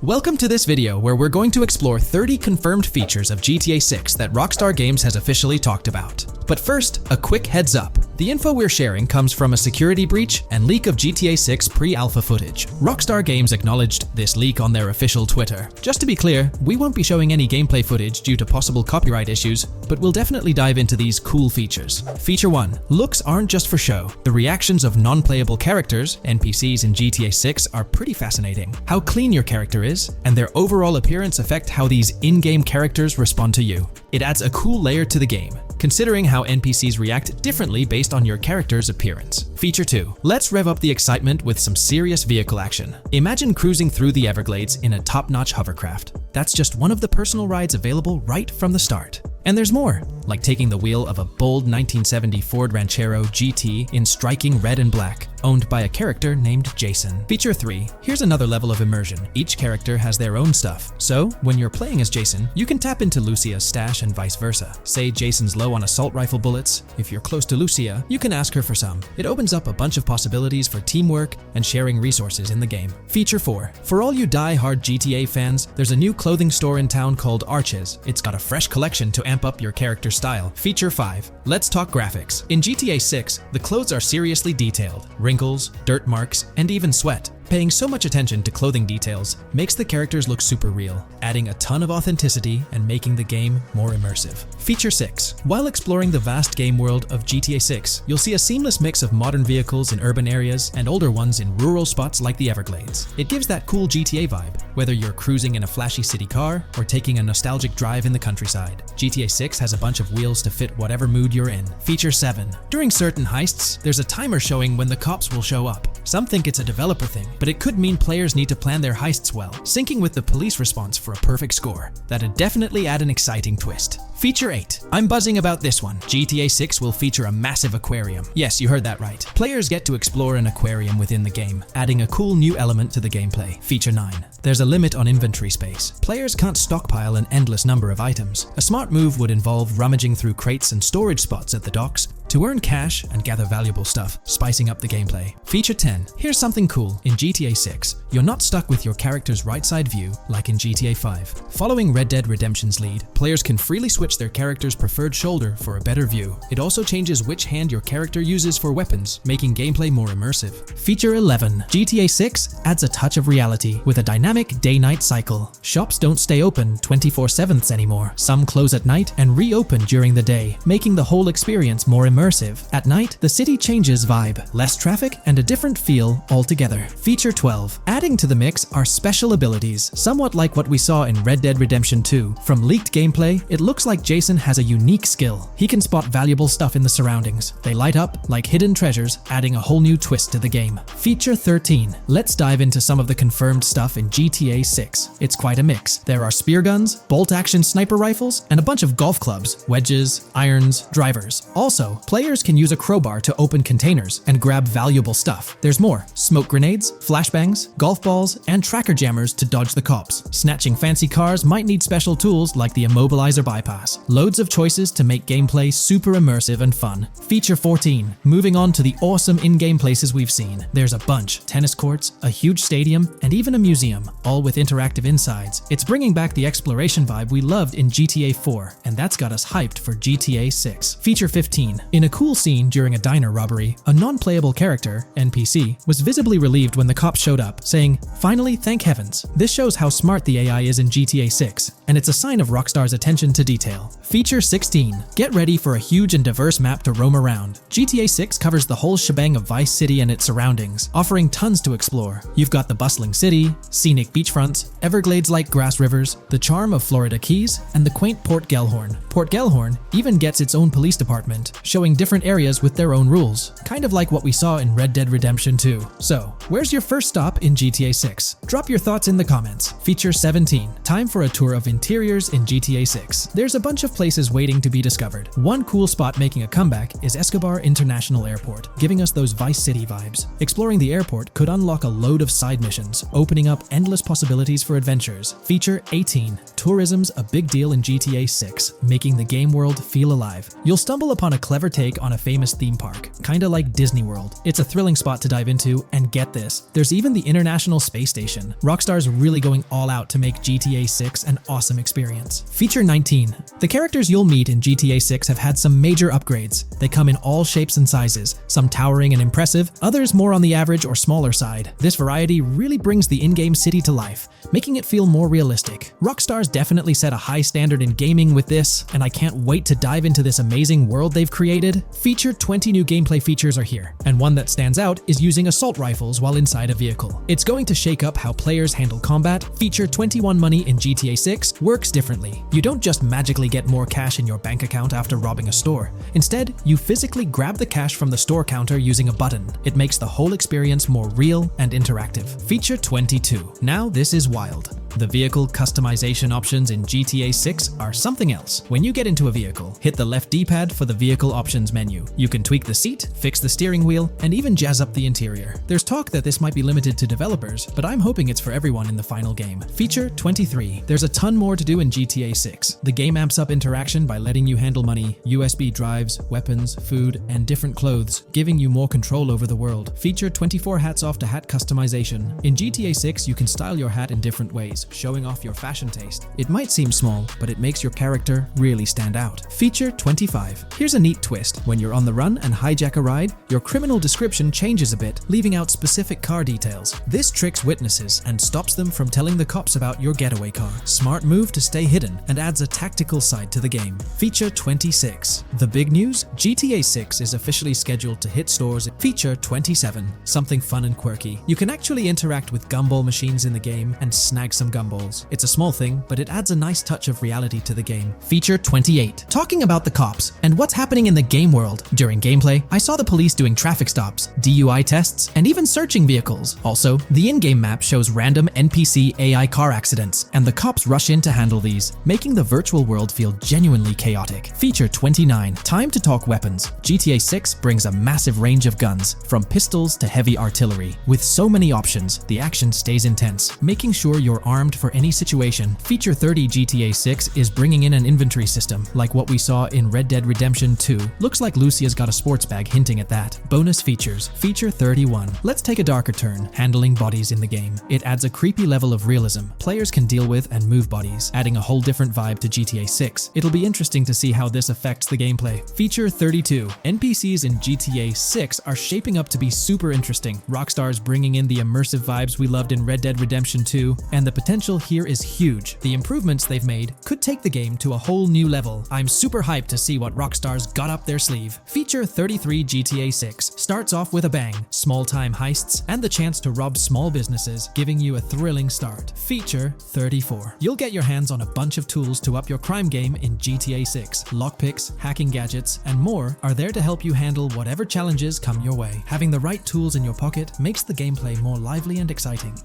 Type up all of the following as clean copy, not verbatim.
Welcome to this video where we're going to explore 30 confirmed features of GTA 6 that Rockstar Games has officially talked about. But first, a quick heads up. The info we're sharing comes from a security breach and leak of GTA 6 pre-alpha footage. Rockstar Games acknowledged this leak on their official Twitter. Just to be clear, we won't be showing any gameplay footage due to possible copyright issues, but we'll definitely dive into these cool features. Feature 1. Looks aren't just for show. The reactions of non-playable characters, NPCs in GTA 6, are pretty fascinating. How clean your character is, and their overall appearance affect how these in-game characters respond to you. It adds a cool layer to the game, considering how NPCs react differently based on your character's appearance. Feature 2. Let's rev up the excitement with some serious vehicle action. Imagine cruising through the Everglades in a top-notch hovercraft. That's just one of the personal rides available right from the start. And there's more, like taking the wheel of a bold 1970 Ford Ranchero GT in striking red and black, owned by a character named Jason. Feature 3. Here's another level of immersion. Each character has their own stuff, so when you're playing as Jason, you can tap into Lucia's stash and vice versa. Say Jason's low on assault rifle bullets. If you're close to Lucia, you can ask her for some. It opens up a bunch of possibilities for teamwork and sharing resources in the game. Feature 4. For all you die-hard GTA fans, there's a new clothing store in town called Arches. It's got a fresh collection to amp up your character's style. Feature 5. Let's talk graphics. In GTA 6, the clothes are seriously detailed. Wrinkles, dirt marks, and even sweat. Paying so much attention to clothing details makes the characters look super real, adding a ton of authenticity and making the game more immersive. Feature 6. While exploring the vast game world of GTA 6, you'll see a seamless mix of modern vehicles in urban areas and older ones in rural spots like the Everglades. It gives that cool GTA vibe, whether you're cruising in a flashy city car or taking a nostalgic drive in the countryside. GTA 6 has a bunch of wheels to fit whatever mood you're in. Feature 7. During certain heists, there's a timer showing when the cops will show up. Some think it's a developer thing, but it could mean players need to plan their heists well, syncing with the police response for a perfect score. That'd definitely add an exciting twist. Feature 8. I'm buzzing about this one. GTA 6 will feature a massive aquarium. Yes, you heard that right. Players get to explore an aquarium within the game, adding a cool new element to the gameplay. Feature 9. There's a limit on inventory space. Players can't stockpile an endless number of items. A smart move would involve rummaging through crates and storage spots at the docks to earn cash and gather valuable stuff, spicing up the gameplay. Feature 10. Here's something cool. In GTA 6, you're not stuck with your character's right side view like in GTA 5. Following Red Dead Redemption's lead, players can freely switch their character's preferred shoulder for a better view. It also changes which hand your character uses for weapons, making gameplay more immersive. Feature 11. GTA 6 adds a touch of reality with a dynamic day-night cycle. Shops don't stay open 24/7 anymore. Some close at night and reopen during the day, making the whole experience more immersive. At night, the city changes vibe, less traffic, and a different feel altogether. Feature 12. Adding to the mix are special abilities, somewhat like what we saw in Red Dead Redemption 2. From leaked gameplay, it looks like Jason has a unique skill. He can spot valuable stuff in the surroundings. They light up like hidden treasures, adding a whole new twist to the game. Feature 13. Let's dive into some of the confirmed stuff in GTA 6. It's quite a mix. There are spear guns, bolt-action sniper rifles, and a bunch of golf clubs, wedges, irons, drivers. Also, players can use a crowbar to open containers and grab valuable stuff. There's more. Smoke grenades, flashbangs, golf balls, and tracker jammers to dodge the cops. Snatching fancy cars might need special tools like the immobilizer bypass. Loads of choices to make gameplay super immersive and fun. Feature 14. Moving on to the awesome in-game places we've seen. There's a bunch. Tennis courts, a huge stadium, and even a museum, all with interactive insides. It's bringing back the exploration vibe we loved in GTA 4, and that's got us hyped for GTA 6. Feature 15. In a cool scene during a diner robbery, a non-playable character, NPC, was visibly relieved when the cops showed up, saying, "Finally, thank heavens." This shows how smart the AI is in GTA 6, and it's a sign of Rockstar's attention to detail. Feature 16. Get ready for a huge and diverse map to roam around. GTA 6 covers the whole shebang of Vice City and its surroundings, offering tons to explore. You've got the bustling city, scenic beachfronts, Everglades-like grass rivers, the charm of Florida Keys, and the quaint Port Gellhorn. Port Gellhorn even gets its own police department, showing different areas with their own rules, kind of like what we saw in Red Dead Redemption 2. So, where's your first stop in GTA 6? Drop your thoughts in the comments. Feature 17. Time for a tour of interiors in GTA 6. There's a bunch of places waiting to be discovered. One cool spot making a comeback is Escobar International Airport, giving us those Vice City vibes. Exploring the airport could unlock a load of side missions, opening up endless possibilities for adventures. Feature 18. Tourism's a big deal in GTA 6, making the game world feel alive. You'll stumble upon a clever take on a famous theme park, kinda like Disney World. It's a thrilling spot to dive into, and get this, there's even the International Space Station. Rockstar's really going all out to make GTA 6 an awesome experience. Feature 19. The characters you'll meet in GTA 6 have had some major upgrades. They come in all shapes and sizes, some towering and impressive, others more on the average or smaller side. This variety really brings the in-game city to life, making it feel more realistic. Rockstar's definitely set a high standard in gaming with this, and I can't wait to dive into this amazing world they've created. Feature 20 new gameplay features are here, and one that stands out is using assault rifles while inside a vehicle. It's going to shake up how players handle combat. Feature 21 money in GTA 6 works differently. You don't just magically get more cash in your bank account after robbing a store. Instead, you physically grab the cash from the store counter using a button. It makes the whole experience more real and interactive. Feature 22. Now this is wild. The vehicle customization options in GTA 6 are something else. When you get into a vehicle, hit the left D-pad for the vehicle options menu. You can tweak the seat, fix the steering wheel, and even jazz up the interior. There's talk that this might be limited to developers, but I'm hoping it's for everyone in the final game. Feature 23. There's a ton more to do in GTA 6. The game amps up interaction by letting you handle money, USB drives, weapons, food, and different clothes, giving you more control over the world. Feature 24 hats off to hat customization. In GTA 6, you can style your hat in different ways, showing off your fashion taste. It might seem small, but it makes your character really stand out. Feature 25. Here's a neat twist. When you're on the run and hijack a ride, your criminal description changes a bit, leaving out specific car details. This tricks witnesses and stops them from telling the cops about your getaway car. Smart move to stay hidden and adds a tactical side to the game. Feature 26. The big news? GTA 6 is officially scheduled to hit stores. Feature 27. Something fun and quirky. You can actually interact with gumball machines in the game and snag some gumballs. It's a small thing, but it adds a nice touch of reality to the game. Feature 28. Talking about the cops and what's happening in the game world. During gameplay, I saw the police doing traffic stops, DUI tests, and even searching vehicles. Also, the in-game map shows random NPC AI car accidents, and the cops rush in to handle these, making the virtual world feel genuinely chaotic. Feature 29. Time to talk weapons. GTA 6 brings a massive range of guns, from pistols to heavy artillery. With so many options, the action stays intense, making sure you're armed for any situation. Feature 30. GTA 6 is bringing in an inventory system, like what we saw in Red Dead Redemption 2. Looks like Lucia's got a sports bag hinting at that. Bonus features. Feature 31. Let's take a darker turn, handling bodies in the game. It adds a creepy level of realism. Players can deal with and move bodies, adding a whole different vibe to GTA 6. It'll be interesting to see how this affects the gameplay. Feature 32. NPCs in GTA 6 are shaping up to be super interesting. Rockstar's bringing in the immersive vibes we loved in Red Dead Redemption 2, and the potential here is huge. The improvements they've made could take the game to a whole new level. I'm super hyped to see what Rockstar's got up their sleeve. Feature 33. GTA 6 starts off with a bang, small-time heists, and the chance to rob small businesses, giving you a thrilling start. Feature 34. You'll get your hands on a bunch of tools to up your crime game in GTA 6. Lockpicks, hacking gadgets, and more are there to help you handle whatever challenges come your way. Having the right tools in your pocket makes the gameplay more lively and exciting.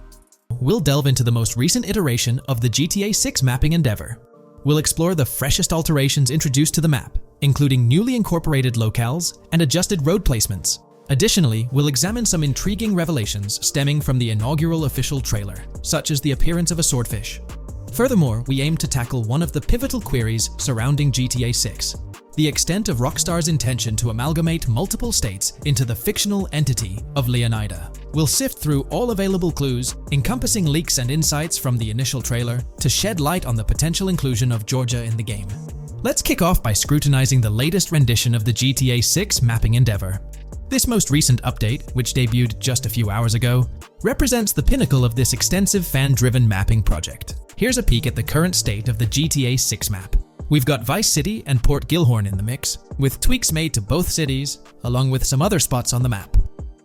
We'll delve into the most recent iteration of the GTA 6 mapping endeavor. We'll explore the freshest alterations introduced to the map, including newly incorporated locales and adjusted road placements. Additionally, we'll examine some intriguing revelations stemming from the inaugural official trailer, such as the appearance of a swordfish. Furthermore, we aim to tackle one of the pivotal queries surrounding GTA 6, the extent of Rockstar's intention to amalgamate multiple states into the fictional entity of Leonida. We'll sift through all available clues, encompassing leaks and insights from the initial trailer, to shed light on the potential inclusion of Georgia in the game. Let's kick off by scrutinizing the latest rendition of the GTA 6 mapping endeavor. This most recent update, which debuted just a few hours ago, represents the pinnacle of this extensive fan-driven mapping project. Here's a peek at the current state of the GTA 6 map. We've got Vice City and Port Gilhorn in the mix, with tweaks made to both cities, along with some other spots on the map.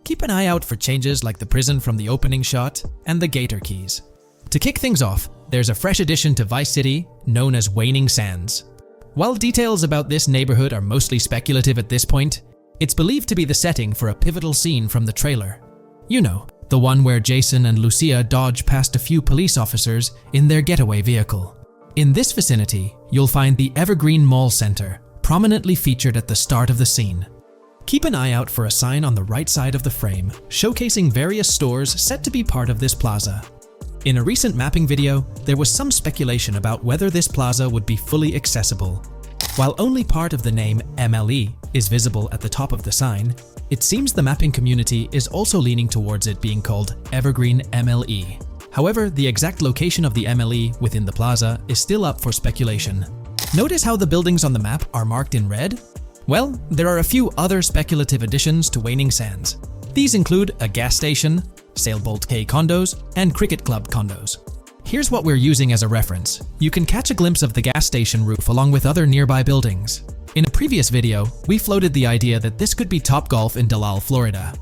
Keep an eye out for changes like the prison from the opening shot and the Gator Keys. To kick things off, there's a fresh addition to Vice City known as Waning Sands. While details about this neighborhood are mostly speculative at this point, it's believed to be the setting for a pivotal scene from the trailer. You know, the one where Jason and Lucia dodge past a few police officers in their getaway vehicle. In this vicinity, you'll find the Evergreen Mall Center, prominently featured at the start of the scene. Keep an eye out for a sign on the right side of the frame, showcasing various stores set to be part of this plaza. In a recent mapping video, there was some speculation about whether this plaza would be fully accessible. While only part of the name MLE is visible at the top of the sign, it seems the mapping community is also leaning towards it being called Evergreen MLE. However, the exact location of the MLE within the plaza is still up for speculation. Notice how the buildings on the map are marked in red? Well, there are a few other speculative additions to Waning Sands. These include a gas station, Sailbolt K condos, and Cricket Club condos. Here's what we're using as a reference. You can catch a glimpse of the gas station roof along with other nearby buildings. In a previous video, we floated the idea that this could be Topgolf in Dalal, Florida.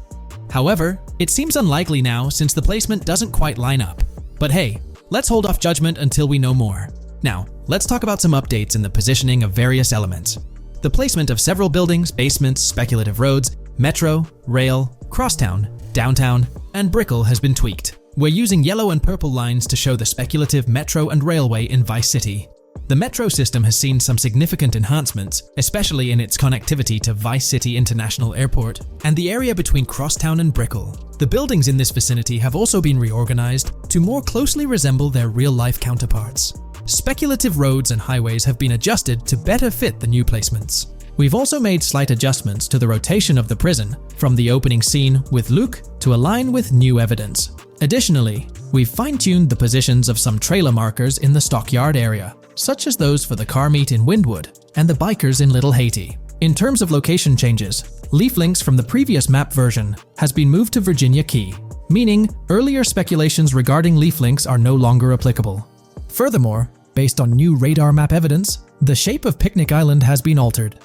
However, it seems unlikely now since the placement doesn't quite line up. But hey, let's hold off judgment until we know more. Now, let's talk about some updates in the positioning of various elements. The placement of several buildings, basements, speculative roads, metro, rail, crosstown, downtown, and Brickell has been tweaked. We're using yellow and purple lines to show the speculative metro and railway in Vice City. The metro system has seen some significant enhancements, especially in its connectivity to Vice City International Airport and the area between Crosstown and Brickell. The buildings in this vicinity have also been reorganized to more closely resemble their real-life counterparts. Speculative roads and highways have been adjusted to better fit the new placements. We've also made slight adjustments to the rotation of the prison from the opening scene with Luke to align with new evidence. Additionally, we've fine-tuned the positions of some trailer markers in the stockyard area, such as those for the car meet in Windwood and the bikers in Little Haiti. In terms of location changes, Leaf Links from the previous map version has been moved to Virginia Key, meaning earlier speculations regarding Leaf Links are no longer applicable. Furthermore, based on new radar map evidence, the shape of Picnic Island has been altered.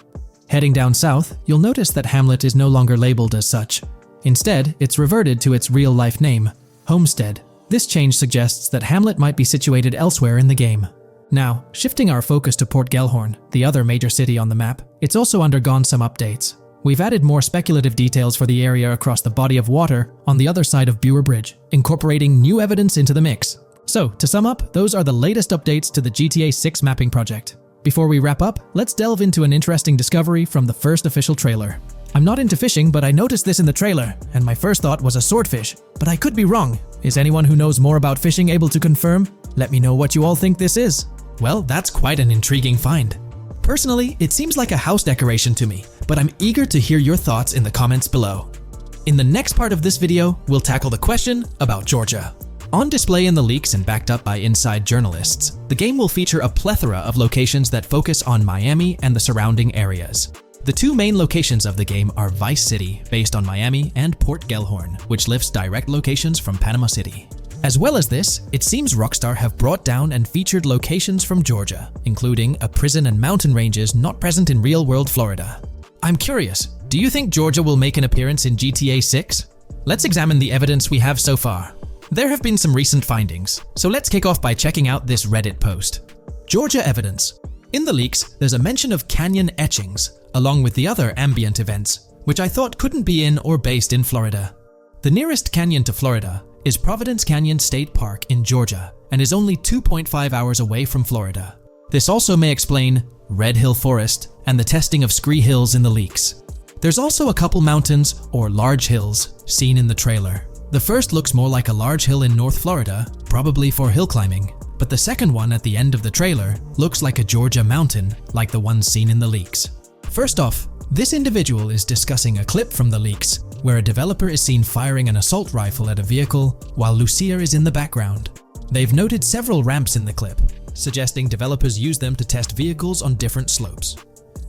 Heading down south, you'll notice that Hamlet is no longer labeled as such. Instead, it's reverted to its real-life name, Homestead. This change suggests that Hamlet might be situated elsewhere in the game. Now, shifting our focus to Port Gellhorn, the other major city on the map, it's also undergone some updates. We've added more speculative details for the area across the body of water on the other side of Buer Bridge, incorporating new evidence into the mix. So, to sum up, those are the latest updates to the GTA 6 mapping project. Before we wrap up, let's delve into an interesting discovery from the first official trailer. I'm not into fishing, but I noticed this in the trailer, and my first thought was a swordfish. But I could be wrong. Is anyone who knows more about fishing able to confirm? Let me know what you all think this is. Well, that's quite an intriguing find. Personally, it seems like a house decoration to me, but I'm eager to hear your thoughts in the comments below. In the next part of this video, we'll tackle the question about Georgia. On display in the leaks and backed up by inside journalists, the game will feature a plethora of locations that focus on Miami and the surrounding areas. The two main locations of the game are Vice City, based on Miami, and Port Gellhorn, which lifts direct locations from Panama City. As well as this, it seems Rockstar have brought down and featured locations from Georgia, including a prison and mountain ranges not present in real-world Florida. I'm curious, do you think Georgia will make an appearance in GTA 6? Let's examine the evidence we have so far. There have been some recent findings, so let's kick off by checking out this Reddit post. Georgia evidence. In the leaks, there's a mention of canyon etchings, along with the other ambient events, which I thought couldn't be in or based in Florida. The nearest canyon to Florida is Providence Canyon State Park in Georgia and is only 2.5 hours away from Florida. This also may explain Red Hill Forest and the testing of Scree Hills in the leaks. There's also a couple mountains or large hills seen in the trailer. The first looks more like a large hill in North Florida, probably for hill climbing, but the second one at the end of the trailer looks like a Georgia mountain, like the ones seen in the leaks. First off, this individual is discussing a clip from the leaks, where a developer is seen firing an assault rifle at a vehicle while Lucia is in the background. They've noted several ramps in the clip, suggesting developers use them to test vehicles on different slopes.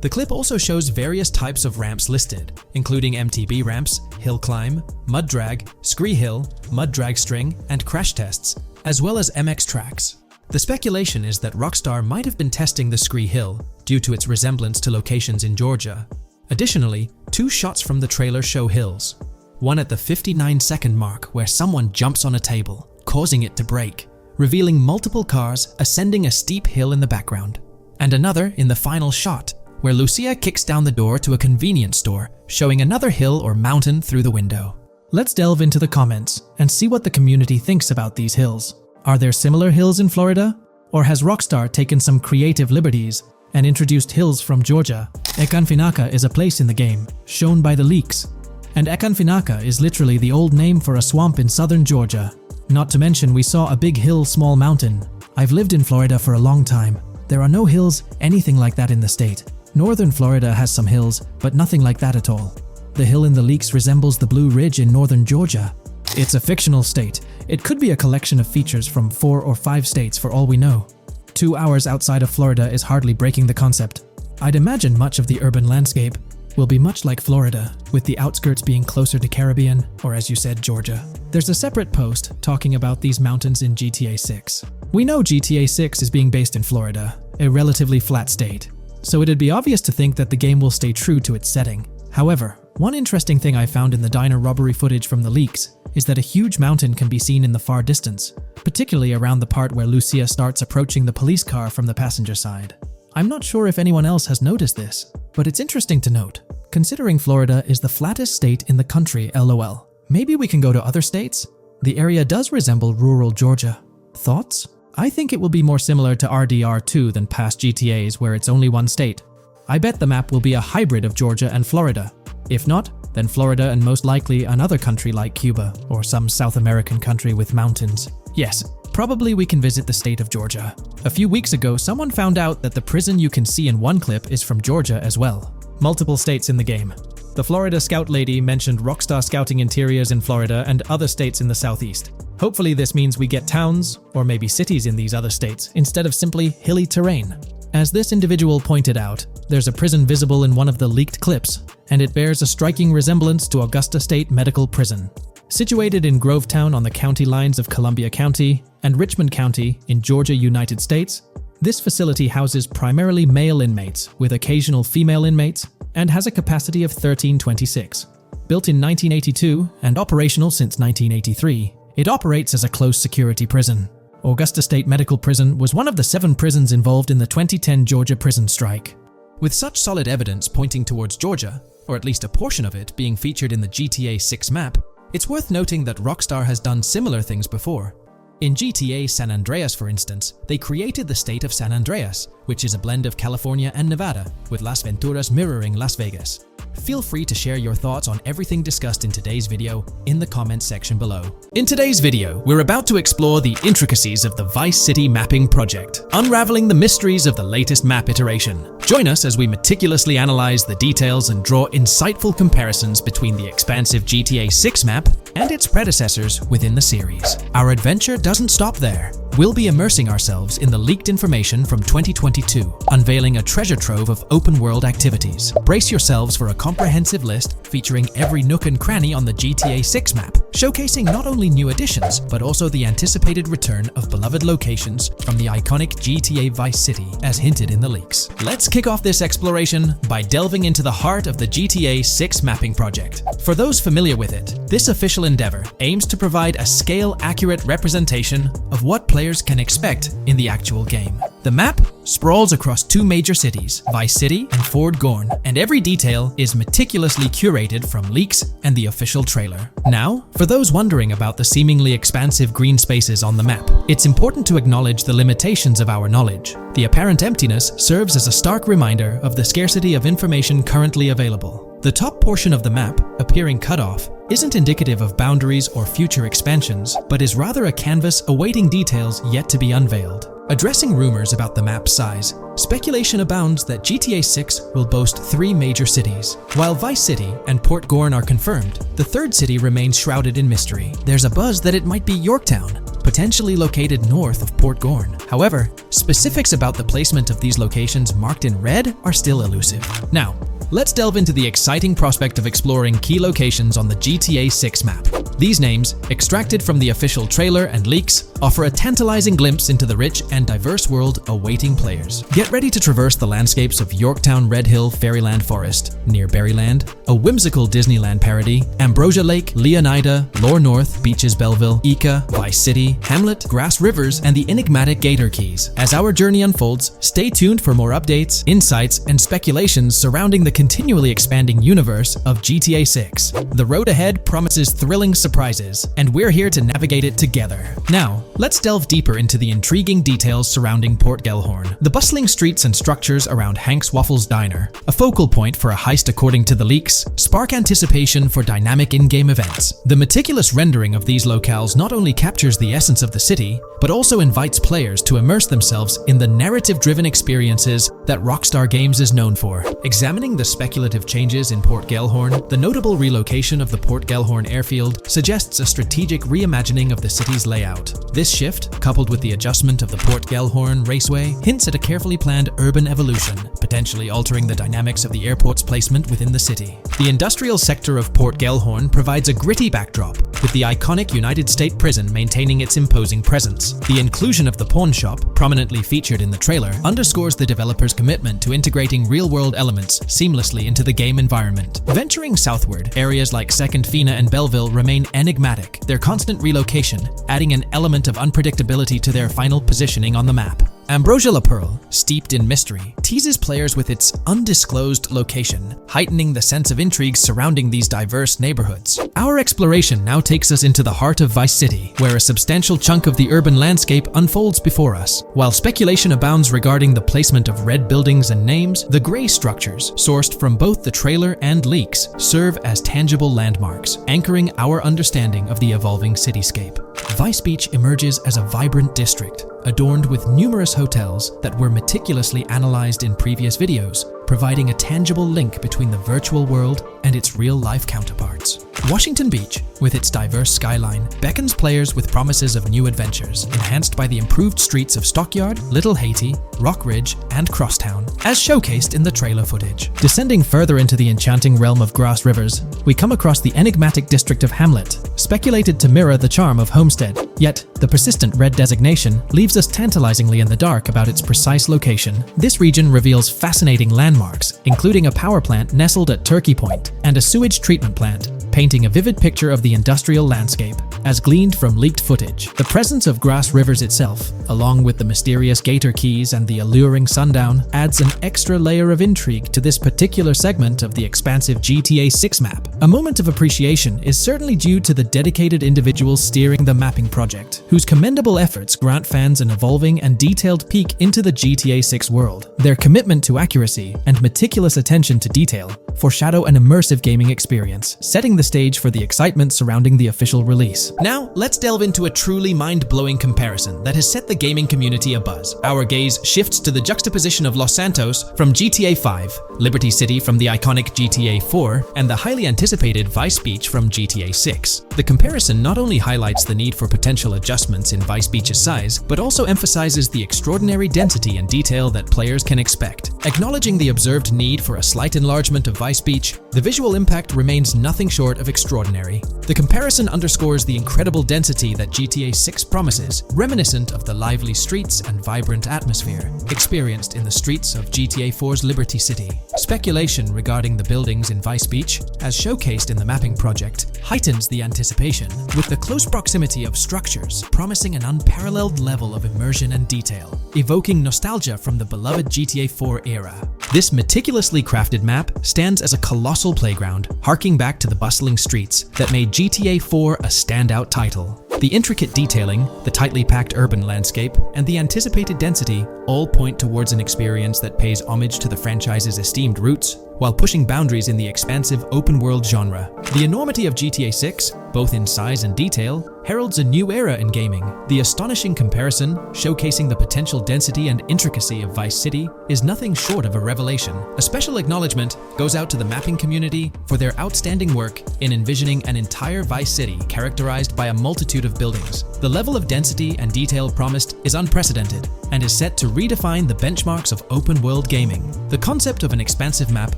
The clip also shows various types of ramps listed, including MTB ramps, hill climb, mud drag, Scree Hill, mud drag string, and crash tests, as well as MX tracks. The speculation is that Rockstar might have been testing the Scree Hill due to its resemblance to locations in Georgia. Additionally, two shots from the trailer show hills. One at the 59-second mark where someone jumps on a table, causing it to break, revealing multiple cars ascending a steep hill in the background. And another in the final shot, where Lucia kicks down the door to a convenience store, showing another hill or mountain through the window. Let's delve into the comments and see what the community thinks about these hills. Are there similar hills in Florida? Or has Rockstar taken some creative liberties and introduced hills from Georgia? Ekanfinaka is a place in the game, shown by the leaks. And Ekanfinaka is literally the old name for a swamp in southern Georgia. Not to mention we saw a big hill, small mountain. I've lived in Florida for a long time. There are no hills, anything like that in the state. Northern Florida has some hills, but nothing like that at all. The hill in the leaks resembles the Blue Ridge in northern Georgia. It's a fictional state. It could be a collection of features from 4 or 5 states for all we know. 2 hours outside of Florida is hardly breaking the concept. I'd imagine much of the urban landscape will be much like Florida, with the outskirts being closer to Caribbean, or as you said, Georgia. There's a separate post talking about these mountains in GTA 6. We know GTA 6 is being based in Florida, a relatively flat state, so it'd be obvious to think that the game will stay true to its setting. However, one interesting thing I found in the diner robbery footage from the leaks is that a huge mountain can be seen in the far distance, particularly around the part where Lucia starts approaching the police car from the passenger side. I'm not sure if anyone else has noticed this, but it's interesting to note, considering Florida is the flattest state in the country, LOL. Maybe we can go to other states? The area does resemble rural Georgia. Thoughts? I think it will be more similar to RDR2 than past GTAs where it's only one state. I bet the map will be a hybrid of Georgia and Florida. If not, then Florida and most likely another country like Cuba or some South American country with mountains. Yes, probably we can visit the state of Georgia. A few weeks ago, someone found out that the prison you can see in one clip is from Georgia as well. Multiple states in the game. The Florida Scout lady mentioned Rockstar Scouting interiors in Florida and other states in the southeast. Hopefully this means we get towns, or maybe cities in these other states, instead of simply hilly terrain. As this individual pointed out, there's a prison visible in one of the leaked clips, and it bears a striking resemblance to Augusta State Medical Prison. Situated in Grovetown on the county lines of Columbia County and Richmond County in Georgia, United States, this facility houses primarily male inmates with occasional female inmates and has a capacity of 1326. Built in 1982 and operational since 1983, it operates as a close security prison. Augusta State Medical Prison was one of the 7 prisons involved in the 2010 Georgia prison strike. With such solid evidence pointing towards Georgia, or at least a portion of it being featured in the GTA 6 map, it's worth noting that Rockstar has done similar things before. In GTA San Andreas, for instance, they created the state of San Andreas, which is a blend of California and Nevada, with Las Venturas mirroring Las Vegas. Feel free to share your thoughts on everything discussed in today's video in the comments section below. In today's video, we're about to explore the intricacies of the Vice City mapping project, unraveling the mysteries of the latest map iteration. Join us as we meticulously analyze the details and draw insightful comparisons between the expansive GTA 6 map and its predecessors within the series. Our adventure doesn't stop there. We'll be immersing ourselves in the leaked information from 2022, unveiling a treasure trove of open-world activities. Brace yourselves for a comprehensive list featuring every nook and cranny on the GTA 6 map, showcasing not only new additions, but also the anticipated return of beloved locations from the iconic GTA Vice City, as hinted in the leaks. Let's kick off this exploration by delving into the heart of the GTA 6 mapping project. For those familiar with it, this official endeavor aims to provide a scale-accurate representation of what players can expect in the actual game. The map sprawls across 2 major cities, Vice City and Fort Gorn, and every detail is meticulously curated from leaks and the official trailer. Now, for those wondering about the seemingly expansive green spaces on the map, it's important to acknowledge the limitations of our knowledge. The apparent emptiness serves as a stark reminder of the scarcity of information currently available. The top portion of the map, appearing cut off, isn't indicative of boundaries or future expansions, but is rather a canvas awaiting details yet to be unveiled. Addressing rumors about the map's size, speculation abounds that GTA 6 will boast 3 major cities. While Vice City and Port Gorn are confirmed, the third city remains shrouded in mystery. There's a buzz that it might be Yorktown, potentially located north of Port Gorn. However, specifics about the placement of these locations marked in red are still elusive. Now, let's delve into the exciting prospect of exploring key locations on the GTA 6 map. These names, extracted from the official trailer and leaks, offer a tantalizing glimpse into the rich and diverse world awaiting players. Get ready to traverse the landscapes of Yorktown Red Hill Fairyland Forest, near Berryland, a whimsical Disneyland parody, Ambrosia Lake, Leonida, Lore North, Beaches Belleville, Ica, Vice City, Hamlet, Grass Rivers, and the enigmatic Gator Keys. As our journey unfolds, stay tuned for more updates, insights, and speculations surrounding the continually expanding universe of GTA 6. The road ahead promises thrilling surprises, and we're here to navigate it together. Now, let's delve deeper into the intriguing details surrounding Port Gellhorn. The bustling streets and structures around Hank's Waffles Diner, a focal point for a heist according to the leaks, spark anticipation for dynamic in-game events. The meticulous rendering of these locales not only captures the essence of the city, but also invites players to immerse themselves in the narrative-driven experiences that Rockstar Games is known for. Examining the speculative changes in Port Gellhorn, the notable relocation of the Port Gellhorn airfield suggests a strategic reimagining of the city's layout. This shift, coupled with the adjustment of the Port Gellhorn Raceway, hints at a carefully planned urban evolution, potentially altering the dynamics of the airport's placement within the city. The industrial sector of Port Gellhorn provides a gritty backdrop, with the iconic United States Prison maintaining its imposing presence. The inclusion of the pawn shop, prominently featured in the trailer, underscores the developer's commitment to integrating real-world elements seamlessly into the game environment. Venturing southward, areas like Second Fina and Belleville remain enigmatic, their constant relocation adding an element of unpredictability to their final positioning on the map. Ambrosia La Pearl, steeped in mystery, teases players with its undisclosed location, heightening the sense of intrigue surrounding these diverse neighborhoods. Our exploration now takes us into the heart of Vice City, where a substantial chunk of the urban landscape unfolds before us. While speculation abounds regarding the placement of red buildings and names, the gray structures, sourced from both the trailer and leaks, serve as tangible landmarks, anchoring our understanding of the evolving cityscape. Vice Beach emerges as a vibrant district, adorned with numerous hotels that were meticulously analyzed in previous videos, providing a tangible link between the virtual world and its real-life counterparts. Washington Beach, with its diverse skyline, beckons players with promises of new adventures, enhanced by the improved streets of Stockyard, Little Haiti, Rock Ridge, and Crosstown, as showcased in the trailer footage. Descending further into the enchanting realm of Grass Rivers, we come across the enigmatic district of Hamlet, speculated to mirror the charm of Homestead. Yet, the persistent red designation leaves us tantalizingly in the dark about its precise location. This region reveals fascinating landmarks, including a power plant nestled at Turkey Point and a sewage treatment plant, painting a vivid picture of the industrial landscape, as gleaned from leaked footage. The presence of Grass Rivers itself, along with the mysterious Gator Keys and the alluring sundown, adds an extra layer of intrigue to this particular segment of the expansive GTA 6 map. A moment of appreciation is certainly due to the dedicated individuals steering the mapping project, whose commendable efforts grant fans an evolving and detailed peek into the GTA 6 world. Their commitment to accuracy and meticulous attention to detail foreshadow an immersive gaming experience, setting the stage for the excitement surrounding the official release. Now, let's delve into a truly mind-blowing comparison that has set the gaming community abuzz. Our gaze shifts to the juxtaposition of Los Santos from GTA 5, Liberty City from the iconic GTA 4, and the highly anticipated Vice Beach from GTA 6. The comparison not only highlights the need for potential adjustments in Vice Beach's size, but also emphasizes the extraordinary density and detail that players can expect. Acknowledging the observed need for a slight enlargement of Vice Beach, the visual impact remains nothing short of extraordinary. The comparison underscores the incredible density that GTA 6 promises, reminiscent of the lively streets and vibrant atmosphere experienced in the streets of GTA 4's Liberty City. Speculation regarding the buildings in Vice Beach, as showcased in the mapping project, heightens the anticipation, with the close proximity of structures promising an unparalleled level of immersion and detail, evoking nostalgia from the beloved GTA 4 era. This meticulously crafted map stands as a colossal playground, harking back to the bustling streets that made GTA 4 a standout title. The intricate detailing, the tightly packed urban landscape, and the anticipated density all point towards an experience that pays homage to the franchise's esteemed roots, while pushing boundaries in the expansive open-world genre. The enormity of GTA 6, both in size and detail, heralds a new era in gaming. The astonishing comparison, showcasing the potential density and intricacy of Vice City, is nothing short of a revelation. A special acknowledgement goes out to the mapping community for their outstanding work in envisioning an entire Vice City characterized by a multitude of buildings. The level of density and detail promised is unprecedented and is set to redefine the benchmarks of open-world gaming. The concept of an expansive map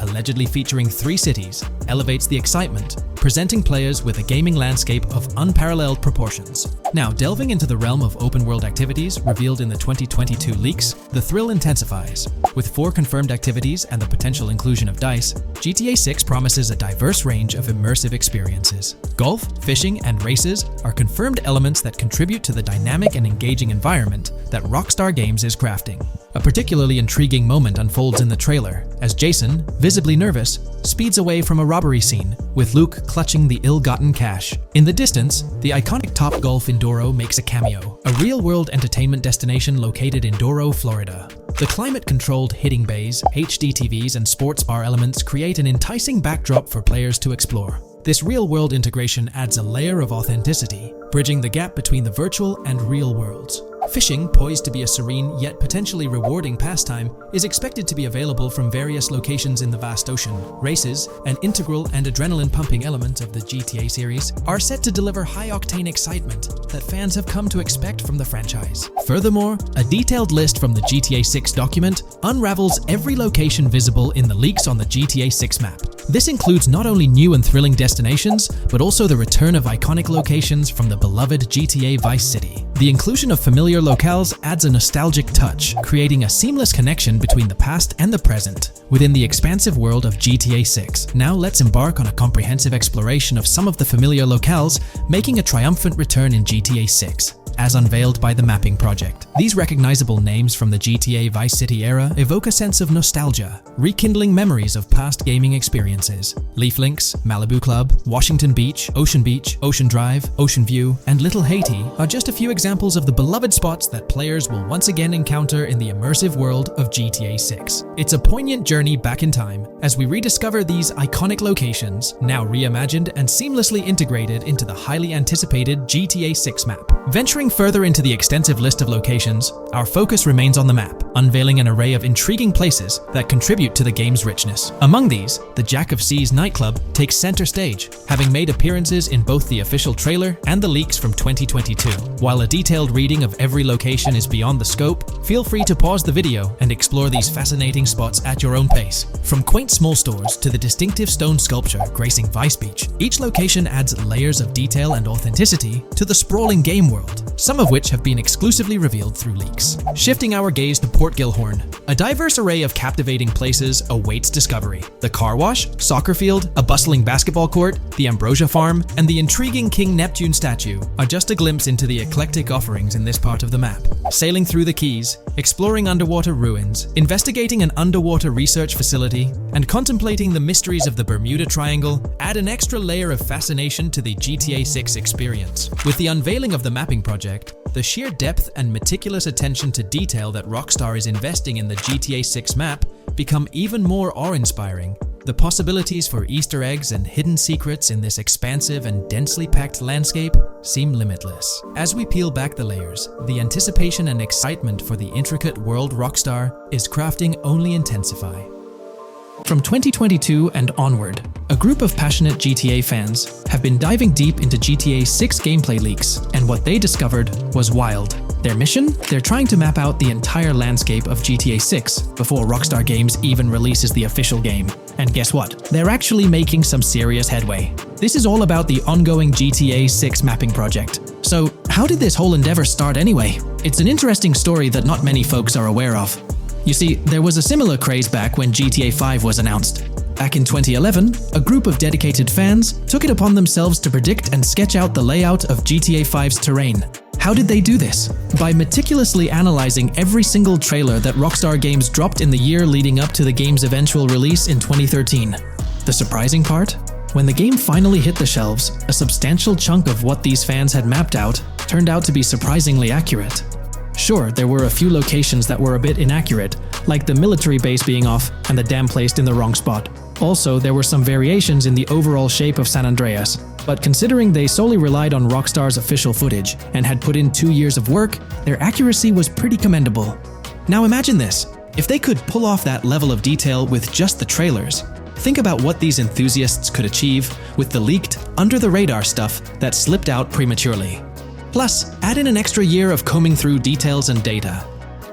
allegedly featuring 3 cities elevates the excitement, presenting players with a gaming landscape of unparalleled proportions. Now, delving into the realm of open-world activities revealed in the 2022 leaks, the thrill intensifies. With 4 confirmed activities and the potential inclusion of DICE, GTA 6 promises a diverse range of immersive experiences. Golf, fishing, and races are confirmed elements that contribute to the dynamic and engaging environment that Rockstar Games is crafting. A particularly intriguing moment unfolds in the trailer, as Jason, visibly nervous, speeds away from a robbery scene, with Luke clutching the ill-gotten cash. In the distance, the iconic Topgolf in Doro makes a cameo, a real-world entertainment destination located in Doro, Florida. The climate-controlled hitting bays, HD TVs, and sports bar elements create an enticing backdrop for players to explore. This real-world integration adds a layer of authenticity, bridging the gap between the virtual and real worlds. Fishing, poised to be a serene yet potentially rewarding pastime, is expected to be available from various locations in the vast ocean. Races, an integral and adrenaline-pumping element of the GTA series, are set to deliver high-octane excitement that fans have come to expect from the franchise. Furthermore, a detailed list from the GTA 6 document unravels every location visible in the leaks on the GTA 6 map. This includes not only new and thrilling destinations, but also the return of iconic locations from the beloved GTA Vice City. The inclusion of familiar locales adds a nostalgic touch, creating a seamless connection between the past and the present within the expansive world of GTA 6. Now let's embark on a comprehensive exploration of some of the familiar locales, making a triumphant return in GTA 6. As unveiled by the Mapping Project. These recognizable names from the GTA Vice City era evoke a sense of nostalgia, rekindling memories of past gaming experiences. Leaf Links, Malibu Club, Washington Beach, Ocean Drive, Ocean View, and Little Haiti are just a few examples of the beloved spots that players will once again encounter in the immersive world of GTA 6. It's a poignant journey back in time as we rediscover these iconic locations, now reimagined and seamlessly integrated into the highly anticipated GTA 6 map. Venturing further into the extensive list of locations, our focus remains on the map, unveiling an array of intriguing places that contribute to the game's richness. Among these, the Jack of Seas nightclub takes center stage, having made appearances in both the official trailer and the leaks from 2022. While a detailed reading of every location is beyond the scope, feel free to pause the video and explore these fascinating spots at your own pace. From quaint small stores to the distinctive stone sculpture gracing Vice Beach, each location adds layers of detail and authenticity to the sprawling game world, some of which have been exclusively revealed through leaks. Shifting our gaze to Port Gilhorn, a diverse array of captivating places awaits discovery. The car wash, soccer field, a bustling basketball court, the Ambrosia Farm, and the intriguing King Neptune statue are just a glimpse into the eclectic offerings in this part of the map. Sailing through the Keys, exploring underwater ruins, investigating an underwater research facility, and contemplating the mysteries of the Bermuda Triangle add an extra layer of fascination to the GTA 6 experience. With the unveiling of the Mapping Project, the sheer depth and meticulous attention to detail that Rockstar is investing in the GTA 6 map become even more awe-inspiring. The possibilities for Easter eggs and hidden secrets in this expansive and densely packed landscape seem limitless. As we peel back the layers, the anticipation and excitement for the intricate world Rockstar is crafting only intensify. From 2022 and onward, a group of passionate GTA fans have been diving deep into GTA 6 gameplay leaks, and what they discovered was wild. Their mission? They're trying to map out the entire landscape of GTA 6 before Rockstar Games even releases the official game. And guess what? They're actually making some serious headway. This is all about the ongoing GTA 6 mapping project. So, how did this whole endeavor start anyway? It's an interesting story that not many folks are aware of. You see, there was a similar craze back when GTA 5 was announced. Back in 2011, a group of dedicated fans took it upon themselves to predict and sketch out the layout of GTA 5's terrain. How did they do this? By meticulously analyzing every single trailer that Rockstar Games dropped in the year leading up to the game's eventual release in 2013. The surprising part? When the game finally hit the shelves, a substantial chunk of what these fans had mapped out turned out to be surprisingly accurate. Sure, there were a few locations that were a bit inaccurate, like the military base being off and the dam placed in the wrong spot. Also, there were some variations in the overall shape of San Andreas, but considering they solely relied on Rockstar's official footage and had put in 2 years of work, their accuracy was pretty commendable. Now imagine this, if they could pull off that level of detail with just the trailers, think about what these enthusiasts could achieve with the leaked, under-the-radar stuff that slipped out prematurely. Plus, add in an extra year of combing through details and data.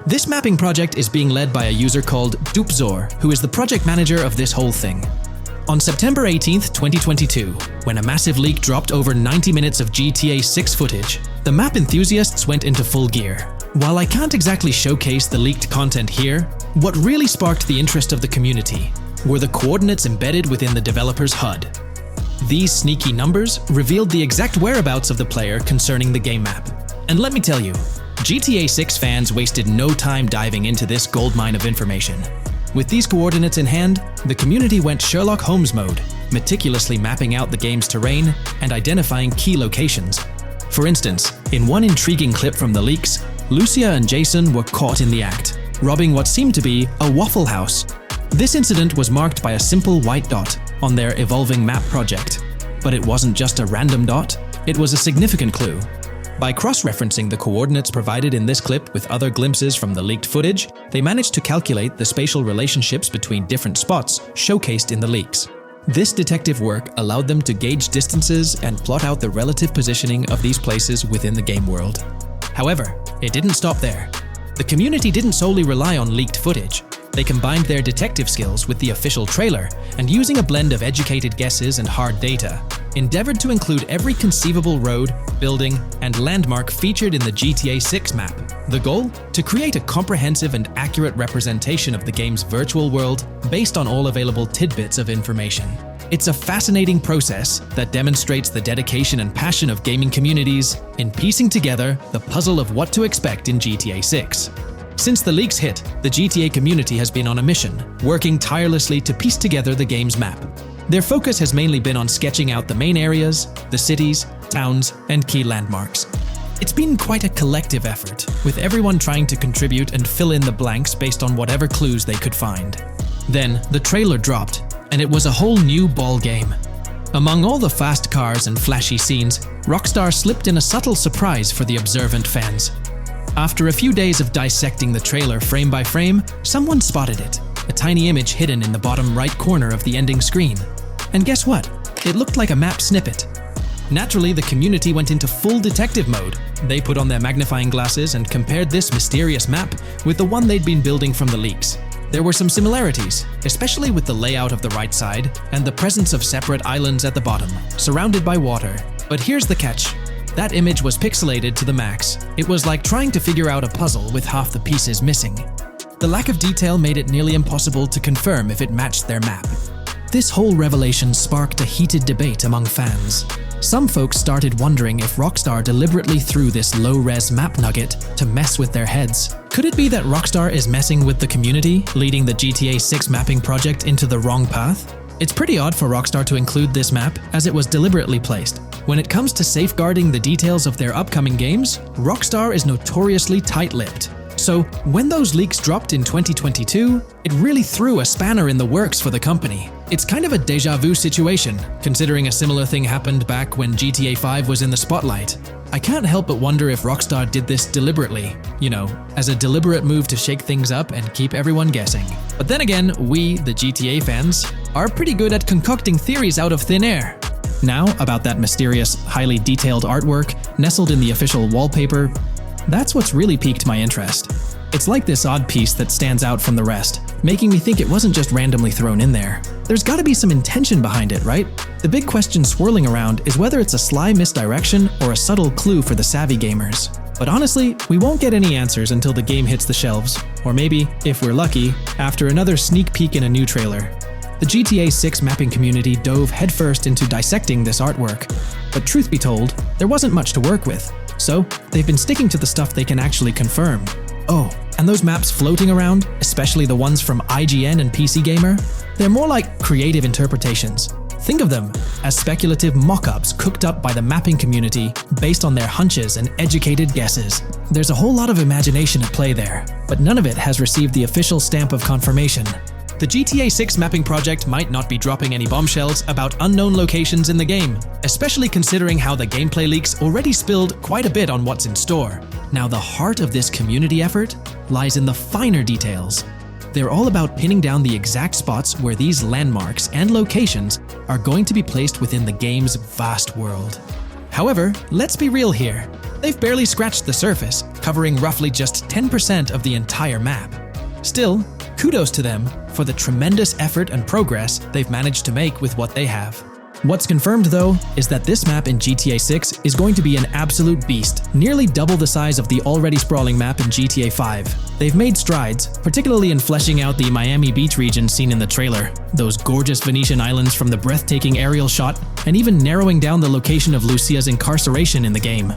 This mapping project is being led by a user called Dupzor, who is the project manager of this whole thing. On September 18th, 2022, when a massive leak dropped over 90 minutes of GTA 6 footage, the map enthusiasts went into full gear. While I can't exactly showcase the leaked content here, what really sparked the interest of the community were the coordinates embedded within the developer's HUD. These sneaky numbers revealed the exact whereabouts of the player concerning the game map. And let me tell you, GTA 6 fans wasted no time diving into this goldmine of information. With these coordinates in hand, the community went Sherlock Holmes mode, meticulously mapping out the game's terrain and identifying key locations. For instance, in one intriguing clip from the leaks, Lucia and Jason were caught in the act, robbing what seemed to be a Waffle House. This incident was marked by a simple white dot on their evolving map project. But it wasn't just a random dot, it was a significant clue. By cross-referencing the coordinates provided in this clip with other glimpses from the leaked footage, they managed to calculate the spatial relationships between different spots showcased in the leaks. This detective work allowed them to gauge distances and plot out the relative positioning of these places within the game world. However, it didn't stop there. The community didn't solely rely on leaked footage. They combined their detective skills with the official trailer and, using a blend of educated guesses and hard data, endeavored to include every conceivable road, building, and landmark featured in the GTA 6 map. The goal? To create a comprehensive and accurate representation of the game's virtual world based on all available tidbits of information. It's a fascinating process that demonstrates the dedication and passion of gaming communities in piecing together the puzzle of what to expect in GTA 6. Since the leaks hit, the GTA community has been on a mission, working tirelessly to piece together the game's map. Their focus has mainly been on sketching out the main areas, the cities, towns, and key landmarks. It's been quite a collective effort, with everyone trying to contribute and fill in the blanks based on whatever clues they could find. Then, the trailer dropped, and it was a whole new ball game. Among all the fast cars and flashy scenes, Rockstar slipped in a subtle surprise for the observant fans. After a few days of dissecting the trailer frame by frame, someone spotted it, a tiny image hidden in the bottom right corner of the ending screen. And guess what? It looked like a map snippet. Naturally, the community went into full detective mode. They put on their magnifying glasses and compared this mysterious map with the one they'd been building from the leaks. There were some similarities, especially with the layout of the right side and the presence of separate islands at the bottom, surrounded by water. But here's the catch. That image was pixelated to the max. It was like trying to figure out a puzzle with half the pieces missing. The lack of detail made it nearly impossible to confirm if it matched their map. This whole revelation sparked a heated debate among fans. Some folks started wondering if Rockstar deliberately threw this low-res map nugget to mess with their heads. Could it be that Rockstar is messing with the community, leading the GTA 6 mapping project into the wrong path? It's pretty odd for Rockstar to include this map, as it was deliberately placed. When it comes to safeguarding the details of their upcoming games, Rockstar is notoriously tight-lipped. So, when those leaks dropped in 2022, it really threw a spanner in the works for the company. It's kind of a déjà vu situation, considering a similar thing happened back when GTA 5 was in the spotlight. I can't help but wonder if Rockstar did this deliberately, as a deliberate move to shake things up and keep everyone guessing. But then again, we, the GTA fans, are pretty good at concocting theories out of thin air. Now, about that mysterious, highly detailed artwork nestled in the official wallpaper, that's what's really piqued my interest. It's like this odd piece that stands out from the rest, making me think it wasn't just randomly thrown in there. There's gotta be some intention behind it, right? The big question swirling around is whether it's a sly misdirection or a subtle clue for the savvy gamers. But honestly, we won't get any answers until the game hits the shelves, or maybe, if we're lucky, after another sneak peek in a new trailer. The GTA 6 mapping community dove headfirst into dissecting this artwork, but truth be told, there wasn't much to work with. So, they've been sticking to the stuff they can actually confirm. Oh, and those maps floating around, especially the ones from IGN and PC Gamer, they're more like creative interpretations. Think of them as speculative mock-ups cooked up by the mapping community based on their hunches and educated guesses. There's a whole lot of imagination at play there, but none of it has received the official stamp of confirmation. The GTA 6 mapping project might not be dropping any bombshells about unknown locations in the game, especially considering how the gameplay leaks already spilled quite a bit on what's in store. Now, the heart of this community effort lies in the finer details. They're all about pinning down the exact spots where these landmarks and locations are going to be placed within the game's vast world. However, let's be real here. They've barely scratched the surface, covering roughly just 10% of the entire map. Still, kudos to them for the tremendous effort and progress they've managed to make with what they have. What's confirmed, though, is that this map in GTA 6 is going to be an absolute beast, nearly double the size of the already sprawling map in GTA 5. They've made strides, particularly in fleshing out the Miami Beach region seen in the trailer, those gorgeous Venetian islands from the breathtaking aerial shot, and even narrowing down the location of Lucia's incarceration in the game.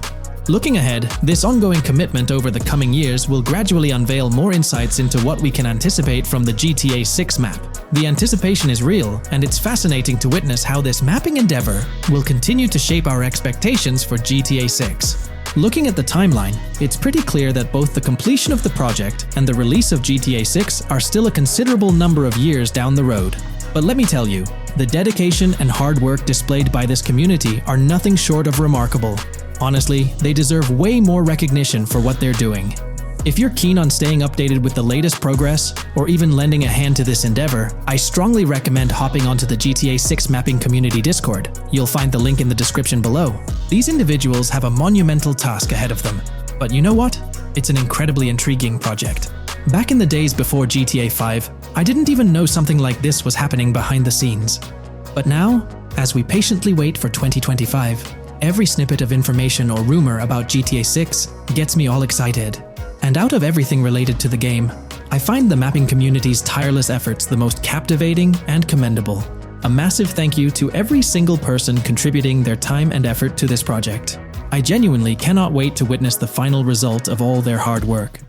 Looking ahead, this ongoing commitment over the coming years will gradually unveil more insights into what we can anticipate from the GTA 6 map. The anticipation is real, and it's fascinating to witness how this mapping endeavor will continue to shape our expectations for GTA 6. Looking at the timeline, it's pretty clear that both the completion of the project and the release of GTA 6 are still a considerable number of years down the road. But let me tell you, the dedication and hard work displayed by this community are nothing short of remarkable. Honestly, they deserve way more recognition for what they're doing. If you're keen on staying updated with the latest progress, or even lending a hand to this endeavor, I strongly recommend hopping onto the GTA 6 Mapping Community Discord. You'll find the link in the description below. These individuals have a monumental task ahead of them. But you know what? It's an incredibly intriguing project. Back in the days before GTA 5, I didn't even know something like this was happening behind the scenes. But now, as we patiently wait for 2025, every snippet of information or rumor about GTA 6 gets me all excited. And out of everything related to the game, I find the mapping community's tireless efforts the most captivating and commendable. A massive thank you to every single person contributing their time and effort to this project. I genuinely cannot wait to witness the final result of all their hard work.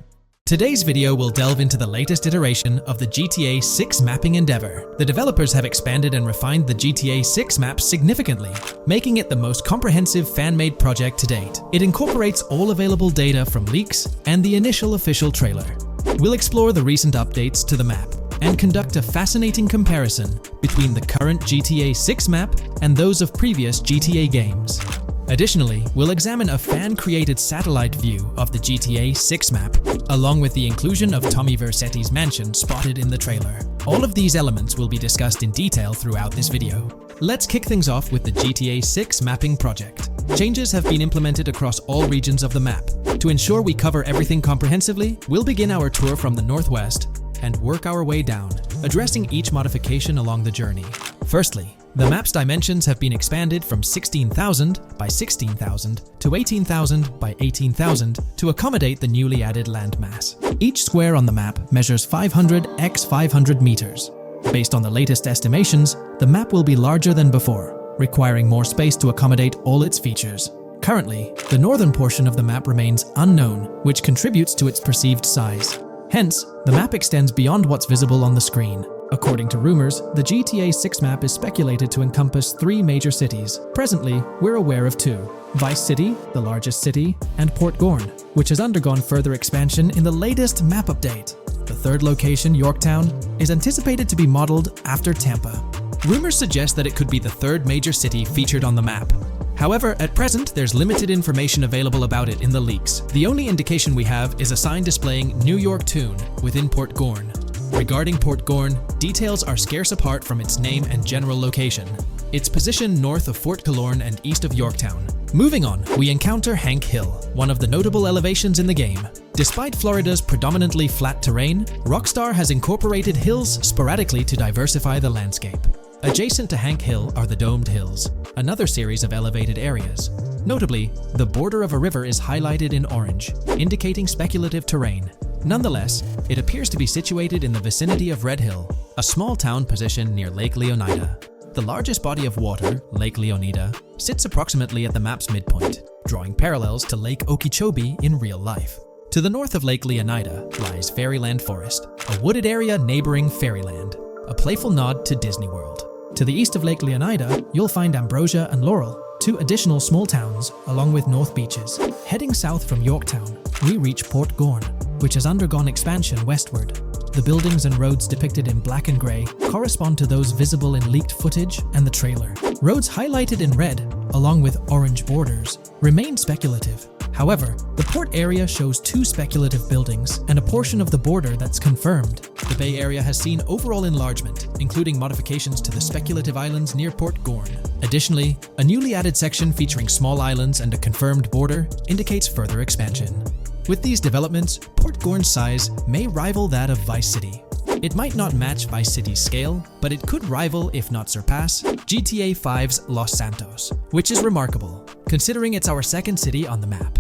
Today's video will delve into the latest iteration of the GTA 6 mapping endeavor. The developers have expanded and refined the GTA 6 map significantly, making it the most comprehensive fan-made project to date. It incorporates all available data from leaks and the initial official trailer. We'll explore the recent updates to the map and conduct a fascinating comparison between the current GTA 6 map and those of previous GTA games. Additionally, we'll examine a fan-created satellite view of the GTA 6 map, along with the inclusion of Tommy Vercetti's mansion spotted in the trailer. All of these elements will be discussed in detail throughout this video. Let's kick things off with the GTA 6 mapping project. Changes have been implemented across all regions of the map. To ensure we cover everything comprehensively, we'll begin our tour from the northwest and work our way down, addressing each modification along the journey. Firstly, the map's dimensions have been expanded from 16,000 by 16,000 to 18,000 by 18,000 to accommodate the newly added landmass. Each square on the map measures 500 x 500 meters. Based on the latest estimations, the map will be larger than before, requiring more space to accommodate all its features. Currently, the northern portion of the map remains unknown, which contributes to its perceived size. Hence, the map extends beyond what's visible on the screen. According to rumors, the GTA 6 map is speculated to encompass 3 major cities. Presently, we're aware of 2. Vice City, the largest city, and Port Gorn, which has undergone further expansion in the latest map update. The third location, Yorktown, is anticipated to be modeled after Tampa. Rumors suggest that it could be the third major city featured on the map. However, at present, there's limited information available about it in the leaks. The only indication we have is a sign displaying New York Tune within Port Gorn. Regarding Port Gorn, details are scarce apart from its name and general location. It's positioned north of Fort Killorn and east of Yorktown. Moving on, we encounter Hank Hill, one of the notable elevations in the game. Despite Florida's predominantly flat terrain, Rockstar has incorporated hills sporadically to diversify the landscape. Adjacent to Hank Hill are the Domed Hills, another series of elevated areas. Notably, the border of a river is highlighted in orange, indicating speculative terrain. Nonetheless, it appears to be situated in the vicinity of Red Hill, a small town positioned near Lake Leonida. The largest body of water, Lake Leonida, sits approximately at the map's midpoint, drawing parallels to Lake Okeechobee in real life. To the north of Lake Leonida lies Fairyland Forest, a wooded area neighboring Fairyland, a playful nod to Disney World. To the east of Lake Leonida, you'll find Ambrosia and Laurel, 2 additional small towns, along with North Beaches. Heading south from Yorktown, we reach Port Gorn, which has undergone expansion westward. The buildings and roads depicted in black and grey correspond to those visible in leaked footage and the trailer. Roads highlighted in red, along with orange borders, remain speculative. However, the port area shows 2 speculative buildings and a portion of the border that's confirmed. The Bay Area has seen overall enlargement, including modifications to the speculative islands near Port Gorn. Additionally, a newly added section featuring small islands and a confirmed border indicates further expansion. With these developments, Port Gorn's size may rival that of Vice City. It might not match Vice City's scale, but it could rival, if not surpass, GTA 5's Los Santos, which is remarkable, considering it's our second city on the map.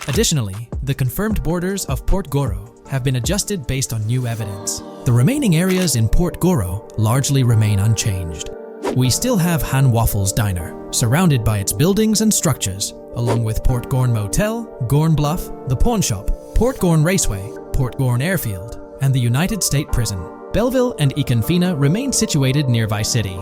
Additionally, the confirmed borders of Port Goro have been adjusted based on new evidence. The remaining areas in Port Goro largely remain unchanged. We still have Han Waffles Diner, surrounded by its buildings and structures, along with Port Gorn Motel, Gorn Bluff, the Pawn Shop, Port Gorn Raceway, Port Gorn Airfield, and the United State Prison. Belleville and Econfina remain situated near Vice City.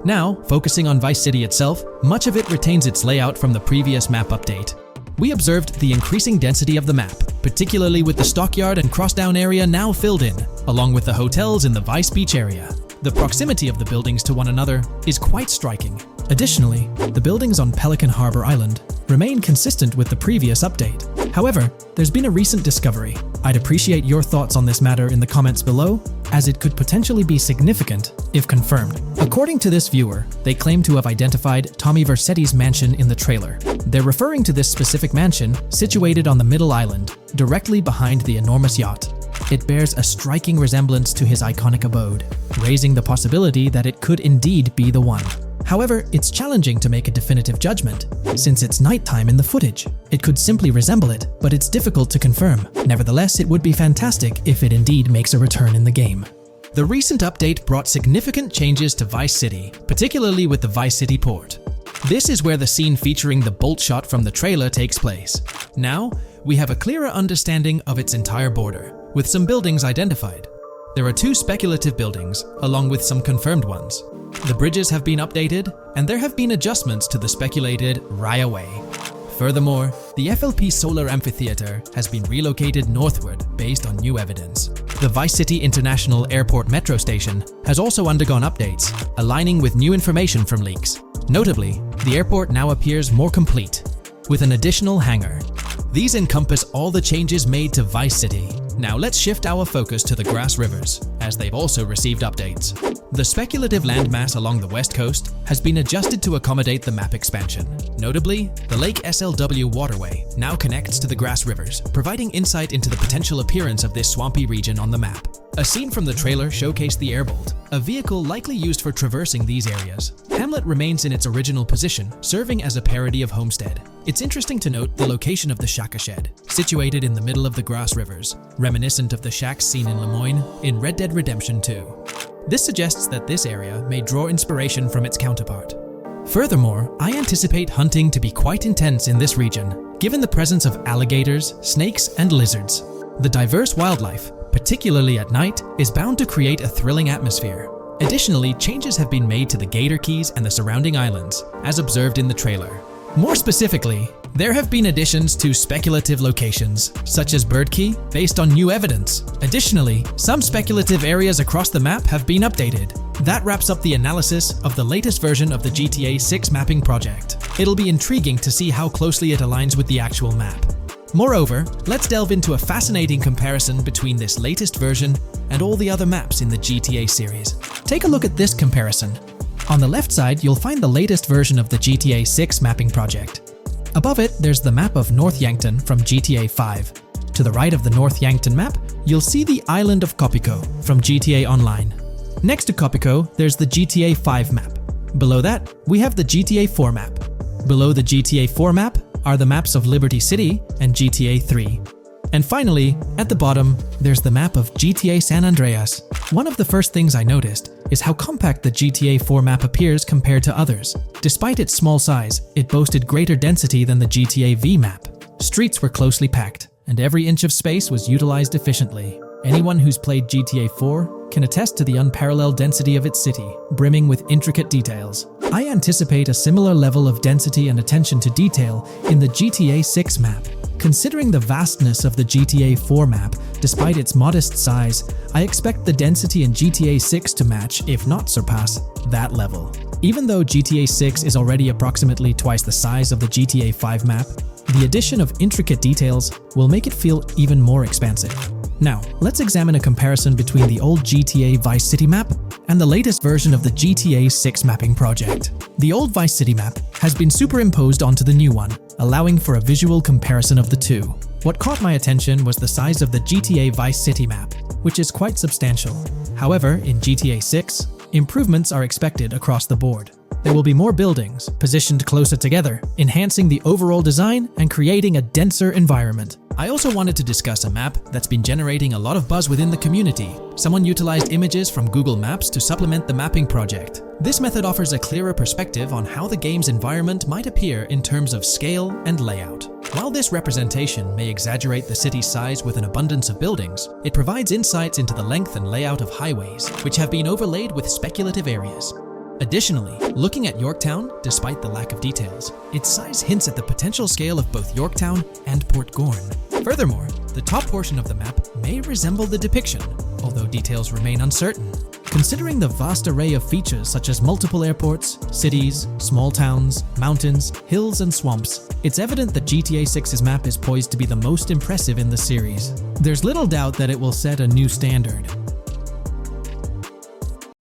Now, focusing on Vice City itself, much of it retains its layout from the previous map update. We observed the increasing density of the map, particularly with the Stockyard and Crossdown area now filled in, along with the hotels in the Vice Beach area. The proximity of the buildings to one another is quite striking, Additionally, the buildings on Pelican Harbor Island remain consistent with the previous update. However, there's been a recent discovery. I'd appreciate your thoughts on this matter in the comments below, as it could potentially be significant if confirmed. According to this viewer, they claim to have identified Tommy Vercetti's mansion in the trailer. They're referring to this specific mansion situated on the middle island, directly behind the enormous yacht. It bears a striking resemblance to his iconic abode, raising the possibility that it could indeed be the one. However, it's challenging to make a definitive judgment, since it's nighttime in the footage. It could simply resemble it, but it's difficult to confirm. Nevertheless, it would be fantastic if it indeed makes a return in the game. The recent update brought significant changes to Vice City, particularly with the Vice City port. This is where the scene featuring the bolt shot from the trailer takes place. Now, we have a clearer understanding of its entire border, with some buildings identified. There are 2 speculative buildings, along with some confirmed ones. The bridges have been updated, and there have been adjustments to the speculated Raya Way. Furthermore, the FLP Solar Amphitheater has been relocated northward based on new evidence. The Vice City International Airport metro station has also undergone updates, aligning with new information from leaks. Notably, the airport now appears more complete, with an additional hangar. These encompass all the changes made to Vice City. Now let's shift our focus to the Grass Rivers, as they've also received updates. The speculative landmass along the west coast has been adjusted to accommodate the map expansion. Notably, the Lake SLW waterway now connects to the Grass Rivers, providing insight into the potential appearance of this swampy region on the map. A scene from the trailer showcased the Airbolt, a vehicle likely used for traversing these areas. Hamlet remains in its original position, serving as a parody of Homestead. It's interesting to note the location of the Shaka Shed, situated in the middle of the Grass Rivers, reminiscent of the shacks seen in Lemoyne in Red Dead Redemption 2. This suggests that this area may draw inspiration from its counterpart. Furthermore, I anticipate hunting to be quite intense in this region, given the presence of alligators, snakes, and lizards. The diverse wildlife, particularly at night, is bound to create a thrilling atmosphere. Additionally, changes have been made to the Gator Keys and the surrounding islands, as observed in the trailer. More specifically, there have been additions to speculative locations, such as Bird Key, based on new evidence. Additionally, some speculative areas across the map have been updated. That wraps up the analysis of the latest version of the GTA 6 mapping project. It'll be intriguing to see how closely it aligns with the actual map. Moreover, let's delve into a fascinating comparison between this latest version and all the other maps in the GTA series. Take a look at this comparison. On the left side, you'll find the latest version of the GTA 6 mapping project. Above it, there's the map of North Yankton from GTA 5. To the right of the North Yankton map, you'll see the island of Copico from GTA Online. Next to Copico, there's the GTA 5 map. Below that, we have the GTA 4 map. Below the GTA 4 map are the maps of Liberty City and GTA 3. And finally, at the bottom, there's the map of GTA San Andreas. One of the first things I noticed is how compact the GTA 4 map appears compared to others. Despite its small size, it boasted greater density than the GTA V map. Streets were closely packed, and every inch of space was utilized efficiently. Anyone who's played GTA 4 can attest to the unparalleled density of its city, brimming with intricate details. I anticipate a similar level of density and attention to detail in the GTA 6 map. Considering the vastness of the GTA 4 map, despite its modest size, I expect the density in GTA 6 to match, if not surpass, that level. Even though GTA 6 is already approximately twice the size of the GTA 5 map, the addition of intricate details will make it feel even more expansive. Now, let's examine a comparison between the old GTA Vice City map and the latest version of the GTA 6 mapping project. The old Vice City map has been superimposed onto the new one, allowing for a visual comparison of the two. What caught my attention was the size of the GTA Vice City map, which is quite substantial. However, in GTA 6, improvements are expected across the board. There will be more buildings, positioned closer together, enhancing the overall design and creating a denser environment. I also wanted to discuss a map that's been generating a lot of buzz within the community. Someone utilized images from Google Maps to supplement the mapping project. This method offers a clearer perspective on how the game's environment might appear in terms of scale and layout. While this representation may exaggerate the city's size with an abundance of buildings, it provides insights into the length and layout of highways, which have been overlaid with speculative areas. Additionally, looking at Yorktown, despite the lack of details, its size hints at the potential scale of both Yorktown and Port Gorn. Furthermore, the top portion of the map may resemble the depiction, although details remain uncertain. Considering the vast array of features such as multiple airports, cities, small towns, mountains, hills, and swamps, it's evident that GTA 6's map is poised to be the most impressive in the series. There's little doubt that it will set a new standard.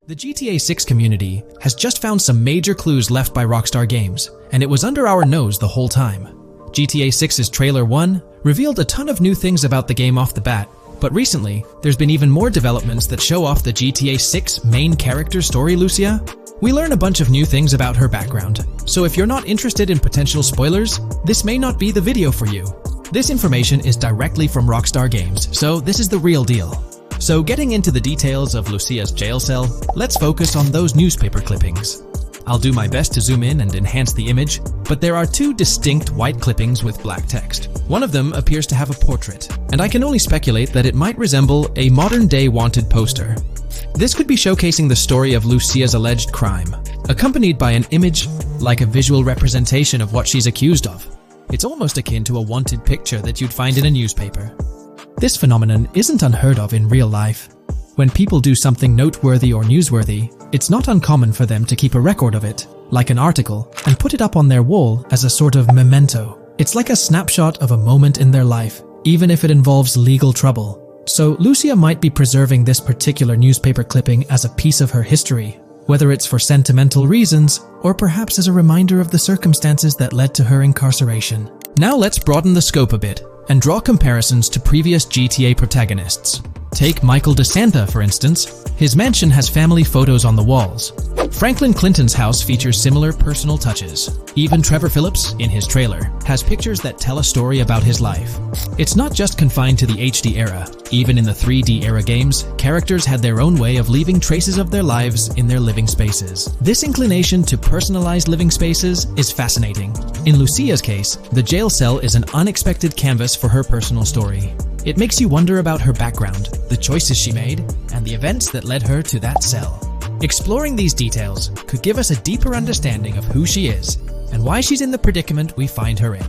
The GTA 6 community has just found some major clues left by Rockstar Games, and it was under our nose the whole time. GTA 6's Trailer 1 revealed a ton of new things about the game off the bat, but recently, there's been even more developments that show off the GTA 6 main character story, Lucia. We learn a bunch of new things about her background, so if you're not interested in potential spoilers, this may not be the video for you. This information is directly from Rockstar Games, so this is the real deal. So getting into the details of Lucia's jail cell, let's focus on those newspaper clippings. I'll do my best to zoom in and enhance the image, but there are two distinct white clippings with black text. One of them appears to have a portrait, and I can only speculate that it might resemble a modern-day wanted poster. This could be showcasing the story of Lucia's alleged crime, accompanied by an image like a visual representation of what she's accused of. It's almost akin to a wanted picture that you'd find in a newspaper. This phenomenon isn't unheard of in real life. When people do something noteworthy or newsworthy, it's not uncommon for them to keep a record of it, like an article, and put it up on their wall as a sort of memento. It's like a snapshot of a moment in their life, even if it involves legal trouble. So Lucia might be preserving this particular newspaper clipping as a piece of her history, whether it's for sentimental reasons or perhaps as a reminder of the circumstances that led to her incarceration. Now let's broaden the scope a bit and draw comparisons to previous GTA protagonists. Take Michael DeSanta, for instance. His mansion has family photos on the walls. Franklin Clinton's house features similar personal touches. Even Trevor Phillips, in his trailer, has pictures that tell a story about his life. It's not just confined to the HD era. Even in the 3D era games, characters had their own way of leaving traces of their lives in their living spaces. This inclination to personalized living spaces is fascinating. In Lucia's case, the jail cell is an unexpected canvas for her personal story. It makes you wonder about her background, the choices she made, and the events that led her to that cell. Exploring these details could give us a deeper understanding of who she is and why she's in the predicament we find her in.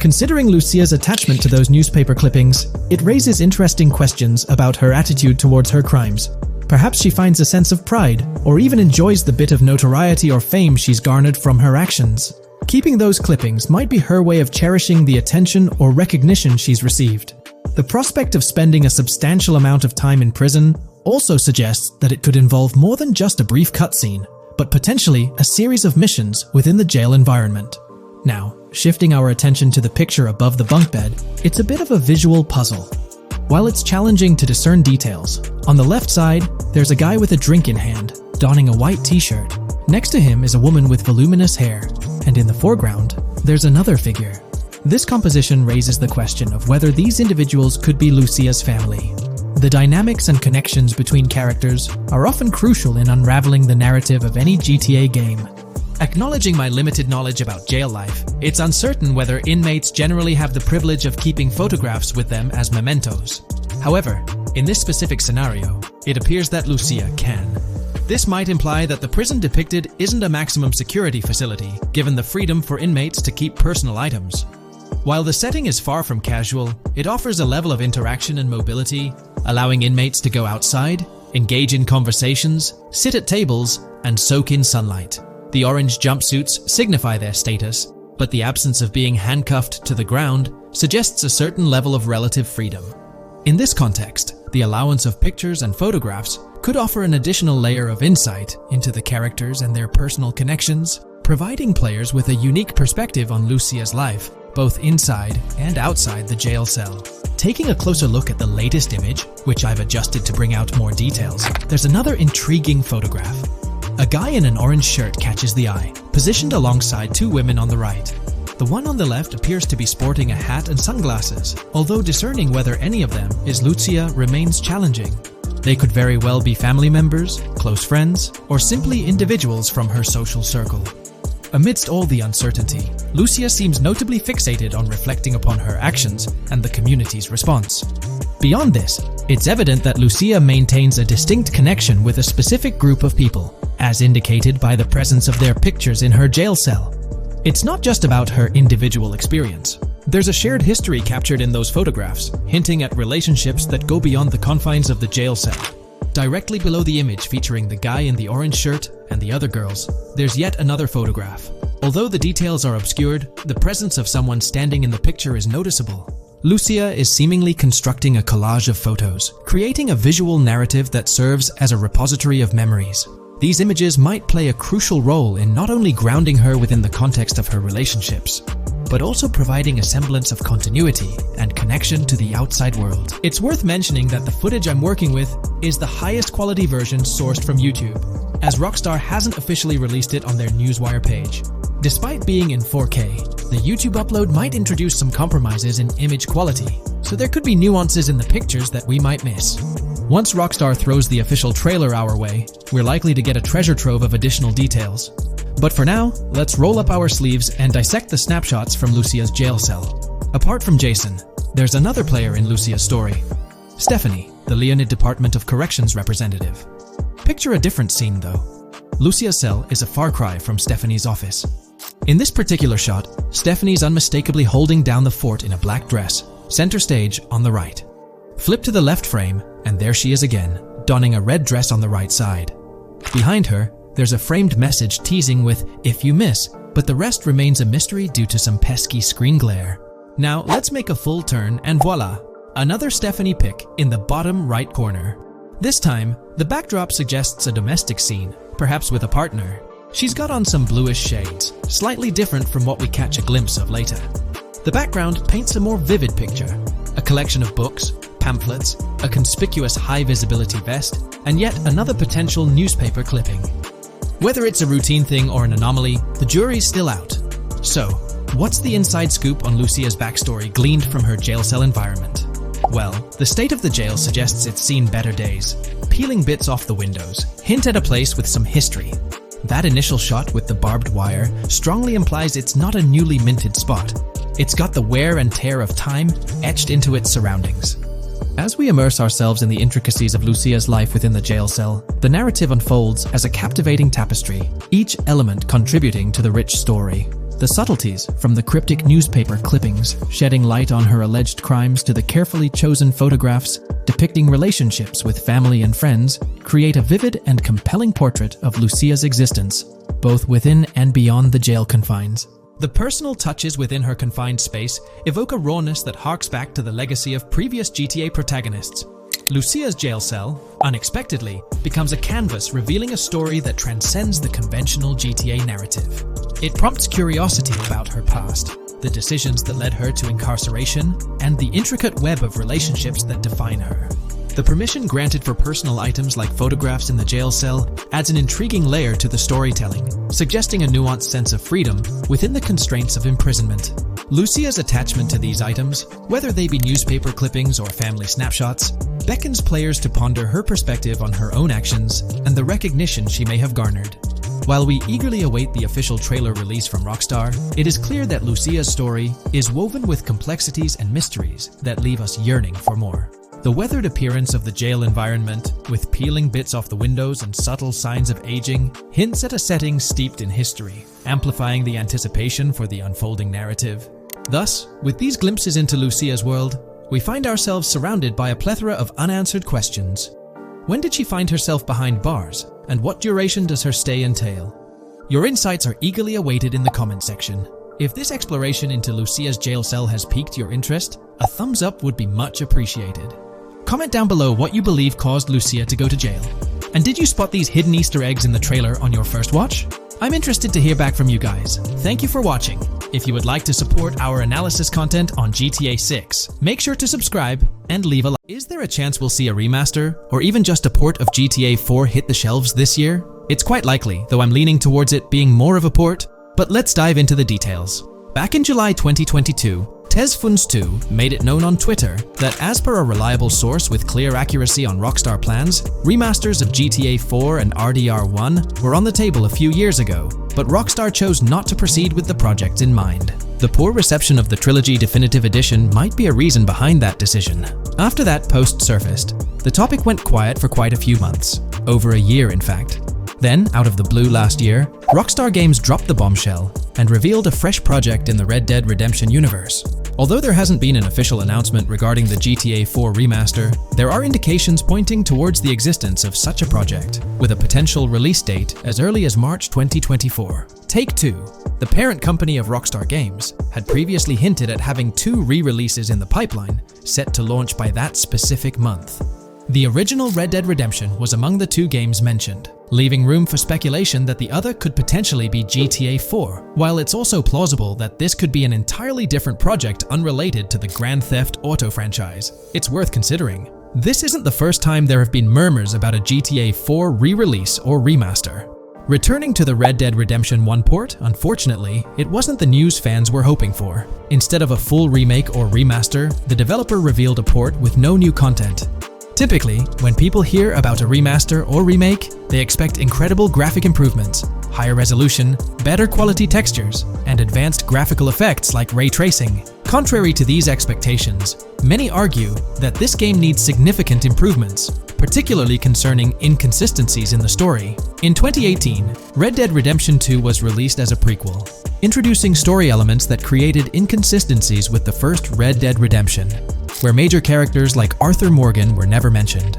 Considering Lucia's attachment to those newspaper clippings, it raises interesting questions about her attitude towards her crimes. Perhaps she finds a sense of pride, or even enjoys the bit of notoriety or fame she's garnered from her actions. Keeping those clippings might be her way of cherishing the attention or recognition she's received. The prospect of spending a substantial amount of time in prison also suggests that it could involve more than just a brief cutscene, but potentially a series of missions within the jail environment. Now, shifting our attention to the picture above the bunk bed, it's a bit of a visual puzzle. While it's challenging to discern details, on the left side, there's a guy with a drink in hand, donning a white t-shirt. Next to him is a woman with voluminous hair, and in the foreground, there's another figure. This composition raises the question of whether these individuals could be Lucia's family. The dynamics and connections between characters are often crucial in unraveling the narrative of any GTA game. Acknowledging my limited knowledge about jail life, it's uncertain whether inmates generally have the privilege of keeping photographs with them as mementos. However, in this specific scenario, it appears that Lucia can. This might imply that the prison depicted isn't a maximum security facility, given the freedom for inmates to keep personal items. While the setting is far from casual, it offers a level of interaction and mobility, allowing inmates to go outside, engage in conversations, sit at tables, and soak in sunlight. The orange jumpsuits signify their status, but the absence of being handcuffed to the ground suggests a certain level of relative freedom. In this context, the allowance of pictures and photographs could offer an additional layer of insight into the characters and their personal connections, providing players with a unique perspective on Lucia's life, both inside and outside the jail cell. Taking a closer look at the latest image, which I've adjusted to bring out more details, there's another intriguing photograph. A guy in an orange shirt catches the eye, positioned alongside two women on the right. The one on the left appears to be sporting a hat and sunglasses, although discerning whether any of them is Lucia remains challenging. They could very well be family members, close friends, or simply individuals from her social circle. Amidst all the uncertainty, Lucia seems notably fixated on reflecting upon her actions and the community's response. Beyond this, it's evident that Lucia maintains a distinct connection with a specific group of people, as indicated by the presence of their pictures in her jail cell. It's not just about her individual experience. There's a shared history captured in those photographs, hinting at relationships that go beyond the confines of the jail cell. Directly below the image featuring the guy in the orange shirt and the other girls, there's yet another photograph. Although the details are obscured, the presence of someone standing in the picture is noticeable. Lucia is seemingly constructing a collage of photos, creating a visual narrative that serves as a repository of memories. These images might play a crucial role in not only grounding her within the context of her relationships, but also providing a semblance of continuity and connection to the outside world. It's worth mentioning that the footage I'm working with is the highest quality version sourced from YouTube, as Rockstar hasn't officially released it on their Newswire page. Despite being in 4K, the YouTube upload might introduce some compromises in image quality, so there could be nuances in the pictures that we might miss. Once Rockstar throws the official trailer our way, we're likely to get a treasure trove of additional details. But for now, let's roll up our sleeves and dissect the snapshots from Lucia's jail cell. Apart from Jason, there's another player in Lucia's story. Stephanie, the Leonid Department of Corrections representative. Picture a different scene though. Lucia's cell is a far cry from Stephanie's office. In this particular shot, Stephanie's unmistakably holding down the fort in a black dress, center stage on the right. Flip to the left frame, and there she is again, donning a red dress on the right side. Behind her, there's a framed message teasing with "if you miss," but the rest remains a mystery due to some pesky screen glare. Now let's make a full turn and voila, another Stephanie pic in the bottom right corner. This time, the backdrop suggests a domestic scene, perhaps with a partner. She's got on some bluish shades, slightly different from what we catch a glimpse of later. The background paints a more vivid picture, a collection of books, pamphlets, a conspicuous high-visibility vest, and yet another potential newspaper clipping. Whether it's a routine thing or an anomaly, the jury's still out. So, what's the inside scoop on Lucia's backstory gleaned from her jail cell environment? Well, the state of the jail suggests it's seen better days. Peeling bits off the windows hint at a place with some history. That initial shot with the barbed wire strongly implies it's not a newly minted spot. It's got the wear and tear of time etched into its surroundings. As we immerse ourselves in the intricacies of Lucia's life within the jail cell, the narrative unfolds as a captivating tapestry, each element contributing to the rich story. The subtleties, from the cryptic newspaper clippings shedding light on her alleged crimes to the carefully chosen photographs depicting relationships with family and friends, create a vivid and compelling portrait of Lucia's existence, both within and beyond the jail confines. The personal touches within her confined space evoke a rawness that harks back to the legacy of previous GTA protagonists. Lucia's jail cell, unexpectedly, becomes a canvas revealing a story that transcends the conventional GTA narrative. It prompts curiosity about her past, the decisions that led her to incarceration, and the intricate web of relationships that define her. The permission granted for personal items like photographs in the jail cell adds an intriguing layer to the storytelling, suggesting a nuanced sense of freedom within the constraints of imprisonment. Lucia's attachment to these items, whether they be newspaper clippings or family snapshots, beckons players to ponder her perspective on her own actions and the recognition she may have garnered. While we eagerly await the official trailer release from Rockstar, it is clear that Lucia's story is woven with complexities and mysteries that leave us yearning for more. The weathered appearance of the jail environment, with peeling bits off the windows and subtle signs of aging, hints at a setting steeped in history, amplifying the anticipation for the unfolding narrative. Thus, with these glimpses into Lucia's world, we find ourselves surrounded by a plethora of unanswered questions. When did she find herself behind bars, and what duration does her stay entail? Your insights are eagerly awaited in the comment section. If this exploration into Lucia's jail cell has piqued your interest, a thumbs up would be much appreciated. Comment down below what you believe caused Lucia to go to jail. And did you spot these hidden Easter eggs in the trailer on your first watch? I'm interested to hear back from you guys. Thank you for watching. If you would like to support our analysis content on GTA 6, make sure to subscribe and leave a like. Is there a chance we'll see a remaster, or even just a port of GTA 4 hit the shelves this year? It's quite likely, though I'm leaning towards it being more of a port, but let's dive into the details. Back in July 2022, TezFuns2 made it known on Twitter that, as per a reliable source with clear accuracy on Rockstar plans, remasters of GTA 4 and RDR1 were on the table a few years ago, but Rockstar chose not to proceed with the project in mind. The poor reception of the Trilogy Definitive Edition might be a reason behind that decision. After that post surfaced, the topic went quiet for quite a few months, over a year in fact. Then, out of the blue last year, Rockstar Games dropped the bombshell and revealed a fresh project in the Red Dead Redemption universe. Although there hasn't been an official announcement regarding the GTA 4 remaster, there are indications pointing towards the existence of such a project, with a potential release date as early as March 2024. Take-Two, the parent company of Rockstar Games, had previously hinted at having 2 re-releases in the pipeline, set to launch by that specific month. The original Red Dead Redemption was among the 2 games mentioned, leaving room for speculation that the other could potentially be GTA 4, while it's also plausible that this could be an entirely different project unrelated to the Grand Theft Auto franchise. It's worth considering. This isn't the first time there have been murmurs about a GTA 4 re-release or remaster. Returning to the Red Dead Redemption 1 port, unfortunately, it wasn't the news fans were hoping for. Instead of a full remake or remaster, the developer revealed a port with no new content. Typically, when people hear about a remaster or remake, they expect incredible graphic improvements, higher resolution, better quality textures, and advanced graphical effects like ray tracing. Contrary to these expectations, many argue that this game needs significant improvements, particularly concerning inconsistencies in the story. In 2018, Red Dead Redemption 2 was released as a prequel, introducing story elements that created inconsistencies with the first Red Dead Redemption, where major characters like Arthur Morgan were never mentioned.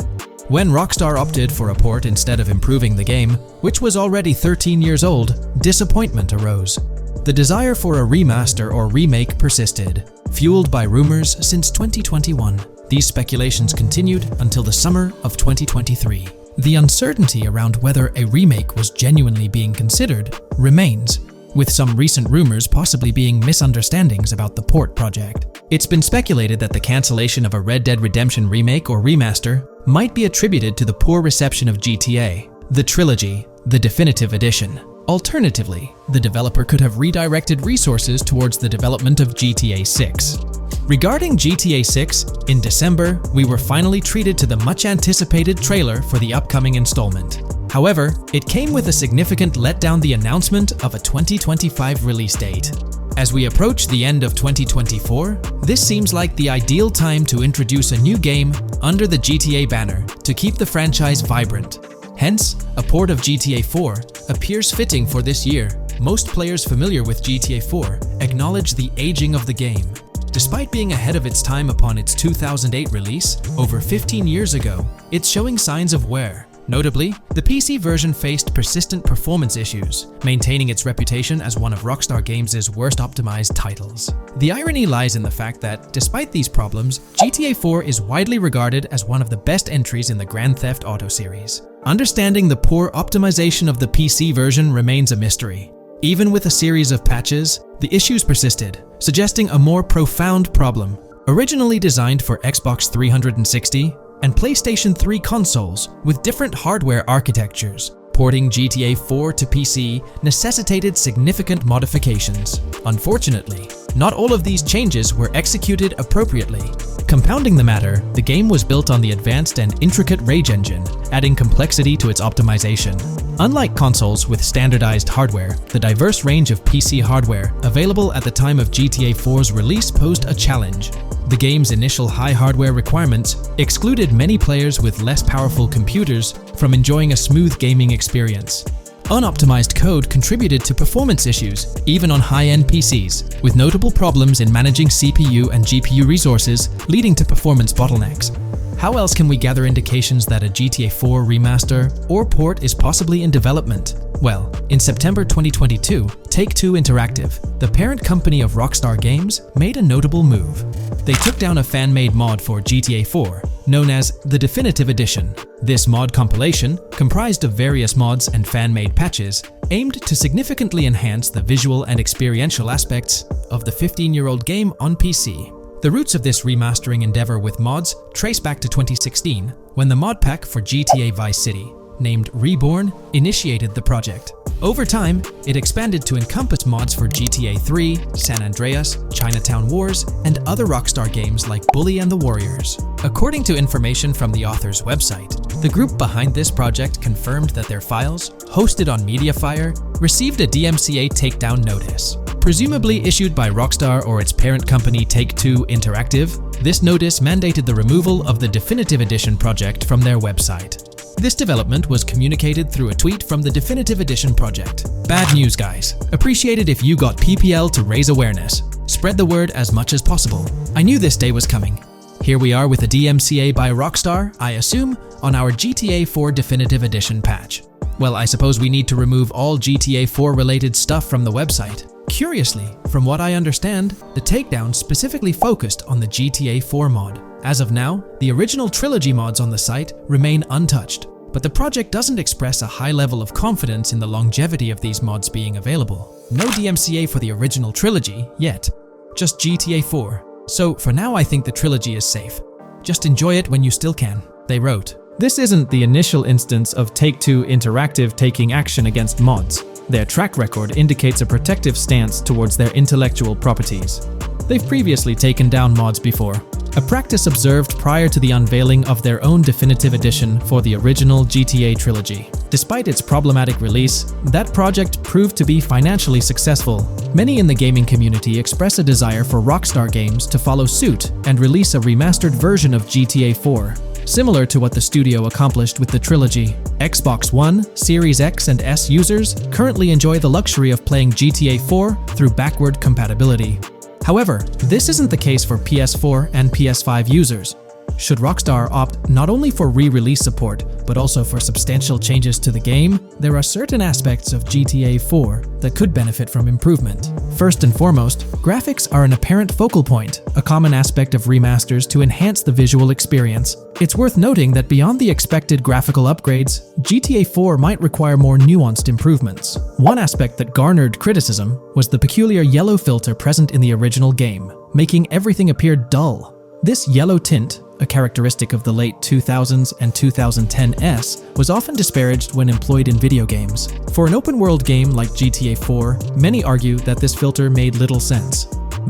When Rockstar opted for a port instead of improving the game, which was already 13 years old, disappointment arose. The desire for a remaster or remake persisted, fueled by rumors since 2021. These speculations continued until the summer of 2023. The uncertainty around whether a remake was genuinely being considered remains, with some recent rumors possibly being misunderstandings about the port project. It's been speculated that the cancellation of a Red Dead Redemption remake or remaster might be attributed to the poor reception of GTA, the trilogy, the definitive edition. Alternatively, the developer could have redirected resources towards the development of GTA 6. Regarding GTA 6, in December, we were finally treated to the much-anticipated trailer for the upcoming installment. However, it came with a significant letdown: the announcement of a 2025 release date. As we approach the end of 2024, this seems like the ideal time to introduce a new game under the GTA banner to keep the franchise vibrant. Hence, a port of GTA 4 appears fitting for this year. Most players familiar with GTA 4 acknowledge the aging of the game. Despite being ahead of its time upon its 2008 release, over 15 years ago, it's showing signs of wear. Notably, the PC version faced persistent performance issues, maintaining its reputation as one of Rockstar Games' worst optimized titles. The irony lies in the fact that, despite these problems, GTA 4 is widely regarded as one of the best entries in the Grand Theft Auto series. Understanding the poor optimization of the PC version remains a mystery. Even with a series of patches, the issues persisted, suggesting a more profound problem. Originally designed for Xbox 360, and PlayStation 3 consoles with different hardware architectures, porting GTA 4 to PC necessitated significant modifications. Unfortunately, not all of these changes were executed appropriately. Compounding the matter, the game was built on the advanced and intricate Rage engine, adding complexity to its optimization. Unlike consoles with standardized hardware, the diverse range of PC hardware available at the time of GTA 4's release posed a challenge. The game's initial high hardware requirements excluded many players with less powerful computers from enjoying a smooth gaming experience. Unoptimized code contributed to performance issues, even on high-end PCs, with notable problems in managing CPU and GPU resources, leading to performance bottlenecks. How else can we gather indications that a GTA 4 remaster or port is possibly in development? Well, in September 2022, Take-Two Interactive, the parent company of Rockstar Games, made a notable move. They took down a fan-made mod for GTA 4, known as the Definitive Edition. This mod compilation, comprised of various mods and fan-made patches, aimed to significantly enhance the visual and experiential aspects of the 15-year-old game on PC. The roots of this remastering endeavor with mods trace back to 2016, when the mod pack for GTA Vice City, named Reborn, initiated the project. Over time, it expanded to encompass mods for GTA 3, San Andreas, Chinatown Wars, and other Rockstar games like Bully and the Warriors. According to information from the author's website, the group behind this project confirmed that their files, hosted on Mediafire, received a DMCA takedown notice. Presumably issued by Rockstar or its parent company Take-Two Interactive, this notice mandated the removal of the Definitive Edition project from their website. This development was communicated through a tweet from the Definitive Edition project. Bad news, guys. Appreciated if you got PPL to raise awareness. Spread the word as much as possible. I knew this day was coming. Here we are with a DMCA by Rockstar, I assume, on our GTA 4 Definitive Edition patch. Well, I suppose we need to remove all GTA 4 related stuff from the website. Curiously, from what I understand, the takedown specifically focused on the GTA 4 mod. As of now, the original Trilogy mods on the site remain untouched, but the project doesn't express a high level of confidence in the longevity of these mods being available. No DMCA for the original Trilogy yet, just GTA 4. So for now I think the Trilogy is safe. Just enjoy it when you still can, they wrote. This isn't the initial instance of Take-Two Interactive taking action against mods. Their track record indicates a protective stance towards their intellectual properties. They've previously taken down mods before, a practice observed prior to the unveiling of their own definitive edition for the original GTA Trilogy. Despite its problematic release, that project proved to be financially successful. Many in the gaming community express a desire for Rockstar Games to follow suit and release a remastered version of GTA 4. Similar to what the studio accomplished with the Trilogy. Xbox One, Series X and S users currently enjoy the luxury of playing GTA 4 through backward compatibility. However, this isn't the case for PS4 and PS5 users. Should Rockstar opt not only for re-release support, but also for substantial changes to the game, there are certain aspects of GTA 4 that could benefit from improvement. First and foremost, graphics are an apparent focal point, a common aspect of remasters to enhance the visual experience. It's worth noting that beyond the expected graphical upgrades, GTA 4 might require more nuanced improvements. One aspect that garnered criticism was the peculiar yellow filter present in the original game, making everything appear dull. This yellow tint, a characteristic of the late 2000s and 2010s, was often disparaged when employed in video games. For an open-world game like GTA 4, many argue that this filter made little sense.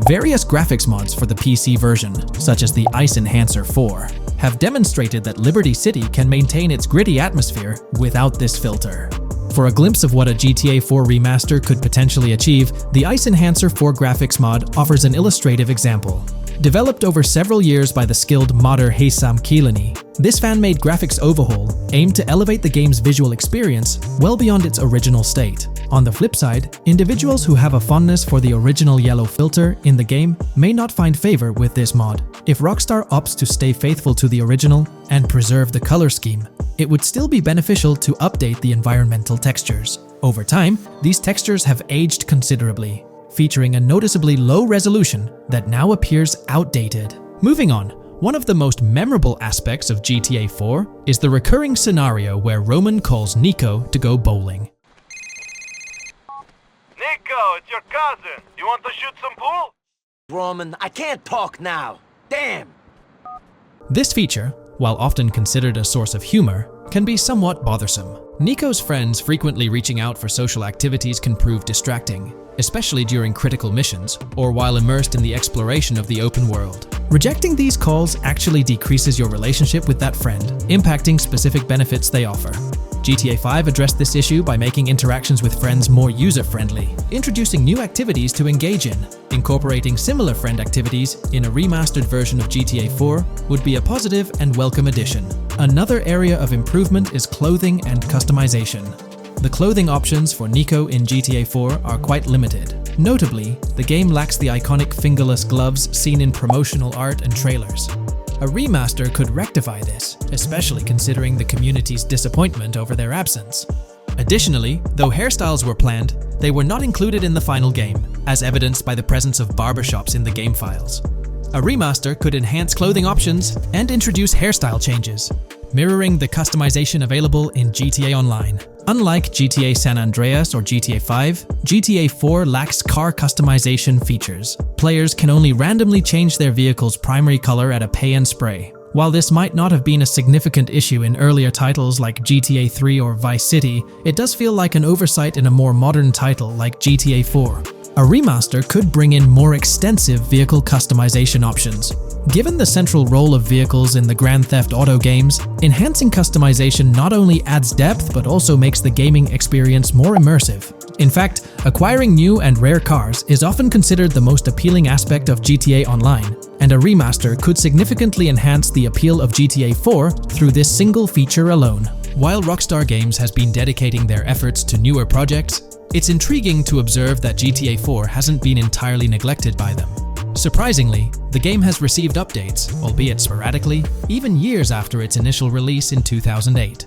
Various graphics mods for the PC version, such as the Ice Enhancer 4, have demonstrated that Liberty City can maintain its gritty atmosphere without this filter. For a glimpse of what a GTA 4 remaster could potentially achieve, the Ice Enhancer 4 graphics mod offers an illustrative example. Developed over several years by the skilled modder Haysam Kilani, this fan-made graphics overhaul aimed to elevate the game's visual experience well beyond its original state. On the flip side, individuals who have a fondness for the original yellow filter in the game may not find favor with this mod. If Rockstar opts to stay faithful to the original and preserve the color scheme, it would still be beneficial to update the environmental textures. Over time, these textures have aged considerably, featuring a noticeably low resolution that now appears outdated. Moving on, one of the most memorable aspects of GTA 4 is the recurring scenario where Roman calls Nico to go bowling. Nico, it's your cousin. You want to shoot some pool? Roman, I can't talk now. Damn! This feature, while often considered a source of humor, can be somewhat bothersome. Nico's friends frequently reaching out for social activities can prove distracting, especially during critical missions or while immersed in the exploration of the open world. Rejecting these calls actually decreases your relationship with that friend, impacting specific benefits they offer. GTA 5 addressed this issue by making interactions with friends more user-friendly, introducing new activities to engage in. Incorporating similar friend activities in a remastered version of GTA 4 would be a positive and welcome addition. Another area of improvement is clothing and customization. The clothing options for Nico in GTA 4 are quite limited. Notably, the game lacks the iconic fingerless gloves seen in promotional art and trailers. A remaster could rectify this, especially considering the community's disappointment over their absence. Additionally, though hairstyles were planned, they were not included in the final game, as evidenced by the presence of barbershops in the game files. A remaster could enhance clothing options and introduce hairstyle changes, mirroring the customization available in GTA Online. Unlike GTA San Andreas or GTA 5, GTA 4 lacks car customization features. Players can only randomly change their vehicle's primary color at a pay and spray. While this might not have been a significant issue in earlier titles like GTA 3 or Vice City, it does feel like an oversight in a more modern title like GTA 4. A remaster could bring in more extensive vehicle customization options. Given the central role of vehicles in the Grand Theft Auto games, enhancing customization not only adds depth but also makes the gaming experience more immersive. In fact, acquiring new and rare cars is often considered the most appealing aspect of GTA Online, and a remaster could significantly enhance the appeal of GTA 4 through this single feature alone. While Rockstar Games has been dedicating their efforts to newer projects, It's intriguing to observe that GTA 4 hasn't been entirely neglected by them. Surprisingly, the game has received updates, albeit sporadically, even years after its initial release in 2008.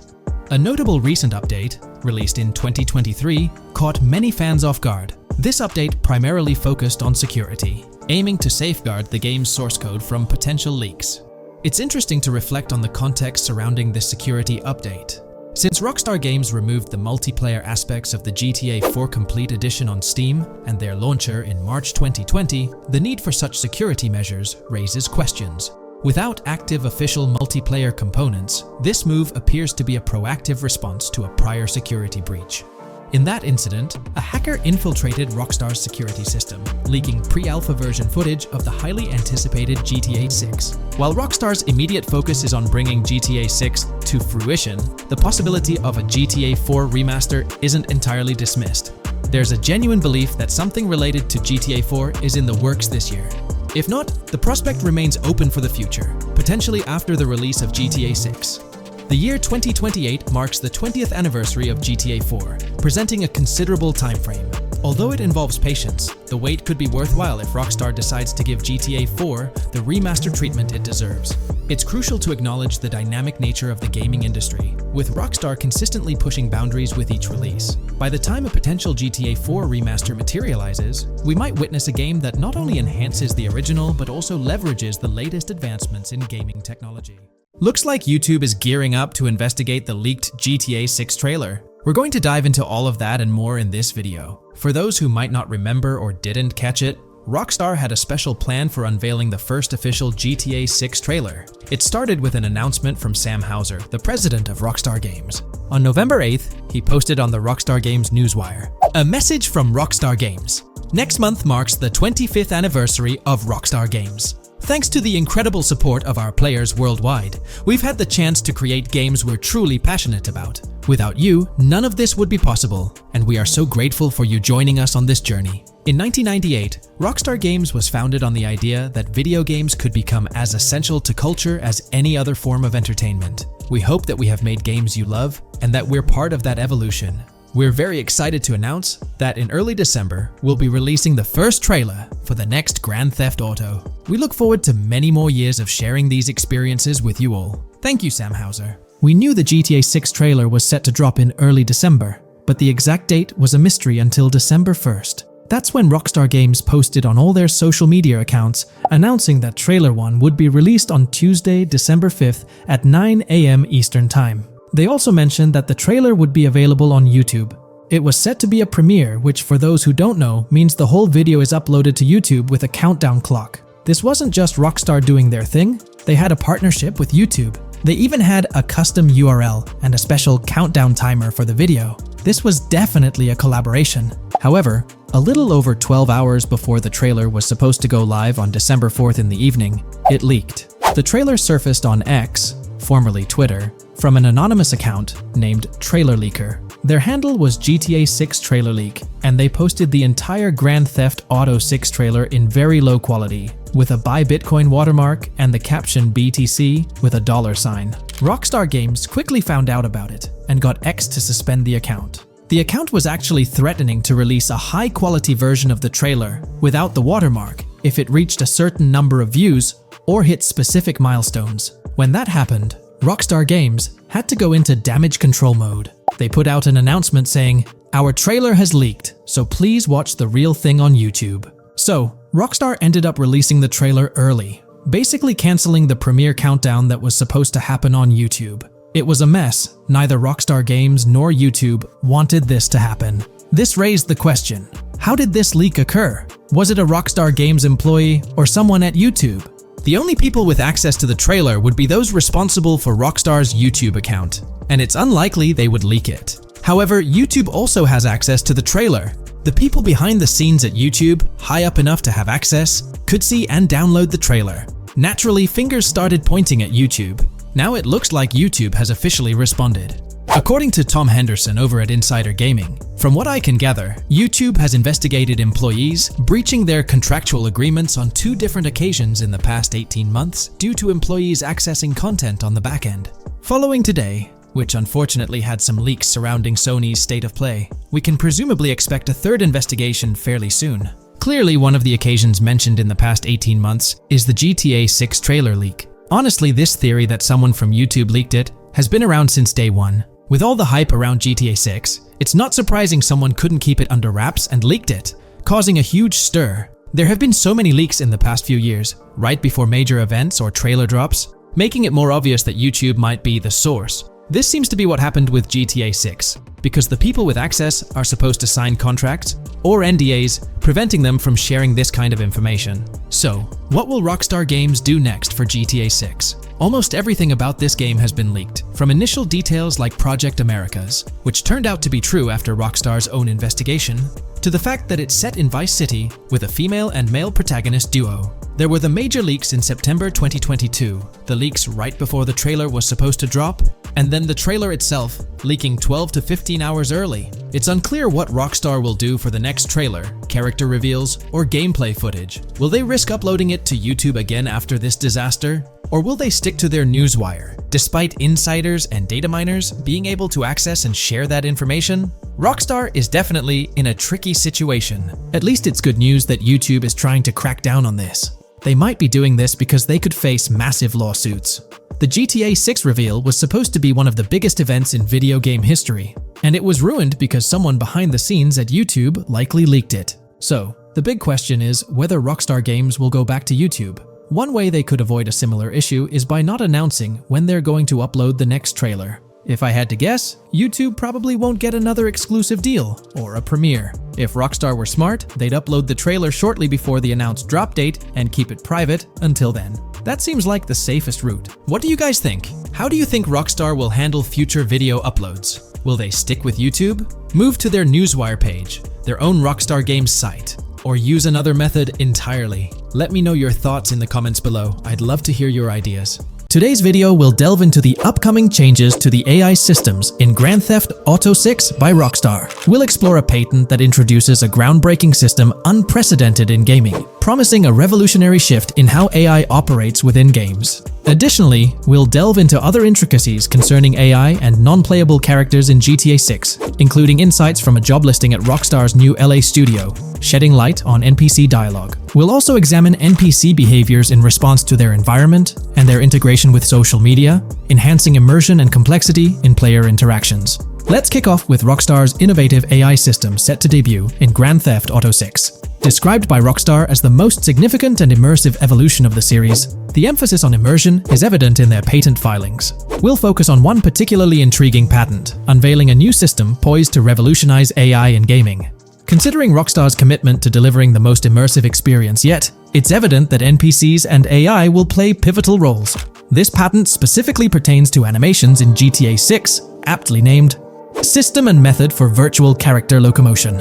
A notable recent update, released in 2023, caught many fans off guard. This update primarily focused on security, aiming to safeguard the game's source code from potential leaks. It's interesting to reflect on the context surrounding this security update. Since Rockstar Games removed the multiplayer aspects of the GTA 4 Complete Edition on Steam and their launcher in March 2020, the need for such security measures raises questions. Without active official multiplayer components, this move appears to be a proactive response to a prior security breach. In that incident, a hacker infiltrated Rockstar's security system, leaking pre-alpha version footage of the highly anticipated GTA 6. While Rockstar's immediate focus is on bringing GTA 6 to fruition, the possibility of a GTA 4 remaster isn't entirely dismissed. There's a genuine belief that something related to GTA 4 is in the works this year. If not, the prospect remains open for the future, potentially after the release of GTA 6. The year 2028 marks the 20th anniversary of GTA 4, presenting a considerable time frame. Although it involves patience, the wait could be worthwhile if Rockstar decides to give GTA 4 the remaster treatment it deserves. It's crucial to acknowledge the dynamic nature of the gaming industry, with Rockstar consistently pushing boundaries with each release. By the time a potential GTA 4 remaster materializes, we might witness a game that not only enhances the original but also leverages the latest advancements in gaming technology. Looks like YouTube is gearing up to investigate the leaked GTA 6 trailer. We're going to dive into all of that and more in this video. For those who might not remember or didn't catch it, Rockstar had a special plan for unveiling the first official GTA 6 trailer. It started with an announcement from Sam Houser, the president of Rockstar Games. On November 8th, he posted on the Rockstar Games newswire, "A message from Rockstar Games. Next month marks the 25th anniversary of Rockstar Games. Thanks to the incredible support of our players worldwide, we've had the chance to create games we're truly passionate about. Without you, none of this would be possible, and we are so grateful for you joining us on this journey." In 1998, Rockstar Games was founded on the idea that video games could become as essential to culture as any other form of entertainment. We hope that we have made games you love, and that we're part of that evolution. We're very excited to announce that in early December, we'll be releasing the first trailer for the next Grand Theft Auto. We look forward to many more years of sharing these experiences with you all. Thank you, Sam Houser. We knew the GTA 6 trailer was set to drop in early December, but the exact date was a mystery until December 1st. That's when Rockstar Games posted on all their social media accounts announcing that Trailer 1 would be released on Tuesday, December 5th at 9 a.m. Eastern Time. They also mentioned that the trailer would be available on YouTube. It was set to be a premiere, which for those who don't know, means the whole video is uploaded to YouTube with a countdown clock. This wasn't just Rockstar doing their thing, they had a partnership with YouTube. They even had a custom URL and a special countdown timer for the video. This was definitely a collaboration. However, a little over 12 hours before the trailer was supposed to go live on December 4th in the evening, it leaked. The trailer surfaced on X, formerly Twitter, from an anonymous account named Trailer Leaker. Their handle was GTA 6 Trailer Leak, and they posted the entire Grand Theft Auto 6 trailer in very low quality, with a Buy Bitcoin watermark and the caption BTC with a $sign. Rockstar Games quickly found out about it and got X to suspend the account. The account was actually threatening to release a high-quality version of the trailer without the watermark if it reached a certain number of views or hit specific milestones. When that happened, Rockstar Games had to go into damage control mode. They put out an announcement saying, "Our trailer has leaked, so please watch the real thing on YouTube." So, Rockstar ended up releasing the trailer early, basically canceling the premiere countdown that was supposed to happen on YouTube. It was a mess. Neither Rockstar Games nor YouTube wanted this to happen. This raised the question, how did this leak occur? Was it a Rockstar Games employee or someone at YouTube? The only people with access to the trailer would be those responsible for Rockstar's YouTube account, and it's unlikely they would leak it. However, YouTube also has access to the trailer. The people behind the scenes at YouTube, high up enough to have access, could see and download the trailer. Naturally, fingers started pointing at YouTube. Now it looks like YouTube has officially responded. According to Tom Henderson over at Insider Gaming, from what I can gather, YouTube has investigated employees breaching their contractual agreements on 2 different occasions in the past 18 months due to employees accessing content on the back end. Following today, which unfortunately had some leaks surrounding Sony's state of play. We can presumably expect a third investigation fairly soon. Clearly, one of the occasions mentioned in the past 18 months is the GTA 6 trailer leak. Honestly, this theory that someone from YouTube leaked it has been around since day one. With all the hype around GTA 6, it's not surprising someone couldn't keep it under wraps and leaked it, causing a huge stir. There have been so many leaks in the past few years, right before major events or trailer drops, making it more obvious that YouTube might be the source. This seems to be what happened with GTA 6, because the people with access are supposed to sign contracts or NDAs, preventing them from sharing this kind of information. So, what will Rockstar Games do next for GTA 6? Almost everything about this game has been leaked, from initial details like Project Americas, which turned out to be true after Rockstar's own investigation, to the fact that it's set in Vice City with a female and male protagonist duo. There were the major leaks in September 2022, the leaks right before the trailer was supposed to drop, and then the trailer itself leaking 12 to 15 hours early. It's unclear what Rockstar will do for the next trailer, character reveals, or gameplay footage. Will they risk uploading it to YouTube again after this disaster? Or will they stick to their newswire, despite insiders and data miners being able to access and share that information? Rockstar is definitely in a tricky situation. At least it's good news that YouTube is trying to crack down on this. They might be doing this because they could face massive lawsuits. The GTA 6 reveal was supposed to be one of the biggest events in video game history, and it was ruined because someone behind the scenes at YouTube likely leaked it. So, the big question is whether Rockstar Games will go back to YouTube. One way they could avoid a similar issue is by not announcing when they're going to upload the next trailer. If I had to guess, YouTube probably won't get another exclusive deal or a premiere. If Rockstar were smart, they'd upload the trailer shortly before the announced drop date and keep it private until then. That seems like the safest route. What do you guys think? How do you think Rockstar will handle future video uploads? Will they stick with YouTube, move to their Newswire page, their own Rockstar Games site, or use another method entirely? Let me know your thoughts in the comments below. I'd love to hear your ideas. Today's video will delve into the upcoming changes to the AI systems in Grand Theft Auto 6 by Rockstar. We'll explore a patent that introduces a groundbreaking system unprecedented in gaming, promising a revolutionary shift in how AI operates within games. Additionally, we'll delve into other intricacies concerning AI and non-playable characters in GTA 6, including insights from a job listing at Rockstar's new LA studio, shedding light on NPC dialogue. We'll also examine NPC behaviors in response to their environment and their integration with social media, enhancing immersion and complexity in player interactions. Let's kick off with Rockstar's innovative AI system set to debut in Grand Theft Auto 6. Described by Rockstar as the most significant and immersive evolution of the series, the emphasis on immersion is evident in their patent filings. We'll focus on one particularly intriguing patent, unveiling a new system poised to revolutionize AI in gaming. Considering Rockstar's commitment to delivering the most immersive experience yet, it's evident that NPCs and AI will play pivotal roles. This patent specifically pertains to animations in GTA 6, aptly named System and Method for Virtual Character Locomotion.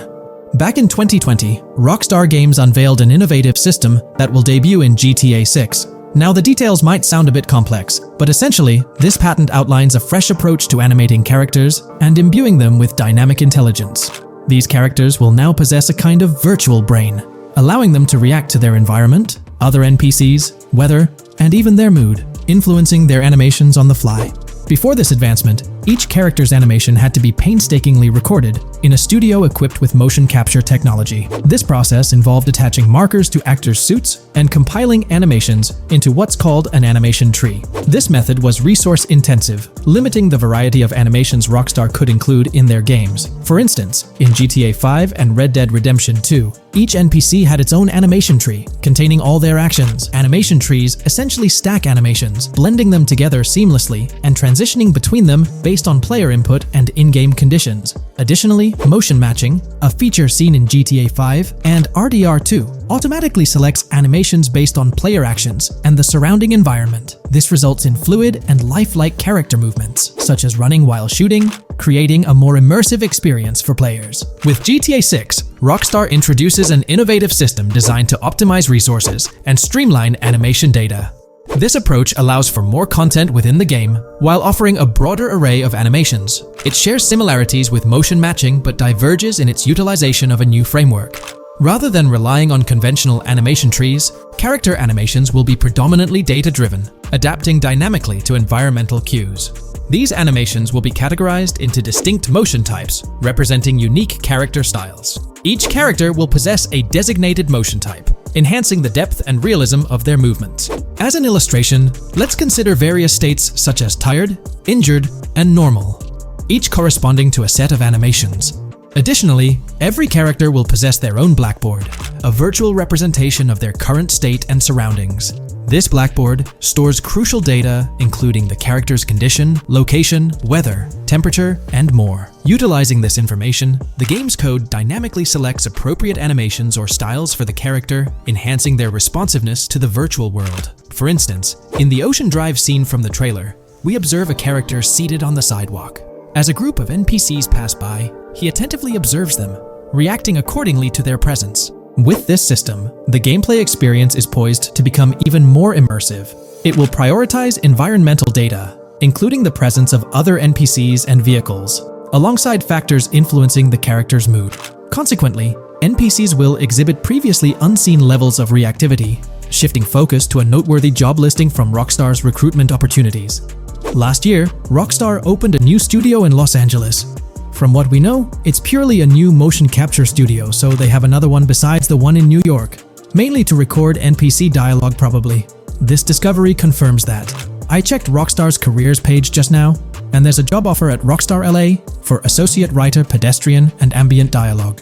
Back in 2020, Rockstar Games unveiled an innovative system that will debut in GTA 6. Now, the details might sound a bit complex, but essentially, this patent outlines a fresh approach to animating characters and imbuing them with dynamic intelligence. These characters will now possess a kind of virtual brain, allowing them to react to their environment, other NPCs, weather, and even their mood, influencing their animations on the fly. Before this advancement, each character's animation had to be painstakingly recorded in a studio equipped with motion capture technology. This process involved attaching markers to actors' suits and compiling animations into what's called an animation tree. This method was resource-intensive, limiting the variety of animations Rockstar could include in their games. For instance, in GTA 5 and Red Dead Redemption 2, each NPC had its own animation tree, containing all their actions. Animation trees essentially stack animations, blending them together seamlessly and transitioning between them based on player input and in-game conditions. Additionally, motion matching, a feature seen in GTA 5 and RDR2, automatically selects animations based on player actions and the surrounding environment. This results in fluid and lifelike character movements, such as running while shooting, creating a more immersive experience for players. With GTA 6, Rockstar introduces an innovative system designed to optimize resources and streamline animation data. This approach allows for more content within the game while offering a broader array of animations. It shares similarities with motion matching but diverges in its utilization of a new framework. Rather than relying on conventional animation trees, character animations will be predominantly data-driven, adapting dynamically to environmental cues. These animations will be categorized into distinct motion types, representing unique character styles. Each character will possess a designated motion type, enhancing the depth and realism of their movements. As an illustration, let's consider various states such as tired, injured, and normal, each corresponding to a set of animations. Additionally, every character will possess their own blackboard, a virtual representation of their current state and surroundings. This blackboard stores crucial data including the character's condition, location, weather, temperature, and more. Utilizing this information, the game's code dynamically selects appropriate animations or styles for the character, enhancing their responsiveness to the virtual world. For instance, in the Ocean Drive scene from the trailer, we observe a character seated on the sidewalk. As a group of NPCs pass by, he attentively observes them, reacting accordingly to their presence. With this system, the gameplay experience is poised to become even more immersive. It will prioritize environmental data, including the presence of other NPCs and vehicles, alongside factors influencing the character's mood. Consequently, NPCs will exhibit previously unseen levels of reactivity, shifting focus to a noteworthy job listing from Rockstar's recruitment opportunities. Last year, Rockstar opened a new studio in Los Angeles. From what we know, it's purely a new motion capture studio, so they have another one besides the one in New York, mainly to record NPC dialogue probably. This discovery confirms that. I checked Rockstar's careers page just now, and there's a job offer at Rockstar LA for Associate Writer Pedestrian and Ambient Dialogue.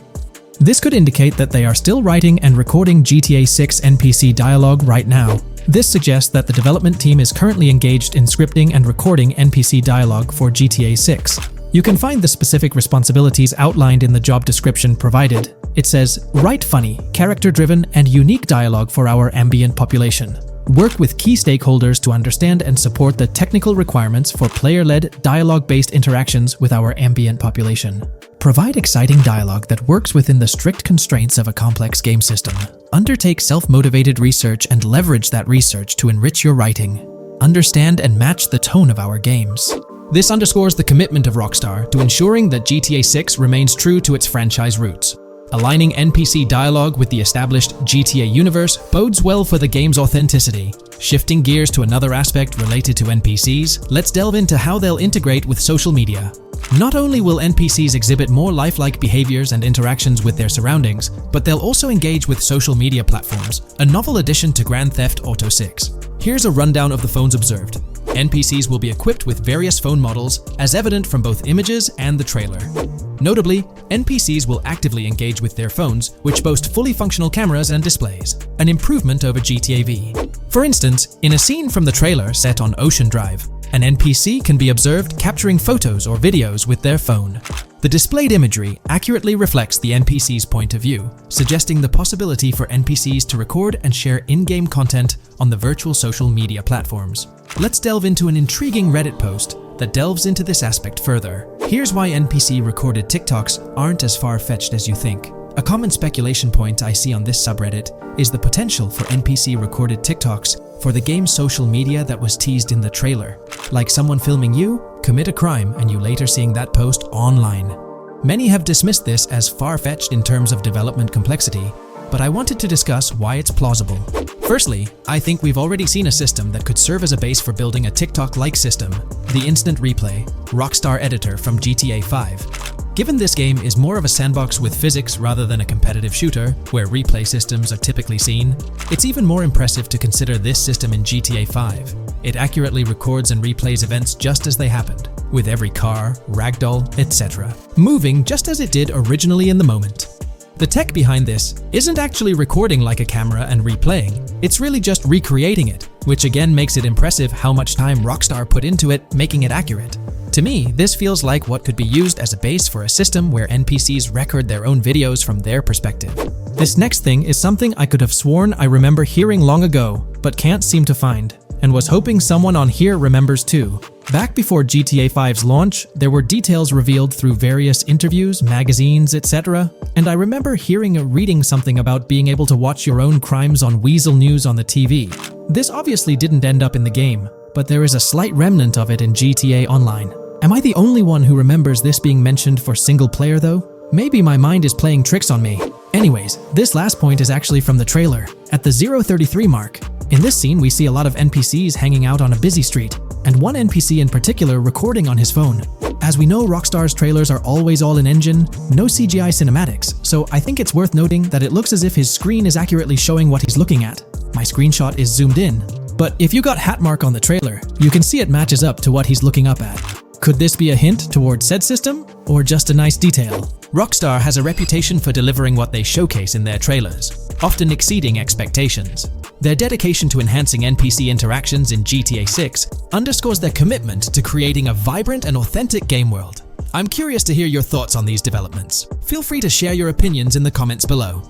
This could indicate that they are still writing and recording GTA 6 NPC dialogue right now. This suggests that the development team is currently engaged in scripting and recording NPC dialogue for GTA 6. You can find the specific responsibilities outlined in the job description provided. It says, write funny, character-driven, and unique dialogue for our ambient population. Work with key stakeholders to understand and support the technical requirements for player-led, dialogue-based interactions with our ambient population. Provide exciting dialogue that works within the strict constraints of a complex game system. Undertake self-motivated research and leverage that research to enrich your writing. Understand and match the tone of our games. This underscores the commitment of Rockstar to ensuring that GTA 6 remains true to its franchise roots. Aligning NPC dialogue with the established GTA universe bodes well for the game's authenticity. Shifting gears to another aspect related to NPCs, let's delve into how they'll integrate with social media. Not only will NPCs exhibit more lifelike behaviors and interactions with their surroundings, but they'll also engage with social media platforms, a novel addition to Grand Theft Auto 6. Here's a rundown of the phones observed. NPCs will be equipped with various phone models, as evident from both images and the trailer. Notably, NPCs will actively engage with their phones, which boast fully functional cameras and displays, an improvement over GTA V. For instance, in a scene from the trailer set on Ocean Drive, an NPC can be observed capturing photos or videos with their phone. The displayed imagery accurately reflects the NPC's point of view, suggesting the possibility for NPCs to record and share in-game content on the virtual social media platforms. Let's delve into an intriguing Reddit post that delves into this aspect further. Here's why NPC-recorded TikToks aren't as far-fetched as you think. A common speculation point I see on this subreddit is the potential for NPC-recorded TikToks for the game's social media that was teased in the trailer, like someone filming you commit a crime and you later seeing that post online. Many have dismissed this as far-fetched in terms of development complexity, but I wanted to discuss why it's plausible. Firstly, I think we've already seen a system that could serve as a base for building a TikTok-like system, the Instant Replay, Rockstar Editor from GTA 5. Given this game is more of a sandbox with physics rather than a competitive shooter, where replay systems are typically seen, it's even more impressive to consider this system in GTA 5. It accurately records and replays events just as they happened, with every car, ragdoll, etc., moving just as it did originally in the moment. The tech behind this isn't actually recording like a camera and replaying, it's really just recreating it, which again makes it impressive how much time Rockstar put into it, making it accurate. To me, this feels like what could be used as a base for a system where NPCs record their own videos from their perspective. This next thing is something I could have sworn I remember hearing long ago, but can't seem to find, and was hoping someone on here remembers too. Back before GTA 5's launch, there were details revealed through various interviews, magazines, etc., and I remember hearing or reading something about being able to watch your own crimes on Weasel News on the TV. This obviously didn't end up in the game, but there is a slight remnant of it in GTA Online. Am I the only one who remembers this being mentioned for single player though? Maybe my mind is playing tricks on me. Anyways, this last point is actually from the trailer. At the 0:33 mark, in this scene we see a lot of NPCs hanging out on a busy street. and one NPC in particular recording on his phone. As we know, Rockstar's trailers are always all in engine, no CGI cinematics, so I think it's worth noting that it looks as if his screen is accurately showing what he's looking at. My screenshot is zoomed in, but if you got Hatmark on the trailer, you can see it matches up to what he's looking up at. Could this be a hint towards said system, or just a nice detail? Rockstar has a reputation for delivering what they showcase in their trailers, often exceeding expectations. Their dedication to enhancing NPC interactions in GTA 6 underscores their commitment to creating a vibrant and authentic game world. I'm curious to hear your thoughts on these developments. Feel free to share your opinions in the comments below.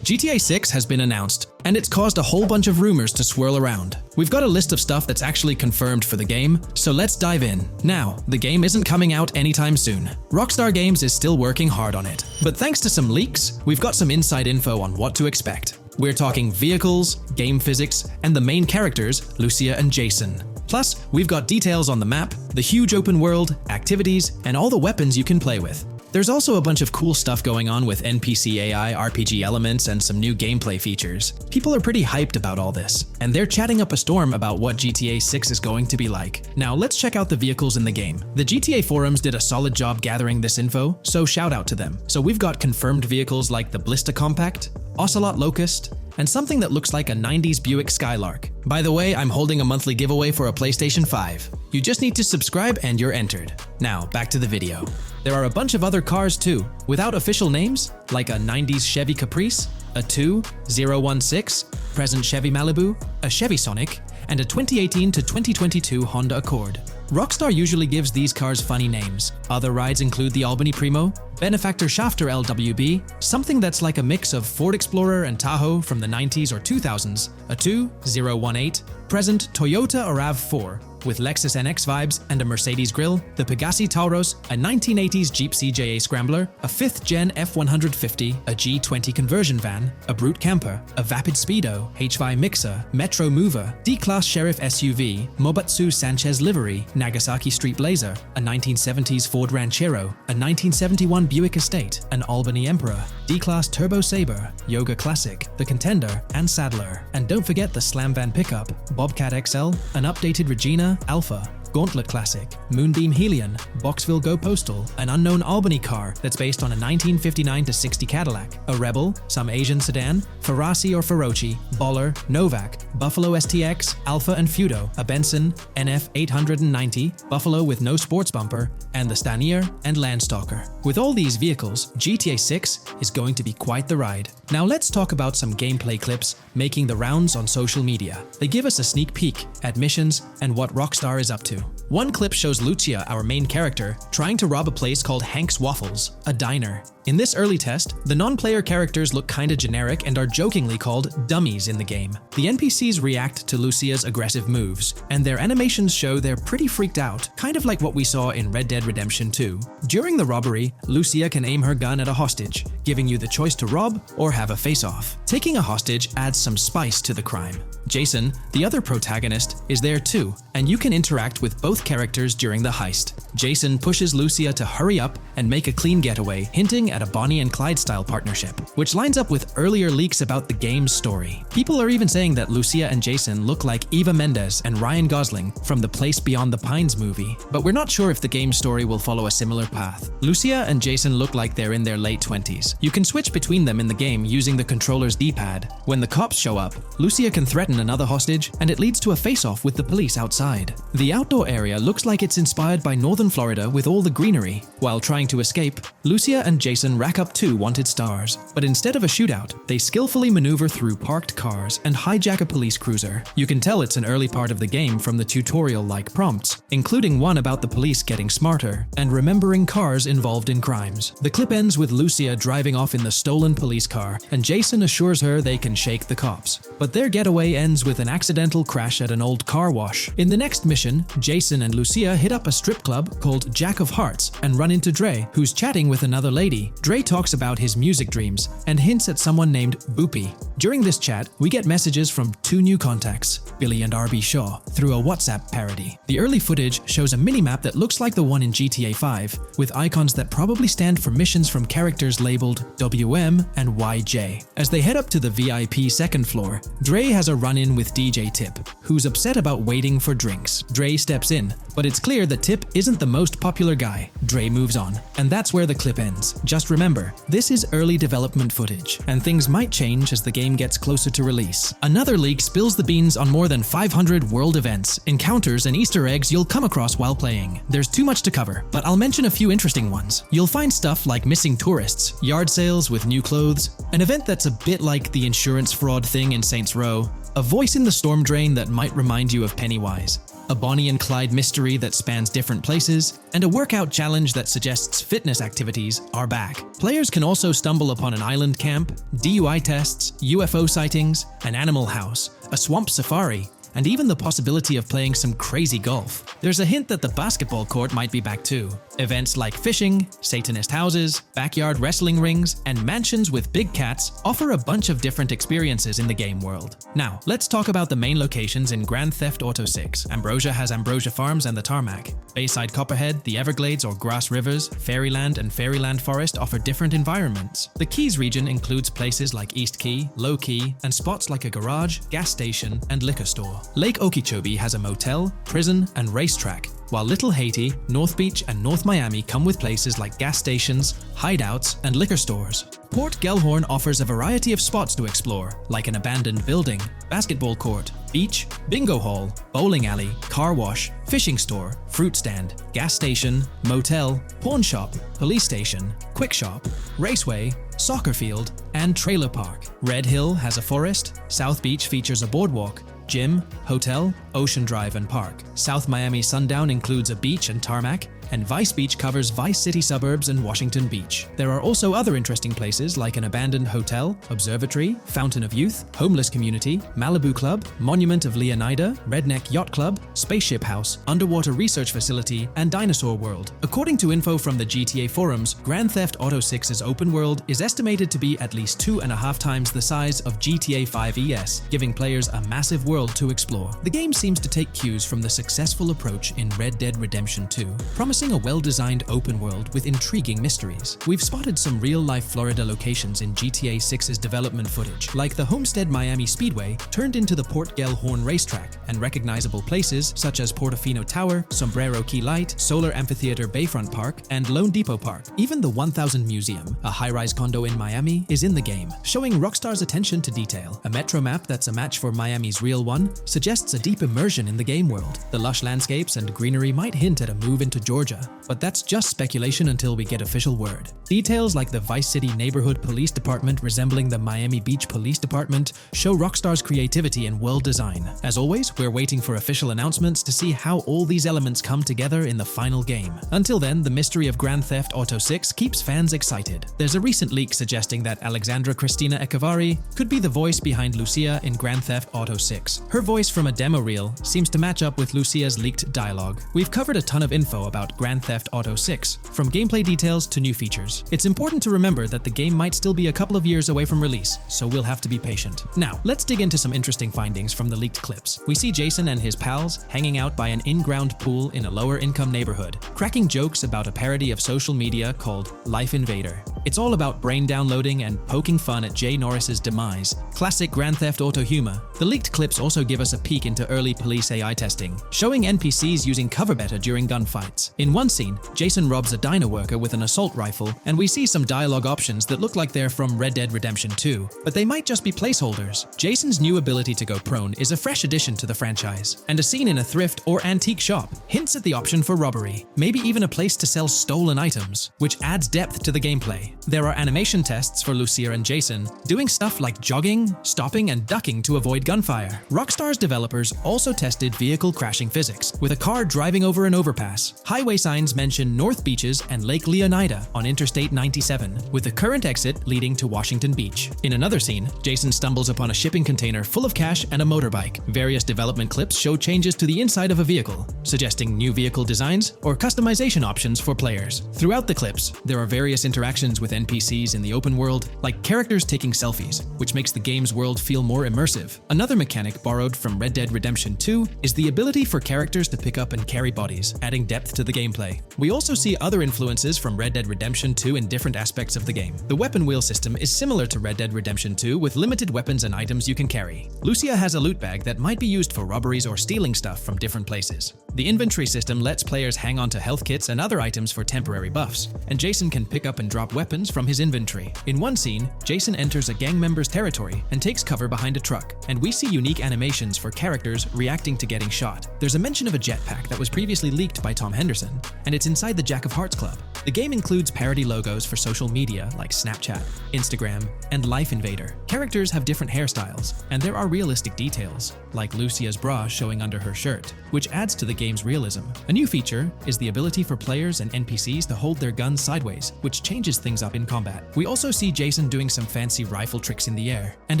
GTA 6 has been announced, and it's caused a whole bunch of rumors to swirl around. We've got a list of stuff that's actually confirmed for the game, so let's dive in. Now, the game isn't coming out anytime soon. Rockstar Games is still working hard on it, but thanks to some leaks, we've got some inside info on what to expect. We're talking vehicles, game physics, and the main characters, Lucia and Jason. Plus, we've got details on the map, the huge open world, activities, and all the weapons you can play with. There's also a bunch of cool stuff going on with NPC AI, RPG elements, and some new gameplay features. People are pretty hyped about all this, and they're chatting up a storm about what GTA 6 is going to be like. Now let's check out the vehicles in the game. The GTA forums did a solid job gathering this info, so shout out to them. So we've got confirmed vehicles like the Ballista Compact, Ocelot Locust, and something that looks like a 90s Buick Skylark. By the way, I'm holding a monthly giveaway for a PlayStation 5. You just need to subscribe and you're entered. Now, back to the video. There are a bunch of other cars too, without official names, like a 90s Chevy Caprice, a 2016 present Chevy Malibu, a Chevy Sonic, and a 2018 to 2022 Honda Accord. Rockstar usually gives these cars funny names. Other rides include the Albany Primo, Benefactor Shafter LWB, something that's like a mix of Ford Explorer and Tahoe from the 90s or 2000s, a 2018 present Toyota RAV4, with Lexus NX vibes and a Mercedes grille, the Pegassi Tauros, a 1980s Jeep CJA Scrambler, a 5th Gen F150, a G20 conversion van, a Brute Camper, a Vapid Speedo, HY Mixer, Metro Mover, D-Class Sheriff SUV, Mobatsu Sanchez Livery, Nagasaki Street Blazer, a 1970s Ford Ranchero, a 1971 Buick Estate, an Albany Emperor, D-Class Turbo Sabre, Yoga Classic, the Contender, and Sadler. And don't forget the Slam Van Pickup, Bobcat XL, an updated Regina Alpha, Gauntlet Classic, Moonbeam Helion, Boxville Go Postal, an unknown Albany car that's based on a 1959-60 Cadillac, a Rebel, some Asian sedan, Ferrari or Feroci, Baller, Novak, Buffalo STX, Alpha and Feudo, a Benson NF 890, Buffalo with no sports bumper, and the Stanier and Landstalker. With all these vehicles, GTA 6 is going to be quite the ride. Now let's talk about some gameplay clips making the rounds on social media. They give us a sneak peek at missions and what Rockstar is up to. One clip shows Lucia, our main character, trying to rob a place called Hank's Waffles, a diner. In this early test, the non-player characters look kinda generic and are jokingly called dummies in the game. The NPCs react to Lucia's aggressive moves, and their animations show they're pretty freaked out, kind of like what we saw in Red Dead Redemption 2. During the robbery, Lucia can aim her gun at a hostage, giving you the choice to rob or have a face-off. Taking a hostage adds some spice to the crime. Jason, the other protagonist, is there too, and you can interact with both characters during the heist. Jason pushes Lucia to hurry up and make a clean getaway, hinting at a Bonnie and Clyde style partnership, which lines up with earlier leaks about the game's story. People are even saying that Lucia and Jason look like Eva Mendes and Ryan Gosling from the Place Beyond the Pines movie, but we're not sure if the game's story will follow a similar path. Lucia and Jason look like they're in their late 20s. You can switch between them in the game using the controller's D-pad. When the cops show up, Lucia can threaten another hostage, and it leads to a face-off with the police outside. The outdoor area looks like it's inspired by northern Florida with all the greenery. While trying to escape, Lucia and Jason rack up 2 wanted stars, but instead of a shootout, they skillfully maneuver through parked cars and hijack a police cruiser. You can tell it's an early part of the game from the tutorial-like prompts, including one about the police getting smarter and remembering cars involved in crimes. The clip ends with Lucia driving off in the stolen police car, and Jason assures her they can shake the cops. But their getaway ends with an accidental crash at an old car wash. In the next mission, Jason and Lucia hit up a strip club called Jack of Hearts and run into Dre, who's chatting with another lady. Dre talks about his music dreams and hints at someone named Boopy. During this chat, we get messages from two new contacts, Billy and RB Shaw, through a WhatsApp parody. The early footage shows a minimap that looks like the one in GTA 5, with icons that probably stand for missions from characters labeled WM and YJ. As they head up to the VIP second floor, Dre has a run-in with DJ Tip, who's upset about waiting for drinks. Dre steps in, but it's clear that Tip isn't the most popular guy. Dre moves on, and that's where the clip ends. Just remember, this is early development footage, and things might change as the game gets closer to release. Another leak spills the beans on more than 500 world events, encounters, and Easter eggs you'll come across while playing. There's too much to cover, but I'll mention a few interesting ones. You'll find stuff like missing tourists, yard sales with new clothes, an event that's a bit like the insurance fraud thing in Saints Row, a voice in the storm drain that might remind you of Pennywise, a Bonnie and Clyde mystery that spans different places, and a workout challenge that suggests fitness activities are back. Players can also stumble upon an island camp, DUI tests, UFO sightings, an animal house, a swamp safari, and even the possibility of playing some crazy golf. There's a hint that the basketball court might be back too. Events like fishing, Satanist houses, backyard wrestling rings, and mansions with big cats offer a bunch of different experiences in the game world. Now, let's talk about the main locations in Grand Theft Auto 6. Ambrosia has Ambrosia Farms and the Tarmac. Bayside Copperhead, the Everglades or Grass Rivers, Fairyland and Fairyland Forest offer different environments. The Keys region includes places like East Key, Low Key, and spots like a garage, gas station, and liquor store. Lake Okeechobee has a motel, prison, and racetrack, while Little Haiti, North Beach, and North Miami come with places like gas stations, hideouts, and liquor stores. Port Gellhorn offers a variety of spots to explore, like an abandoned building, basketball court, beach, bingo hall, bowling alley, car wash, fishing store, fruit stand, gas station, motel, pawn shop, police station, quick shop, raceway, soccer field, and trailer park. Red Hill has a forest, South Beach features a boardwalk, gym, hotel, Ocean Drive, and park. South Miami Sundown includes a beach and tarmac, and Vice Beach covers Vice City suburbs and Washington Beach. There are also other interesting places like an abandoned hotel, observatory, Fountain of Youth, homeless community, Malibu Club, Monument of Leonida, Redneck Yacht Club, Spaceship House, underwater research facility, and Dinosaur World. According to info from the GTA forums, Grand Theft Auto 6's open world is estimated to be at least 2.5 times the size of GTA 5 ES, giving players a massive world to explore. The game seems to take cues from the successful approach in Red Dead Redemption 2, promising a well-designed open world with intriguing mysteries. We've spotted some real-life Florida locations in GTA 6's development footage, like the Homestead Miami Speedway turned into the Port Gellhorn racetrack, and recognizable places such as Portofino Tower, Sombrero Key Light, Solar Amphitheater Bayfront Park, and Lone Depot Park. Even the 1000 Museum, a high-rise condo in Miami, is in the game, showing Rockstar's attention to detail. A metro map that's a match for Miami's real one suggests a deep immersion in the game world. The lush landscapes and greenery might hint at a move into Georgia, but that's just speculation until we get official word. Details like the Vice City Neighborhood Police Department resembling the Miami Beach Police Department show Rockstar's creativity and world design. As always, we're waiting for official announcements to see how all these elements come together in the final game. Until then, the mystery of Grand Theft Auto 6 keeps fans excited. There's a recent leak suggesting that Alexandra Christina Echevarri could be the voice behind Lucia in Grand Theft Auto 6. Her voice from a demo reel seems to match up with Lucia's leaked dialogue. We've covered a ton of info about Grand Theft Auto 6, from gameplay details to new features. It's important to remember that the game might still be a couple of years away from release, so we'll have to be patient. Now, let's dig into some interesting findings from the leaked clips. We see Jason and his pals hanging out by an in-ground pool in a lower-income neighborhood, cracking jokes about a parody of social media called Life Invader. It's all about brain downloading and poking fun at Jay Norris's demise. Classic Grand Theft Auto humor. The leaked clips also give us a peek into early police AI testing, showing NPCs using cover better during gunfights. In one scene, Jason robs a diner worker with an assault rifle, and we see some dialogue options that look like they're from Red Dead Redemption 2, but they might just be placeholders. Jason's new ability to go prone is a fresh addition to the franchise, and a scene in a thrift or antique shop hints at the option for robbery, maybe even a place to sell stolen items, which adds depth to the gameplay. There are animation tests for Lucia and Jason, doing stuff like jogging, stopping, and ducking to avoid gunfire. Rockstar's developers also tested vehicle crashing physics, with a car driving over an overpass. Highway signs mention North Beaches and Lake Leonida on Interstate 97, with the current exit leading to Washington Beach. In another scene, Jason stumbles upon a shipping container full of cash and a motorbike. Various development clips show changes to the inside of a vehicle, suggesting new vehicle designs or customization options for players. Throughout the clips, there are various interactions with NPCs in the open world, like characters taking selfies, which makes the game's world feel more immersive. Another mechanic borrowed from Red Dead Redemption 2 is the ability for characters to pick up and carry bodies, adding depth to the gameplay. We also see other influences from Red Dead Redemption 2 in different aspects of the game. The weapon wheel system is similar to Red Dead Redemption 2 with limited weapons and items you can carry. Lucia has a loot bag that might be used for robberies or stealing stuff from different places. The inventory system lets players hang on to health kits and other items for temporary buffs, and Jason can pick up and drop weapons from his inventory. In one scene, Jason enters a gang member's territory and takes cover behind a truck, and we see unique animations for characters reacting to getting shot. There's a mention of a jetpack that was previously leaked by Tom Henderson, and it's inside the Jack of Hearts Club. The game includes parody logos for social media like Snapchat, Instagram, and Life Invader. Characters have different hairstyles, and there are realistic details, like Lucia's bra showing under her shirt, which adds to the game's realism. A new feature is the ability for players and NPCs to hold their guns sideways, which changes things up in combat. We also see Jason doing some fancy rifle tricks in the air, and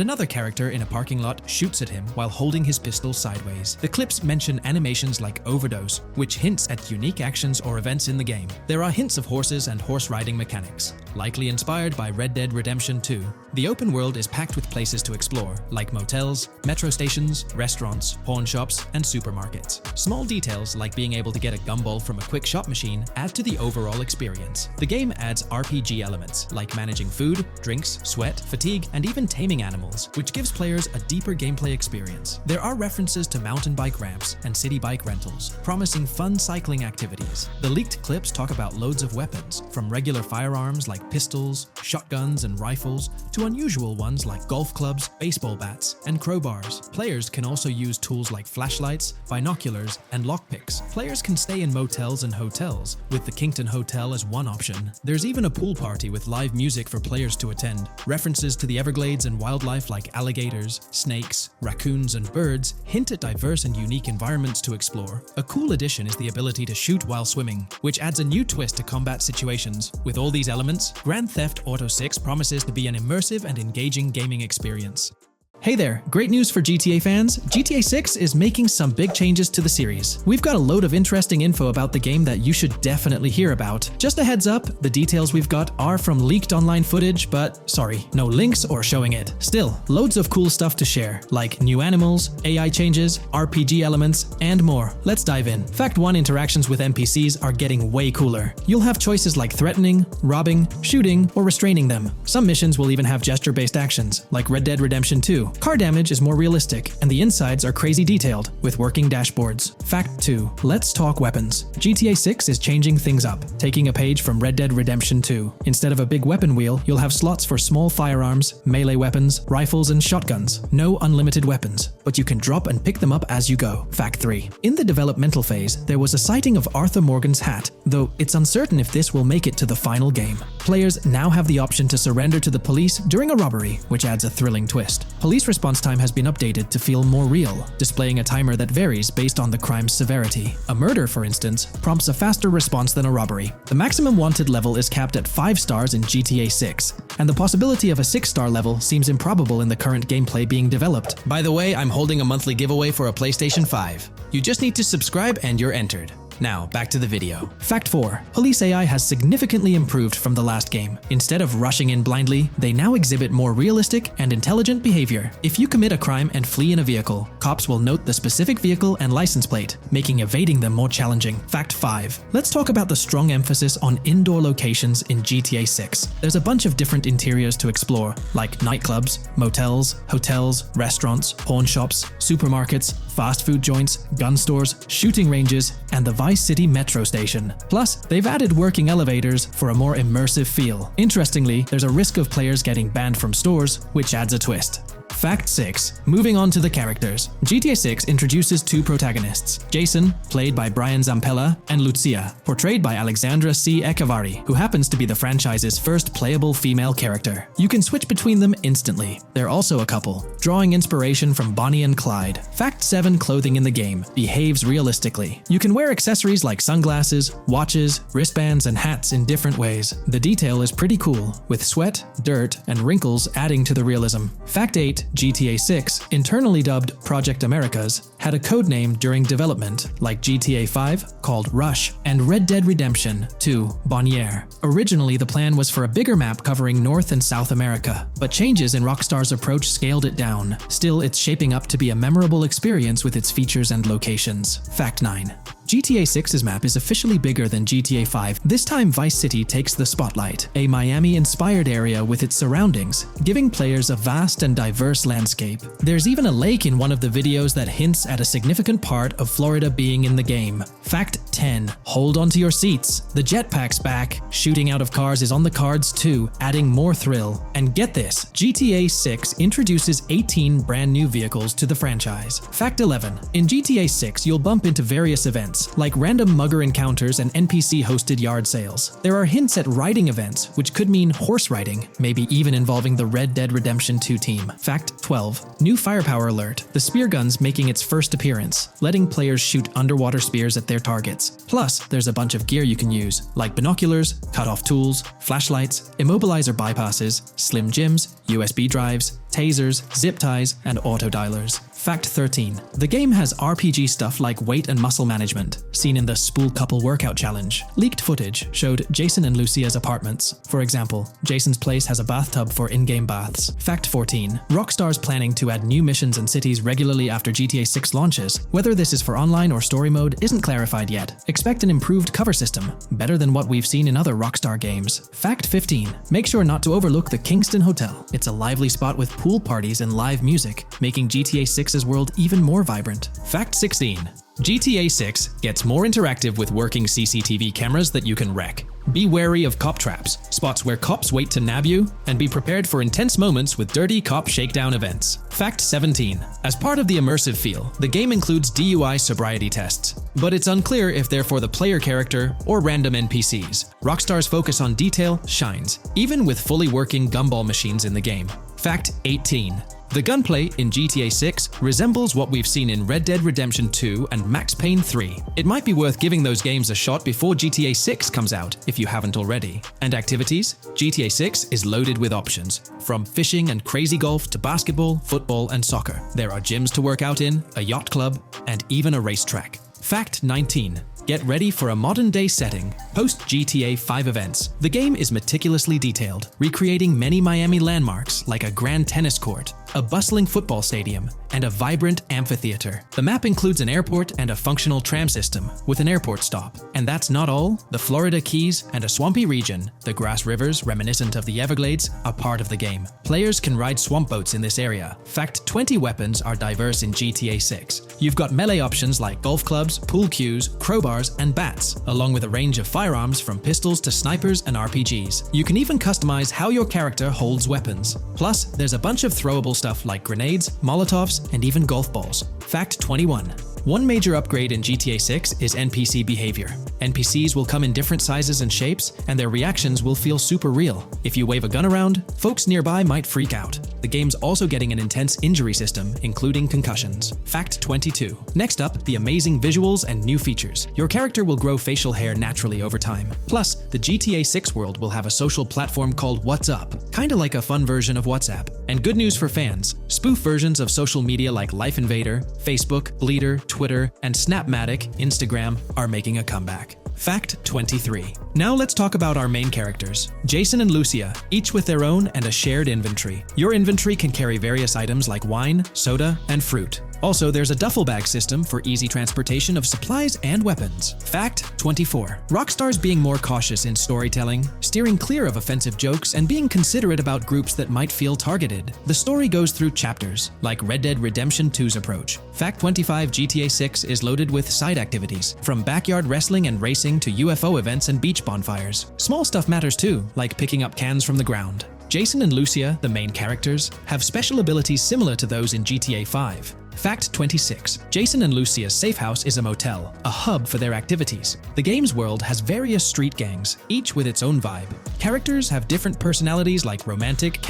another character in a parking lot shoots at him while holding his pistol sideways. The clips mention animations like Overdose, which hints at unique actions or events in the game. There are hints of horses and horse riding mechanics, likely inspired by Red Dead Redemption 2. The open world is packed with places to explore, like motels, metro stations, restaurants, pawn shops, and supermarkets. Small details like being able to get a gumball from a quick shop machine add to the overall experience. The game adds RPG elements, like managing food, drinks, sweat, fatigue, and even taming animals, which gives players a deeper gameplay experience. There are references to mountain bike ramps and city bike rentals, promising fun cycling activities. The leaked clips talk about loads of weapons, from regular firearms like pistols, shotguns, and rifles, to unusual ones like golf clubs, baseball bats, and crowbars. Players can also use tools like flashlights, binoculars, and lockpicks. Players can stay in motels and hotels, with the Kington Hotel as one option. There's even a pool party with live music for players to attend. References to the Everglades and wildlife like alligators, snakes, raccoons, and birds hint at diverse and unique environments to explore. A cool addition is the ability to shoot while swimming, which adds a new twist to combat situations. With all these elements, Grand Theft Auto 6 promises to be an immersive and engaging gaming experience. Hey there, great news for GTA fans. GTA 6 is making some big changes to the series. We've got a load of interesting info about the game that you should definitely hear about. Just a heads up, the details we've got are from leaked online footage, but sorry, no links or showing it. Still, loads of cool stuff to share, like new animals, AI changes, RPG elements, and more. Let's dive in. Fact 1: interactions with NPCs are getting way cooler. You'll have choices like threatening, robbing, shooting, or restraining them. Some missions will even have gesture-based actions, like Red Dead Redemption 2. Car damage is more realistic, and the insides are crazy detailed, with working dashboards. Fact 2. Let's talk weapons. GTA 6 is changing things up, taking a page from Red Dead Redemption 2. Instead of a big weapon wheel, you'll have slots for small firearms, melee weapons, rifles, and shotguns. No unlimited weapons, but you can drop and pick them up as you go. Fact 3. In the developmental phase, there was a sighting of Arthur Morgan's hat, though it's uncertain if this will make it to the final game. Players now have the option to surrender to the police during a robbery, which adds a thrilling twist. Police response time has been updated to feel more real, displaying a timer that varies based on the crime's severity. A murder, for instance, prompts a faster response than a robbery. The maximum wanted level is capped at 5 stars in GTA 6, and the possibility of a 6-star level seems improbable in the current gameplay being developed. By the way, I'm holding a monthly giveaway for a PlayStation 5. You just need to subscribe and you're entered. Now, back to the video. Fact 4. Police AI has significantly improved from the last game. Instead of rushing in blindly, they now exhibit more realistic and intelligent behavior. If you commit a crime and flee in a vehicle, cops will note the specific vehicle and license plate, making evading them more challenging. Fact 5. Let's talk about the strong emphasis on indoor locations in GTA 6. There's a bunch of different interiors to explore, like nightclubs, motels, hotels, restaurants, pawn shops, supermarkets, fast food joints, gun stores, shooting ranges, and the Vice City Metro Station. Plus, they've added working elevators for a more immersive feel. Interestingly, there's a risk of players getting banned from stores, which adds a twist. Fact 6. Moving on to the characters. GTA 6 introduces two protagonists, Jason, played by Brian Zampella, and Lucia, portrayed by Alexandra C. Echevarri, who happens to be the franchise's first playable female character. You can switch between them instantly. They're also a couple, drawing inspiration from Bonnie and Clyde. Fact 7. Clothing in the game behaves realistically. You can wear accessories like sunglasses, watches, wristbands, and hats in different ways. The detail is pretty cool, with sweat, dirt, and wrinkles adding to the realism. Fact 8. GTA 6, internally dubbed Project Americas, had a codename during development, like GTA 5, called Rush, and Red Dead Redemption 2, Bonnier. Originally, the plan was for a bigger map covering North and South America, but changes in Rockstar's approach scaled it down. Still, it's shaping up to be a memorable experience with its features and locations. Fact 9. GTA 6's map is officially bigger than GTA 5. This time Vice City takes the spotlight, a Miami-inspired area with its surroundings, giving players a vast and diverse landscape. There's even a lake in one of the videos that hints at a significant part of Florida being in the game. Fact 10. Hold onto your seats. The jetpack's back. Shooting out of cars is on the cards too, adding more thrill. And get this, GTA 6 introduces 18 brand new vehicles to the franchise. Fact 11. In GTA 6, you'll bump into various events, like random mugger encounters and NPC-hosted yard sales. There are hints at riding events, which could mean horse riding, maybe even involving the Red Dead Redemption 2 team. Fact 12. New firepower alert. The spear gun's making its first appearance, letting players shoot underwater spears at their targets. Plus, there's a bunch of gear you can use, like binoculars, cut-off tools, flashlights, immobilizer bypasses, slim jims, USB drives, tasers, zip ties, and auto dialers. Fact 13. The game has RPG stuff like weight and muscle management, seen in the Spool Couple Workout Challenge. Leaked footage showed Jason and Lucia's apartments. For example, Jason's place has a bathtub for in-game baths. Fact 14. Rockstar's planning to add new missions and cities regularly after GTA 6 launches. Whether this is for online or story mode isn't clarified yet. Expect an improved cover system, better than what we've seen in other Rockstar games. Fact 15. Make sure not to overlook the Kingston Hotel. It's a lively spot with pool parties and live music, making GTA 6's world even more vibrant. Fact 16. GTA 6 gets more interactive with working CCTV cameras that you can wreck. Be wary of cop traps, spots where cops wait to nab you, and be prepared for intense moments with dirty cop shakedown events. Fact 17. As part of the immersive feel, the game includes DUI sobriety tests, but it's unclear if they're for the player character or random NPCs. Rockstar's focus on detail shines, even with fully working gumball machines in the game. Fact 18. The gunplay in GTA 6 resembles what we've seen in Red Dead Redemption 2 and Max Payne 3. It might be worth giving those games a shot before GTA 6 comes out, if you haven't already. And activities? GTA 6 is loaded with options, from fishing and crazy golf to basketball, football, and soccer. There are gyms to work out in, a yacht club, and even a racetrack. Fact 19. Get ready for a modern-day setting, post-GTA 5 events. The game is meticulously detailed, recreating many Miami landmarks like a grand tennis court, a bustling football stadium, and a vibrant amphitheater. The map includes an airport and a functional tram system with an airport stop. And that's not all. The Florida Keys and a swampy region, the grass rivers reminiscent of the Everglades, are part of the game. Players can ride swamp boats in this area. Fact 20 weapons are diverse in GTA 6. You've got melee options like golf clubs, pool cues, crowbars, and bats, along with a range of firearms from pistols to snipers and RPGs. You can even customize how your character holds weapons. Plus, there's a bunch of throwable stuff like grenades, molotovs, and even golf balls. Fact 21. One major upgrade in GTA 6 is NPC behavior. NPCs will come in different sizes and shapes, and their reactions will feel super real. If you wave a gun around, folks nearby might freak out. The game's also getting an intense injury system, including concussions. Fact 22. Next up, the amazing visuals and new features. Your character will grow facial hair naturally over time. Plus, the GTA 6 world will have a social platform called What's Up, kinda like a fun version of WhatsApp. And good news for fans, spoof versions of social media like Life Invader, Facebook, Bleeder, Twitter, and Snapmatic, Instagram, are making a comeback. Fact 23. Now let's talk about our main characters, Jason and Lucia, each with their own and a shared inventory. Your inventory can carry various items like wine, soda, and fruit. Also, there's a duffel bag system for easy transportation of supplies and weapons. Fact 24. Rockstar's being more cautious in storytelling, steering clear of offensive jokes, and being considerate about groups that might feel targeted. The story goes through chapters, like Red Dead Redemption 2's approach. Fact 25. GTA 6 is loaded with side activities, from backyard wrestling and racing to UFO events and beach bonfires. Small stuff matters too, like picking up cans from the ground. Jason and Lucia, the main characters, have special abilities similar to those in GTA 5. Fact 26. Jason and Lucia's safe house is a motel, a hub for their activities. The game's world has various street gangs, each with its own vibe. Characters have different personalities like romantic,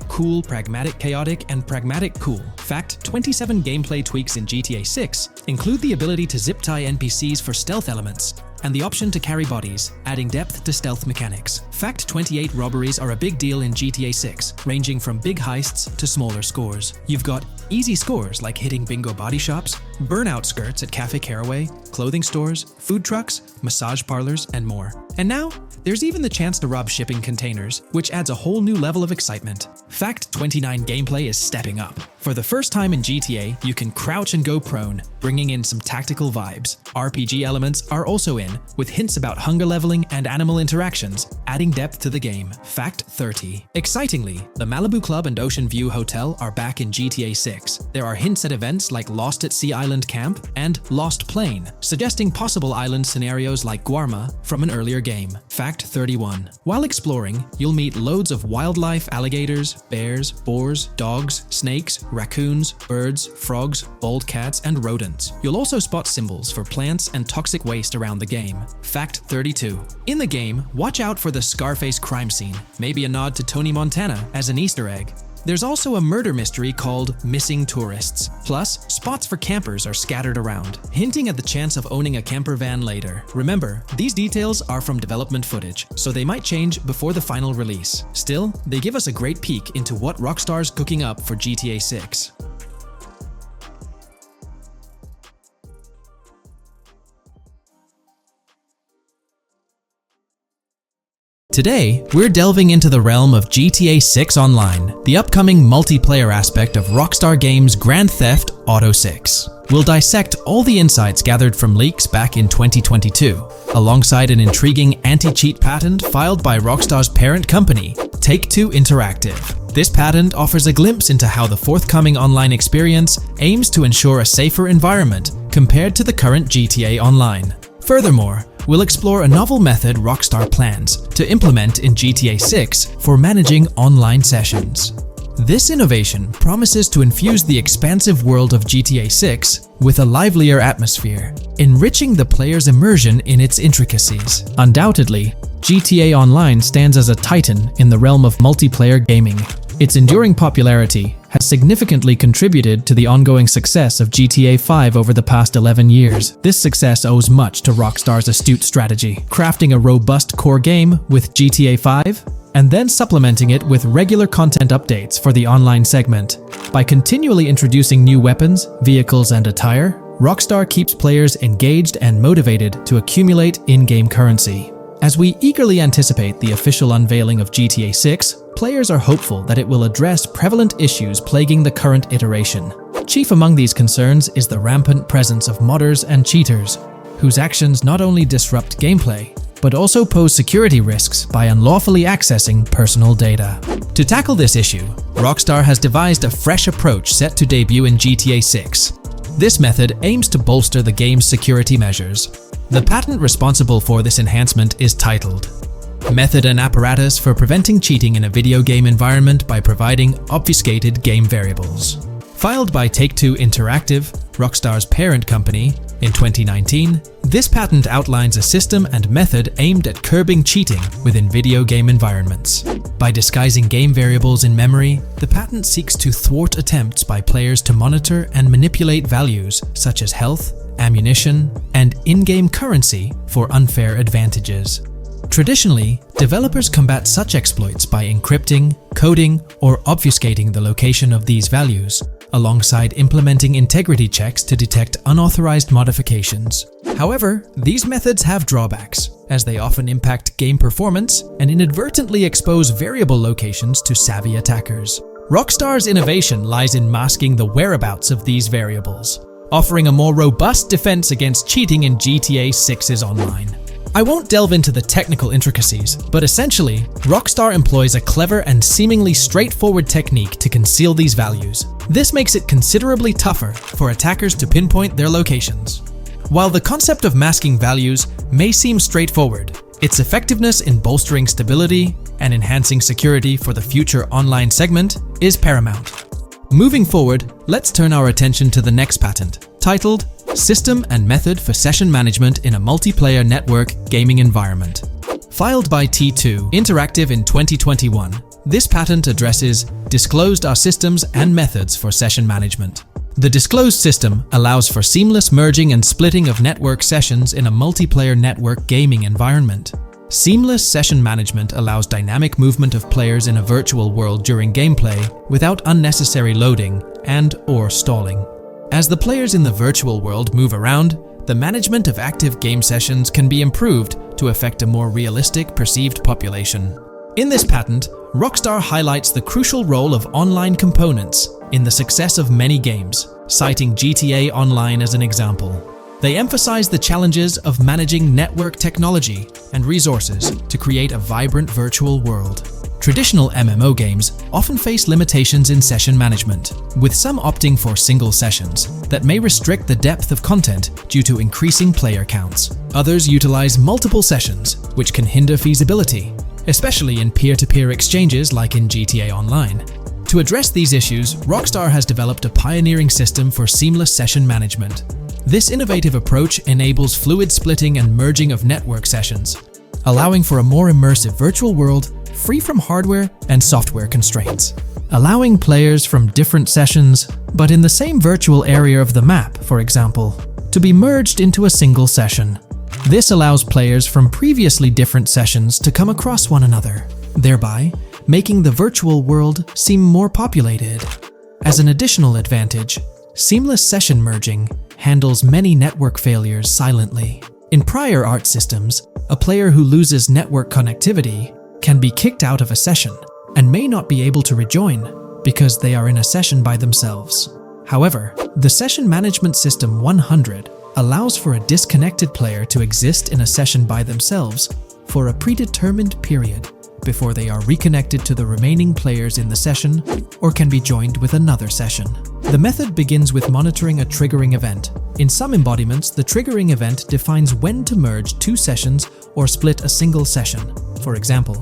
cool, pragmatic, chaotic, and pragmatic cool. Fact 27. Gameplay tweaks in GTA 6 include the ability to zip tie NPCs for stealth elements, and the option to carry bodies, adding depth to stealth mechanics. Fact 28. Robberies are a big deal in GTA 6, ranging from big heists to smaller scores. You've got easy scores like hitting bingo body shops, burnout skirts at Cafe Caraway, clothing stores, food trucks, massage parlors, and more. And now, there's even the chance to rob shipping containers, which adds a whole new level of excitement. Fact 29. Gameplay is stepping up. For the first time in GTA, you can crouch and go prone, bringing in some tactical vibes. RPG elements are also in, with hints about hunger leveling and animal interactions, adding depth to the game. Fact 30. Excitingly, the Malibu Club and Ocean View Hotel are back in GTA 6. There are hints at events like Lost at Sea Island Camp and Lost Plane, suggesting possible island scenarios like Guarma from an earlier game. Fact 31. While exploring, you'll meet loads of wildlife, alligators, bears, boars, dogs, snakes, raccoons, birds, frogs, bald cats, and rodents. You'll also spot symbols for plants and toxic waste around the game. Fact 32. In the game, watch out for the Scarface crime scene, maybe a nod to Tony Montana as an Easter egg. There's also a murder mystery called Missing Tourists. Plus, spots for campers are scattered around, hinting at the chance of owning a camper van later. Remember, these details are from development footage, so they might change before the final release. Still, they give us a great peek into what Rockstar's cooking up for GTA 6. Today, we're delving into the realm of GTA 6 Online, the upcoming multiplayer aspect of Rockstar Games' Grand Theft Auto 6. We'll dissect all the insights gathered from leaks back in 2022, alongside an intriguing anti-cheat patent filed by Rockstar's parent company, Take-Two Interactive. This patent offers a glimpse into how the forthcoming online experience aims to ensure a safer environment compared to the current GTA Online. Furthermore, we'll explore a novel method Rockstar plans to implement in GTA 6 for managing online sessions. This innovation promises to infuse the expansive world of GTA 6 with a livelier atmosphere, enriching the player's immersion in its intricacies. Undoubtedly, GTA Online stands as a titan in the realm of multiplayer gaming. Its enduring popularity has significantly contributed to the ongoing success of GTA 5 over the past 11 years. This success owes much to Rockstar's astute strategy, crafting a robust core game with GTA 5 and then supplementing it with regular content updates for the online segment. By continually introducing new weapons, vehicles, and attire, Rockstar keeps players engaged and motivated to accumulate in-game currency. As we eagerly anticipate the official unveiling of GTA 6, players are hopeful that it will address prevalent issues plaguing the current iteration. Chief among these concerns is the rampant presence of modders and cheaters, whose actions not only disrupt gameplay, but also pose security risks by unlawfully accessing personal data. To tackle this issue, Rockstar has devised a fresh approach set to debut in GTA 6. This method aims to bolster the game's security measures. The patent responsible for this enhancement is titled Method and Apparatus for Preventing Cheating in a Video Game Environment by Providing Obfuscated Game Variables. Filed by Take-Two Interactive, Rockstar's parent company, in 2019, this patent outlines a system and method aimed at curbing cheating within video game environments. By disguising game variables in memory, the patent seeks to thwart attempts by players to monitor and manipulate values such as health, ammunition, and in-game currency for unfair advantages. Traditionally, developers combat such exploits by encrypting, coding, or obfuscating the location of these values, alongside implementing integrity checks to detect unauthorized modifications. However, these methods have drawbacks, as they often impact game performance and inadvertently expose variable locations to savvy attackers. Rockstar's innovation lies in masking the whereabouts of these variables, offering a more robust defense against cheating in GTA 6's online. I won't delve into the technical intricacies, but essentially, Rockstar employs a clever and seemingly straightforward technique to conceal these values. This makes it considerably tougher for attackers to pinpoint their locations. While the concept of masking values may seem straightforward, Its effectiveness in bolstering stability and enhancing security for the future online segment is paramount. Moving forward, let's turn our attention to the next patent, titled System and Method for Session Management in a Multiplayer Network Gaming Environment. Filed by T2 Interactive in 2021, this patent addresses disclosed are systems and methods for session management. The disclosed system allows for seamless merging and splitting of network sessions in a multiplayer network gaming environment. Seamless session management allows dynamic movement of players in a virtual world during gameplay without unnecessary loading and/or stalling. As the players in the virtual world move around, the management of active game sessions can be improved to affect a more realistic perceived population. In this patent, Rockstar highlights the crucial role of online components in the success of many games, citing GTA Online as an example. They emphasize the challenges of managing network technology and resources to create a vibrant virtual world. Traditional MMO games often face limitations in session management, with some opting for single sessions that may restrict the depth of content due to increasing player counts. Others utilize multiple sessions, which can hinder feasibility, especially in peer-to-peer exchanges like in GTA Online. To address these issues, Rockstar has developed a pioneering system for seamless session management. This innovative approach enables fluid splitting and merging of network sessions, allowing for a more immersive virtual world free from hardware and software constraints. Allowing players from different sessions, but in the same virtual area of the map, for example, to be merged into a single session. This allows players from previously different sessions to come across one another, thereby making the virtual world seem more populated. As an additional advantage, seamless session merging handles many network failures silently. In prior art systems, a player who loses network connectivity can be kicked out of a session and may not be able to rejoin because they are in a session by themselves. However, the Session Management System 100 allows for a disconnected player to exist in a session by themselves for a predetermined period before they are reconnected to the remaining players in the session or can be joined with another session. The method begins with monitoring a triggering event. In some embodiments, the triggering event defines when to merge two sessions or split a single session. For example,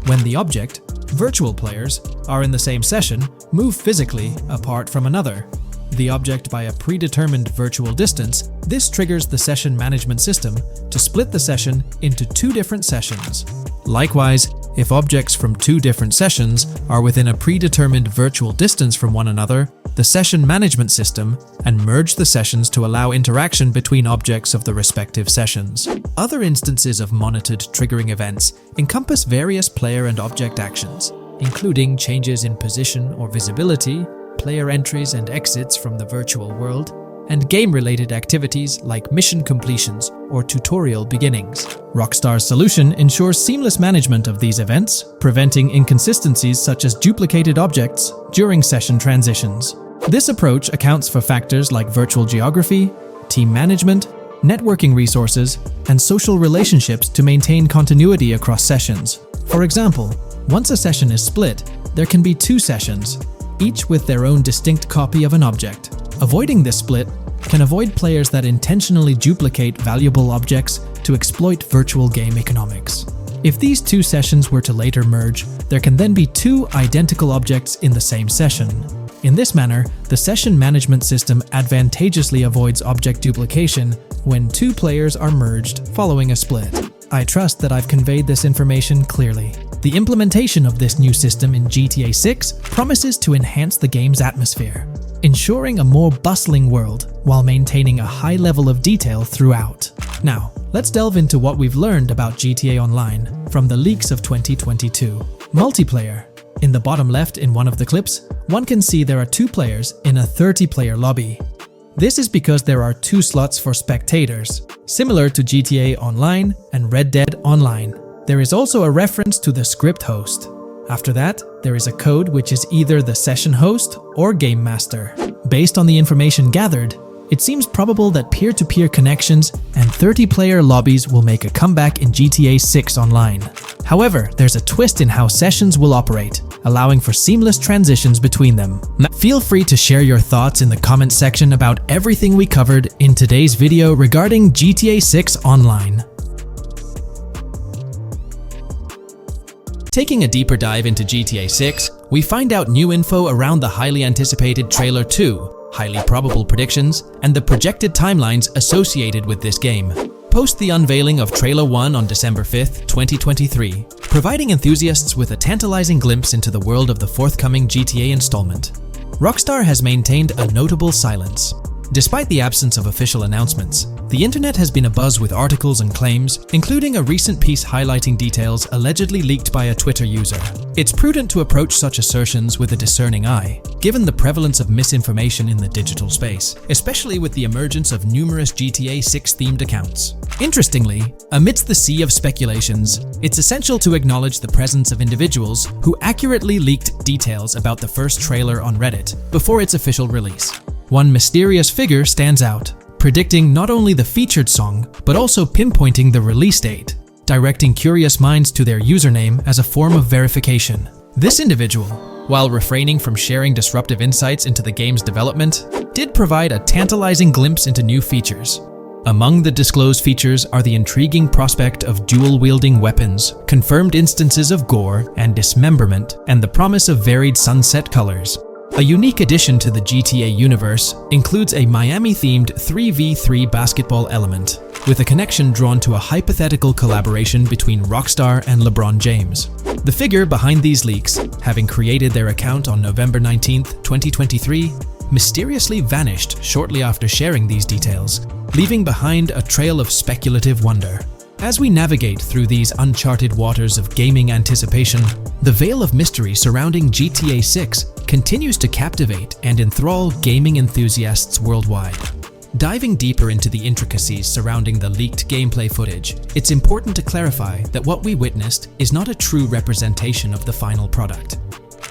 when the object, virtual players, are in the same session, move physically apart from another, the object by a predetermined virtual distance, this triggers the session management system to split the session into two different sessions. Likewise, if objects from two different sessions are within a predetermined virtual distance from one another, the session management system and merge the sessions to allow interaction between objects of the respective sessions. Other instances of monitored triggering events encompass various player and object actions, including changes in position or visibility, player entries and exits from the virtual world, and game-related activities like mission completions or tutorial beginnings. Rockstar's solution ensures seamless management of these events, preventing inconsistencies such as duplicated objects during session transitions. This approach accounts for factors like virtual geography, team management, networking resources, and social relationships to maintain continuity across sessions. For example, once a session is split, there can be two sessions, each with their own distinct copy of an object. Avoiding this split can avoid players that intentionally duplicate valuable objects to exploit virtual game economics. If these two sessions were to later merge, there can then be two identical objects in the same session. In this manner, the session management system advantageously avoids object duplication when two players are merged following a split. I trust that I've conveyed this information clearly. The implementation of this new system in GTA 6 promises to enhance the game's atmosphere, ensuring a more bustling world while maintaining a high level of detail throughout. Now, let's delve into what we've learned about GTA Online from the leaks of 2022. Multiplayer. In the bottom left in one of the clips, one can see there are two players in a 30-player lobby. This is because there are two slots for spectators, similar to GTA Online and Red Dead Online. There is also a reference to the script host. After that, there is a code which is either the session host or game master. Based on the information gathered, it seems probable that peer-to-peer connections and 30-player lobbies will make a comeback in GTA 6 Online. However, there's a twist in how sessions will operate, allowing for seamless transitions between them. Now, feel free to share your thoughts in the comment section about everything we covered in today's video regarding GTA 6 Online. Taking a deeper dive into GTA 6, we find out new info around the highly anticipated Trailer 2, highly probable predictions, and the projected timelines associated with this game. Post the unveiling of Trailer 1 on December 5th, 2023, providing enthusiasts with a tantalizing glimpse into the world of the forthcoming GTA installment. Rockstar has maintained a notable silence. Despite the absence of official announcements, the internet has been abuzz with articles and claims, including a recent piece highlighting details allegedly leaked by a Twitter user. It's prudent to approach such assertions with a discerning eye, given the prevalence of misinformation in the digital space, especially with the emergence of numerous GTA 6-themed accounts. Interestingly, amidst the sea of speculations, it's essential to acknowledge the presence of individuals who accurately leaked details about the first trailer on Reddit before its official release. One mysterious figure stands out, predicting not only the featured song, but also pinpointing the release date, directing curious minds to their username as a form of verification. This individual, while refraining from sharing disruptive insights into the game's development, did provide a tantalizing glimpse into new features. Among the disclosed features are the intriguing prospect of dual-wielding weapons, confirmed instances of gore and dismemberment, and the promise of varied sunset colors. A unique addition to the GTA universe includes a Miami-themed 3v3 basketball element, with a connection drawn to a hypothetical collaboration between Rockstar and LeBron James. The figure behind these leaks, having created their account on November 19, 2023, mysteriously vanished shortly after sharing these details, leaving behind a trail of speculative wonder. As we navigate through these uncharted waters of gaming anticipation, the veil of mystery surrounding GTA 6 continues to captivate and enthrall gaming enthusiasts worldwide. Diving deeper into the intricacies surrounding the leaked gameplay footage, it's important to clarify that what we witnessed is not a true representation of the final product.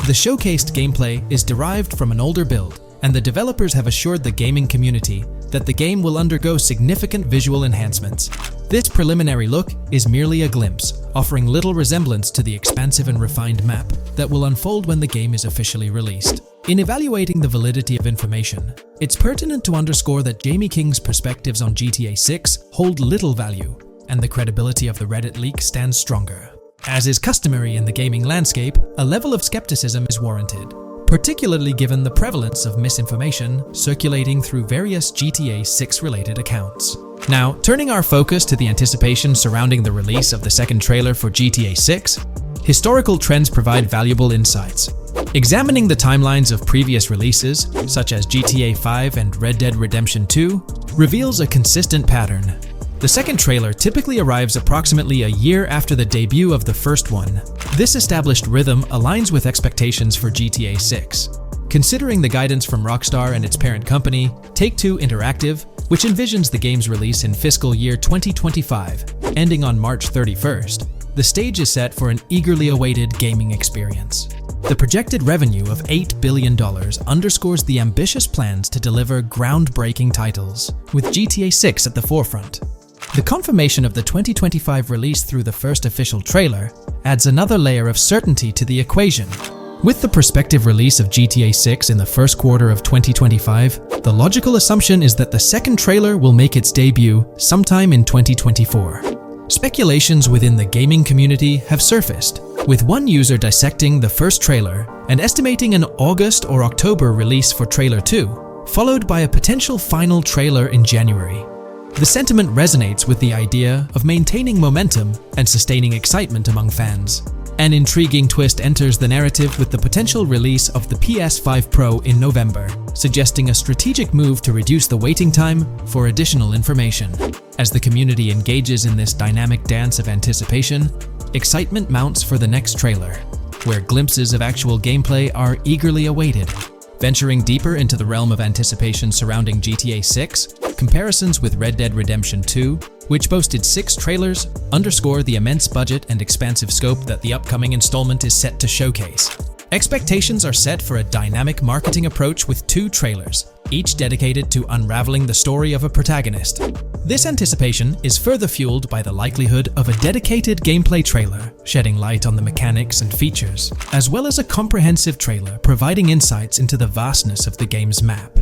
The showcased gameplay is derived from an older build, and the developers have assured the gaming community that the game will undergo significant visual enhancements. This preliminary look is merely a glimpse, offering little resemblance to the expansive and refined map that will unfold when the game is officially released. In evaluating the validity of information, it's pertinent to underscore that Jamie King's perspectives on GTA 6 hold little value, and the credibility of the Reddit leak stands stronger. As is customary in the gaming landscape, a level of skepticism is warranted, particularly given the prevalence of misinformation circulating through various GTA 6-related accounts. Now, turning our focus to the anticipation surrounding the release of the second trailer for GTA 6, historical trends provide valuable insights. Examining the timelines of previous releases, such as GTA 5 and Red Dead Redemption 2, reveals a consistent pattern. The second trailer typically arrives approximately a year after the debut of the first one. This established rhythm aligns with expectations for GTA 6. Considering the guidance from Rockstar and its parent company, Take-Two Interactive, which envisions the game's release in fiscal year 2025, ending on March 31st, the stage is set for an eagerly awaited gaming experience. The projected revenue of $8 billion underscores the ambitious plans to deliver groundbreaking titles, with GTA 6 at the forefront. The confirmation of the 2025 release through the first official trailer adds another layer of certainty to the equation. With the prospective release of GTA 6 in the first quarter of 2025, the logical assumption is that the second trailer will make its debut sometime in 2024. Speculations within the gaming community have surfaced, with one user dissecting the first trailer and estimating an August or October release for Trailer 2, followed by a potential final trailer in January. The sentiment resonates with the idea of maintaining momentum and sustaining excitement among fans. An intriguing twist enters the narrative with the potential release of the PS5 Pro in November, suggesting a strategic move to reduce the waiting time for additional information. As the community engages in this dynamic dance of anticipation, excitement mounts for the next trailer, where glimpses of actual gameplay are eagerly awaited. Venturing deeper into the realm of anticipation surrounding GTA 6, comparisons with Red Dead Redemption 2, which boasted 6 trailers, underscore the immense budget and expansive scope that the upcoming installment is set to showcase. Expectations are set for a dynamic marketing approach with 2 trailers, each dedicated to unraveling the story of a protagonist. This anticipation is further fueled by the likelihood of a dedicated gameplay trailer, shedding light on the mechanics and features, as well as a comprehensive trailer providing insights into the vastness of the game's map.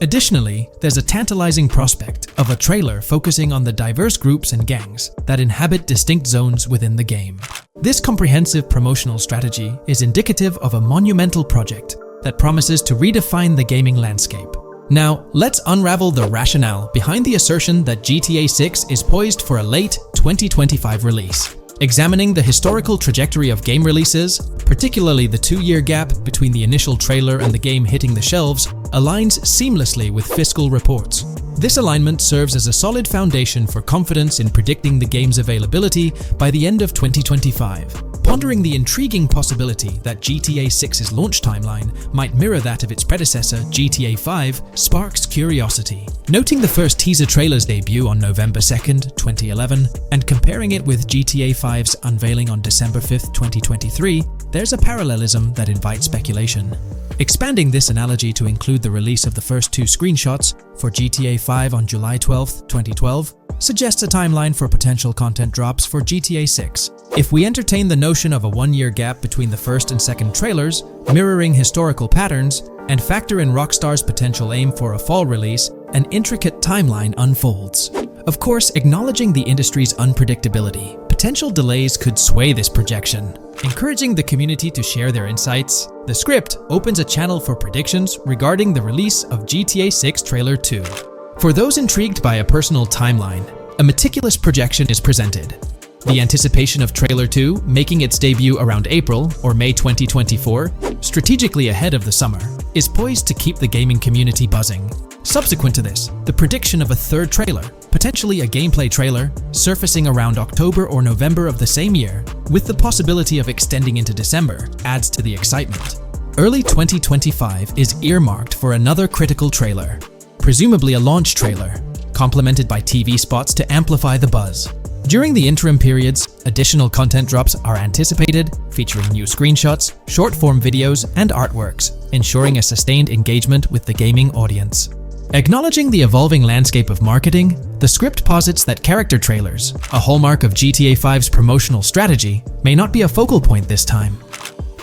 Additionally, there's a tantalizing prospect of a trailer focusing on the diverse groups and gangs that inhabit distinct zones within the game. This comprehensive promotional strategy is indicative of a monumental project that promises to redefine the gaming landscape. Now, let's unravel the rationale behind the assertion that GTA 6 is poised for a late 2025 release. Examining the historical trajectory of game releases, particularly the 2-year gap between the initial trailer and the game hitting the shelves, aligns seamlessly with fiscal reports. This alignment serves as a solid foundation for confidence in predicting the game's availability by the end of 2025. Pondering the intriguing possibility that GTA 6's launch timeline might mirror that of its predecessor, GTA 5, sparks curiosity. Noting the first teaser trailer's debut on November 2nd, 2011, and comparing it with GTA 5's unveiling on December 5th, 2023, there's a parallelism that invites speculation. Expanding this analogy to include the release of the first 2 screenshots for GTA 5 on July 12, 2012, suggests a timeline for potential content drops for GTA 6. If we entertain the notion of a 1-year gap between the first and second trailers, mirroring historical patterns, and factor in Rockstar's potential aim for a fall release, an intricate timeline unfolds. Of course, acknowledging the industry's unpredictability, potential delays could sway this projection. Encouraging the community to share their insights, the script opens a channel for predictions regarding the release of GTA 6 Trailer 2. For those intrigued by a personal timeline, a meticulous projection is presented. The anticipation of Trailer 2 making its debut around April or May 2024, strategically ahead of the summer, is poised to keep the gaming community buzzing. Subsequent to this, the prediction of a third trailer, potentially a gameplay trailer, surfacing around October or November of the same year, with the possibility of extending into December, adds to the excitement. Early 2025 is earmarked for another critical trailer, presumably a launch trailer, complemented by TV spots to amplify the buzz. During the interim periods, additional content drops are anticipated, featuring new screenshots, short-form videos, and artworks, ensuring a sustained engagement with the gaming audience. Acknowledging the evolving landscape of marketing, the script posits that character trailers, a hallmark of GTA 5's promotional strategy, may not be a focal point this time.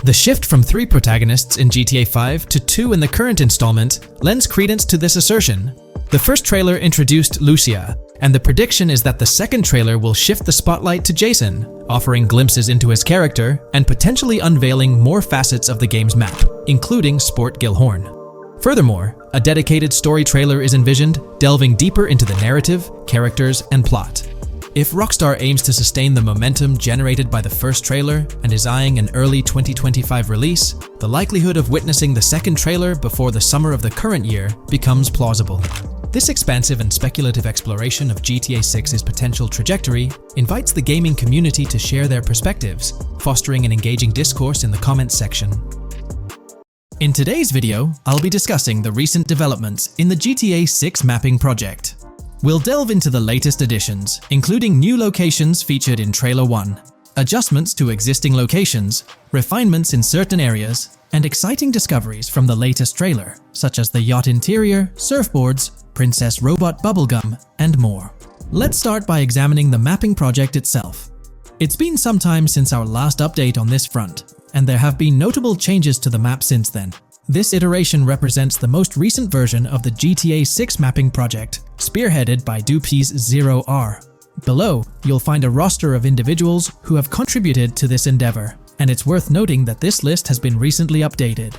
The shift from 3 protagonists in GTA 5 to 2 in the current installment lends credence to this assertion. The first trailer introduced Lucia, and the prediction is that the second trailer will shift the spotlight to Jason, offering glimpses into his character and potentially unveiling more facets of the game's map, including Sport Gilhorn. Furthermore, a dedicated story trailer is envisioned, delving deeper into the narrative, characters, and plot. If Rockstar aims to sustain the momentum generated by the first trailer and is eyeing an early 2025 release, the likelihood of witnessing the second trailer before the summer of the current year becomes plausible. This expansive and speculative exploration of GTA 6's potential trajectory invites the gaming community to share their perspectives, fostering an engaging discourse in the comments section. In today's video, I'll be discussing the recent developments in the GTA 6 mapping project. We'll delve into the latest additions, including new locations featured in Trailer 1, adjustments to existing locations, refinements in certain areas, and exciting discoveries from the latest trailer, such as the yacht interior, surfboards, Princess Robot Bubblegum, and more. Let's start by examining the mapping project itself. It's been some time since our last update on this front, and there have been notable changes to the map since then. This iteration represents the most recent version of the GTA 6 mapping project, spearheaded by Dupees Zero R. Below, you'll find a roster of individuals who have contributed to this endeavor, and it's worth noting that this list has been recently updated.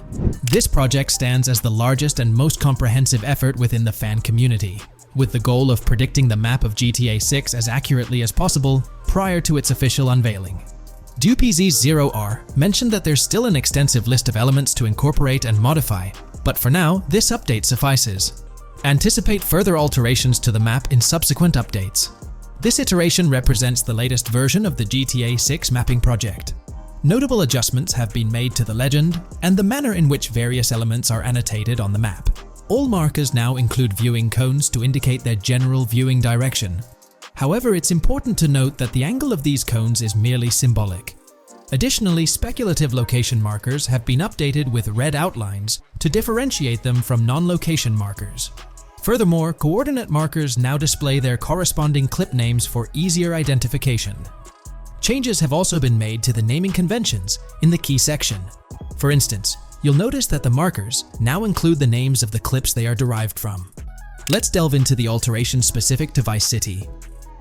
This project stands as the largest and most comprehensive effort within the fan community, with the goal of predicting the map of GTA 6 as accurately as possible prior to its official unveiling. DuPZ0R mentioned that there's still an extensive list of elements to incorporate and modify, but for now, this update suffices. Anticipate further alterations to the map in subsequent updates. This iteration represents the latest version of the GTA 6 mapping project. Notable adjustments have been made to the legend and the manner in which various elements are annotated on the map. All markers now include viewing cones to indicate their general viewing direction. However, it's important to note that the angle of these cones is merely symbolic. Additionally, speculative location markers have been updated with red outlines to differentiate them from non-location markers. Furthermore, coordinate markers now display their corresponding clip names for easier identification. Changes have also been made to the naming conventions in the key section. For instance, you'll notice that the markers now include the names of the clips they are derived from. Let's delve into the alterations specific to Vice City.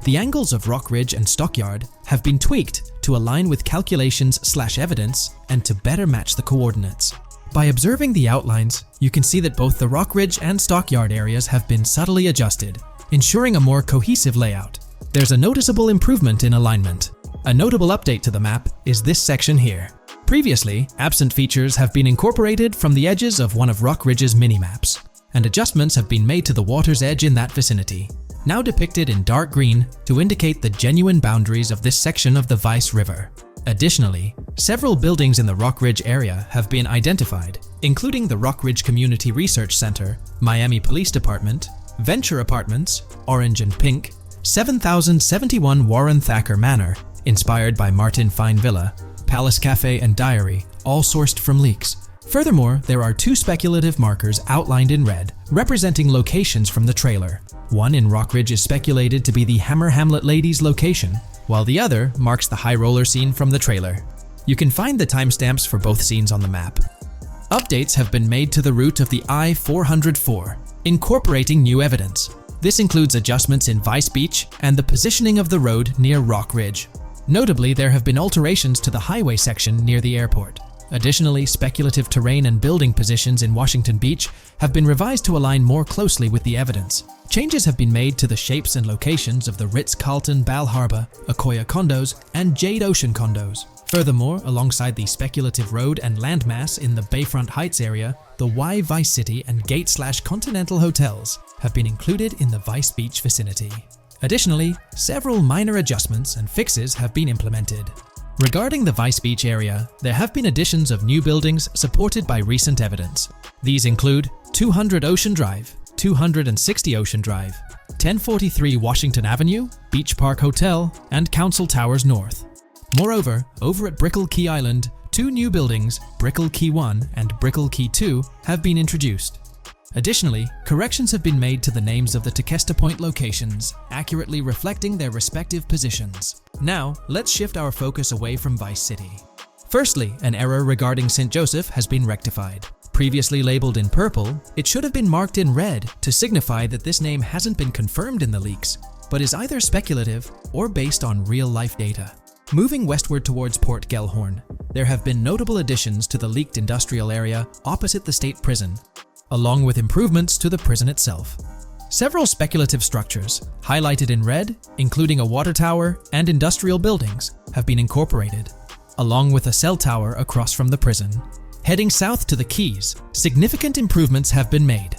The angles of Rock Ridge and Stockyard have been tweaked to align with calculations/evidence and to better match the coordinates. By observing the outlines, you can see that both the Rock Ridge and Stockyard areas have been subtly adjusted, ensuring a more cohesive layout. There's a noticeable improvement in alignment. A notable update to the map is this section here. Previously, absent features have been incorporated from the edges of one of Rock Ridge's minimaps, and adjustments have been made to the water's edge in that vicinity, now depicted in dark green to indicate the genuine boundaries of this section of the Vice River. Additionally, several buildings in the Rock Ridge area have been identified, including the Rock Ridge Community Research Center, Miami Police Department, Venture Apartments, Orange and Pink, 7071 Warren Thacker Manor, inspired by Martin Fine Villa, Palace Cafe and Diary, all sourced from leaks. Furthermore, there are 2 speculative markers outlined in red, representing locations from the trailer. One in Rock Ridge is speculated to be the Hammer Hamlet Ladies location, while the other marks the high roller scene from the trailer. You can find the timestamps for both scenes on the map. Updates have been made to the route of the I-404, incorporating new evidence. This includes adjustments in Vice Beach and the positioning of the road near Rock Ridge. Notably, there have been alterations to the highway section near the airport. Additionally, speculative terrain and building positions in Washington Beach have been revised to align more closely with the evidence. Changes have been made to the shapes and locations of the Ritz-Carlton Bal Harbour, Akoya condos, and Jade Ocean condos. Furthermore, alongside the speculative road and landmass in the Bayfront Heights area, the Y Vice City and Gate/Continental hotels have been included in the Vice Beach vicinity. Additionally, several minor adjustments and fixes have been implemented. Regarding the Vice Beach area, there have been additions of new buildings supported by recent evidence. These include 200 Ocean Drive, 260 Ocean Drive, 1043 Washington Avenue, Beach Park Hotel, and Council Towers North. Moreover, over at Brickell Key Island, 2 new buildings, Brickell Key 1 and Brickell Key 2, have been introduced. Additionally, corrections have been made to the names of the Tequesta Point locations, accurately reflecting their respective positions. Now, let's shift our focus away from Vice City. Firstly, an error regarding St. Joseph has been rectified. Previously labeled in purple, it should have been marked in red to signify that this name hasn't been confirmed in the leaks, but is either speculative or based on real-life data. Moving westward towards Port Gellhorn, there have been notable additions to the leaked industrial area opposite the state prison, along with improvements to the prison itself. Several speculative structures, highlighted in red, including a water tower and industrial buildings, have been incorporated, along with a cell tower across from the prison. Heading south to the Keys, significant improvements have been made.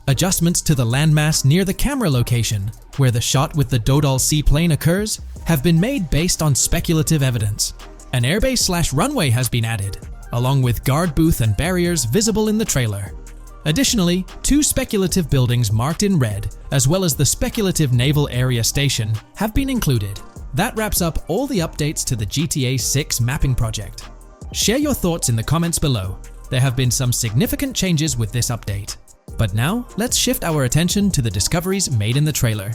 Adjustments to the landmass near the camera location, where the shot with the Dodal seaplane occurs, have been made based on speculative evidence. An airbase/runway has been added, along with guard booth and barriers visible in the trailer. Additionally, 2 speculative buildings marked in red, as well as the speculative Naval Area Station, have been included. That wraps up all the updates to the GTA 6 mapping project. Share your thoughts in the comments below. There have been some significant changes with this update. But now, let's shift our attention to the discoveries made in the trailer.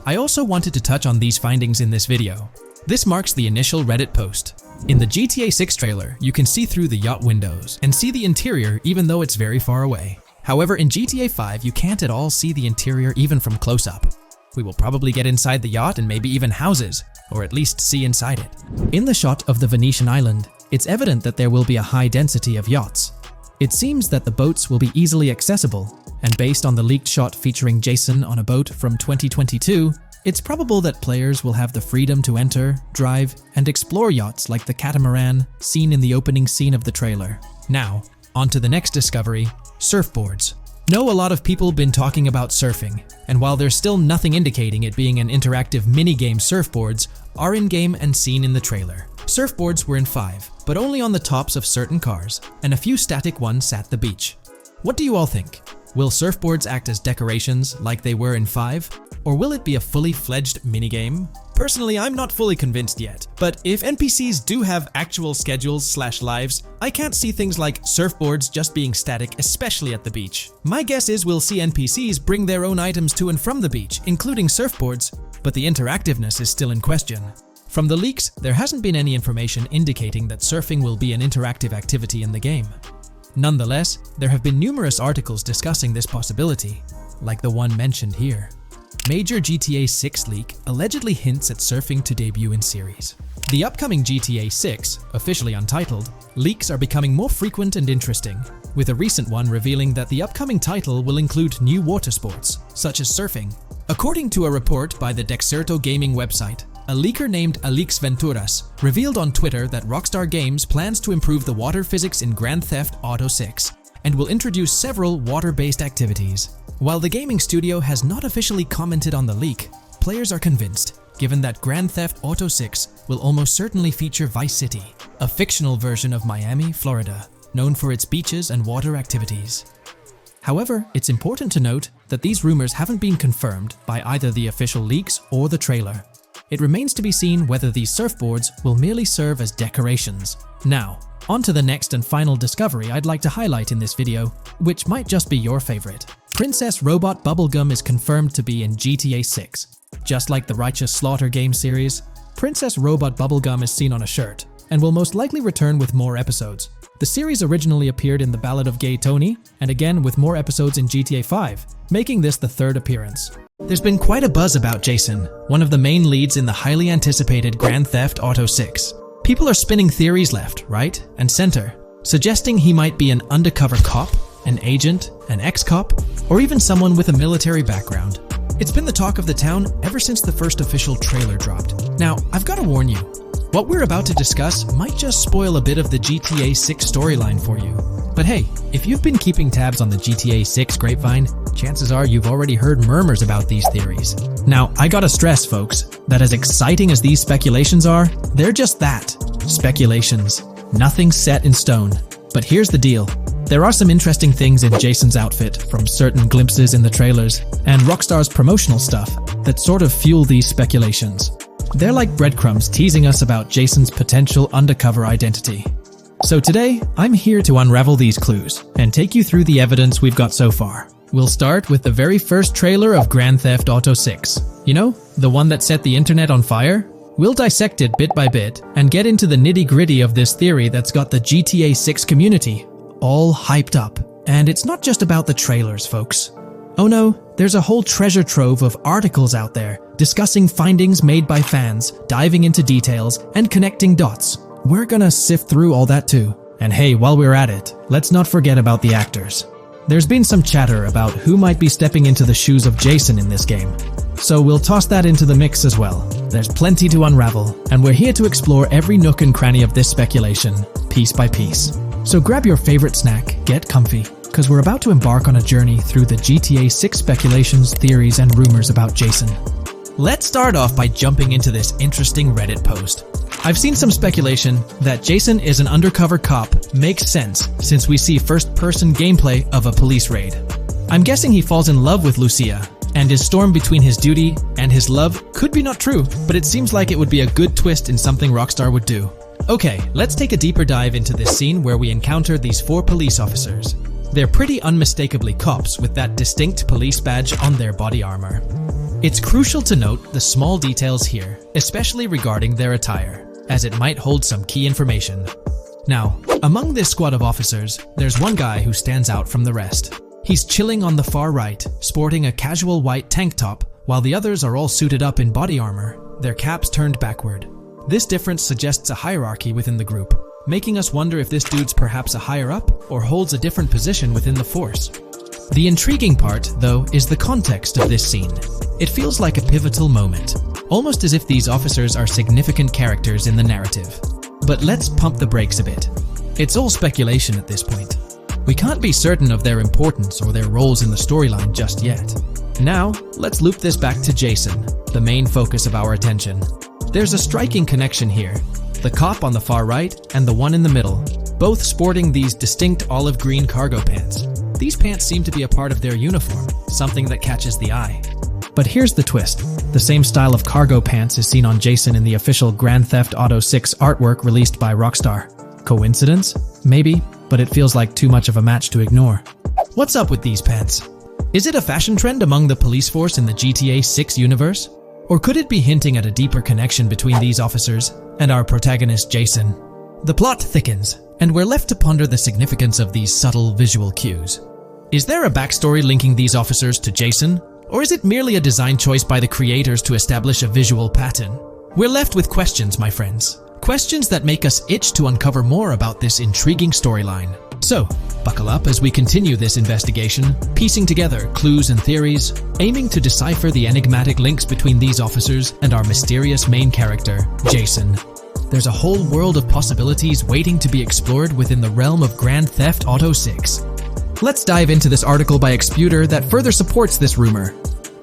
I also wanted to touch on these findings in this video. This marks the initial Reddit post. In the GTA 6 trailer, you can see through the yacht windows and see the interior even though it's very far away. However, in GTA 5, you can't at all see the interior even from close-up. We will probably get inside the yacht and maybe even houses, or at least see inside it. In the shot of the Venetian island, it's evident that there will be a high density of yachts. It seems that the boats will be easily accessible, and based on the leaked shot featuring Jason on a boat from 2022, it's probable that players will have the freedom to enter, drive, and explore yachts like the catamaran seen in the opening scene of the trailer. Now, on to the next discovery, surfboards. Know a lot of people been talking about surfing, and while there's still nothing indicating it being an interactive minigame, surfboards are in-game and seen in the trailer. Surfboards were in 5, but only on the tops of certain cars, and a few static ones sat the beach. What do you all think? Will surfboards act as decorations like they were in 5? Or will it be a fully fledged minigame? Personally, I'm not fully convinced yet, but if NPCs do have actual schedules/lives, I can't see things like surfboards just being static, especially at the beach. My guess is we'll see NPCs bring their own items to and from the beach, including surfboards, but the interactiveness is still in question. From the leaks, there hasn't been any information indicating that surfing will be an interactive activity in the game. Nonetheless, there have been numerous articles discussing this possibility, like the one mentioned here. Major GTA 6 leak allegedly hints at surfing to debut in series. The upcoming GTA 6, officially untitled, leaks are becoming more frequent and interesting, with a recent one revealing that the upcoming title will include new water sports, such as surfing. According to a report by the Dexerto Gaming website, a leaker named Alix Venturas revealed on Twitter that Rockstar Games plans to improve the water physics in Grand Theft Auto 6 and will introduce several water-based activities. While the gaming studio has not officially commented on the leak, players are convinced, given that Grand Theft Auto 6 will almost certainly feature Vice City, a fictional version of Miami, Florida, known for its beaches and water activities. However, it's important to note that these rumors haven't been confirmed by either the official leaks or the trailer. It remains to be seen whether these surfboards will merely serve as decorations. Now, on to the next and final discovery I'd like to highlight in this video, which might just be your favorite. Princess Robot Bubblegum is confirmed to be in GTA 6. Just like the Righteous Slaughter game series, Princess Robot Bubblegum is seen on a shirt, and will most likely return with more episodes. The series originally appeared in The Ballad of Gay Tony, and again with more episodes in GTA 5, making this the third appearance. There's been quite a buzz about Jason, one of the main leads in the highly anticipated Grand Theft Auto 6. People are spinning theories left, right, and center, suggesting he might be an undercover cop, an agent, an ex-cop, or even someone with a military background. It's been the talk of the town ever since the first official trailer dropped. Now, I've got to warn you, what we're about to discuss might just spoil a bit of the GTA 6 storyline for you. But hey, if you've been keeping tabs on the GTA 6 grapevine, chances are you've already heard murmurs about these theories. Now, I gotta stress, folks, that as exciting as these speculations are, they're just that, speculations. Nothing set in stone. But here's the deal. There are some interesting things in Jason's outfit from certain glimpses in the trailers and Rockstar's promotional stuff that sort of fuel these speculations. They're like breadcrumbs teasing us about Jason's potential undercover identity. So today, I'm here to unravel these clues and take you through the evidence we've got so far. We'll start with the very first trailer of Grand Theft Auto 6. You know, the one that set the internet on fire? We'll dissect it bit by bit and get into the nitty-gritty of this theory that's got the GTA 6 community all hyped up. And it's not just about the trailers, folks. Oh no, there's a whole treasure trove of articles out there discussing findings made by fans, diving into details, and connecting dots. We're gonna sift through all that too. And hey, while we're at it, let's not forget about the actors. There's been some chatter about who might be stepping into the shoes of Jason in this game. So we'll toss that into the mix as well. There's plenty to unravel, and we're here to explore every nook and cranny of this speculation, piece by piece. So grab your favorite snack, get comfy, because we're about to embark on a journey through the GTA 6 speculations, theories, and rumors about Jason. Let's start off by jumping into this interesting Reddit post. I've seen some speculation that Jason is an undercover cop makes sense since we see first-person gameplay of a police raid. I'm guessing he falls in love with Lucia, and his storm between his duty and his love could be not true, but it seems like it would be a good twist in something Rockstar would do. Okay, let's take a deeper dive into this scene where we encounter these 4 police officers. They're pretty unmistakably cops with that distinct police badge on their body armor. It's crucial to note the small details here, especially regarding their attire, as it might hold some key information. Now, among this squad of officers, there's one guy who stands out from the rest. He's chilling on the far right, sporting a casual white tank top, while the others are all suited up in body armor, their caps turned backward. This difference suggests a hierarchy within the group, making us wonder if this dude's perhaps a higher up or holds a different position within the force. The intriguing part, though, is the context of this scene. It feels like a pivotal moment, almost as if these officers are significant characters in the narrative. But let's pump the brakes a bit. It's all speculation at this point. We can't be certain of their importance or their roles in the storyline just yet. Now, let's loop this back to Jason, the main focus of our attention. There's a striking connection here. The cop on the far right and the one in the middle, both sporting these distinct olive green cargo pants. These pants seem to be a part of their uniform, something that catches the eye. But here's the twist. The same style of cargo pants is seen on Jason in the official Grand Theft Auto 6 artwork released by Rockstar. Coincidence? Maybe, but it feels like too much of a match to ignore. What's up with these pants? Is it a fashion trend among the police force in the GTA 6 universe? Or could it be hinting at a deeper connection between these officers and our protagonist Jason? The plot thickens, and we're left to ponder the significance of these subtle visual cues. Is there a backstory linking these officers to Jason? Or is it merely a design choice by the creators to establish a visual pattern? We're left with questions, my friends. Questions that make us itch to uncover more about this intriguing storyline. So, buckle up as we continue this investigation, piecing together clues and theories, aiming to decipher the enigmatic links between these officers and our mysterious main character, Jason. There's a whole world of possibilities waiting to be explored within the realm of Grand Theft Auto 6. Let's dive into this article by Exputer that further supports this rumor.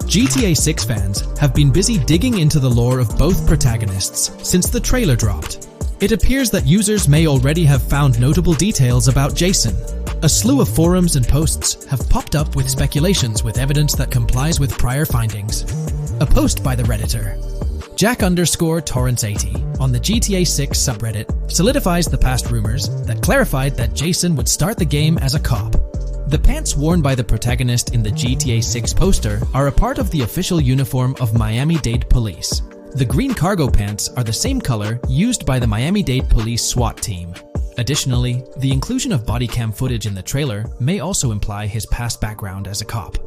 GTA 6 fans have been busy digging into the lore of both protagonists since the trailer dropped. It appears that users may already have found notable details about Jason. A slew of forums and posts have popped up with speculations with evidence that complies with prior findings. A post by the Redditor, Jack_Torrance80, on the GTA 6 subreddit solidifies the past rumors that clarified that Jason would start the game as a cop. The pants worn by the protagonist in the GTA 6 poster are a part of the official uniform of Miami-Dade Police. The green cargo pants are the same color used by the Miami-Dade Police SWAT team. Additionally, the inclusion of body cam footage in the trailer may also imply his past background as a cop.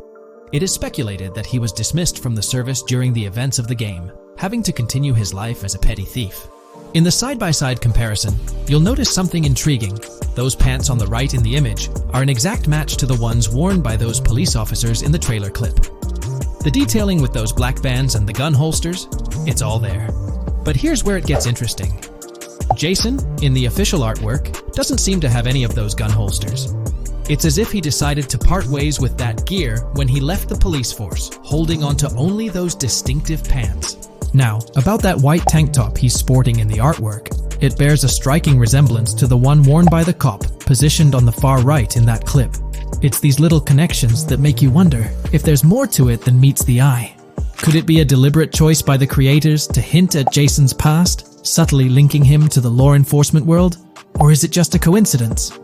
It is speculated that he was dismissed from the service during the events of the game, having to continue his life as a petty thief. In the side-by-side comparison, you'll notice something intriguing. Those pants on the right in the image are an exact match to the ones worn by those police officers in the trailer clip. The detailing with those black bands and the gun holsters, it's all there. But here's where it gets interesting. Jason, in the official artwork, doesn't seem to have any of those gun holsters. It's as if he decided to part ways with that gear when he left the police force, holding onto only those distinctive pants. Now, about that white tank top he's sporting in the artwork, it bears a striking resemblance to the one worn by the cop, positioned on the far right in that clip. It's these little connections that make you wonder if there's more to it than meets the eye. Could it be a deliberate choice by the creators to hint at Jason's past, subtly linking him to the law enforcement world? Or is it just a coincidence?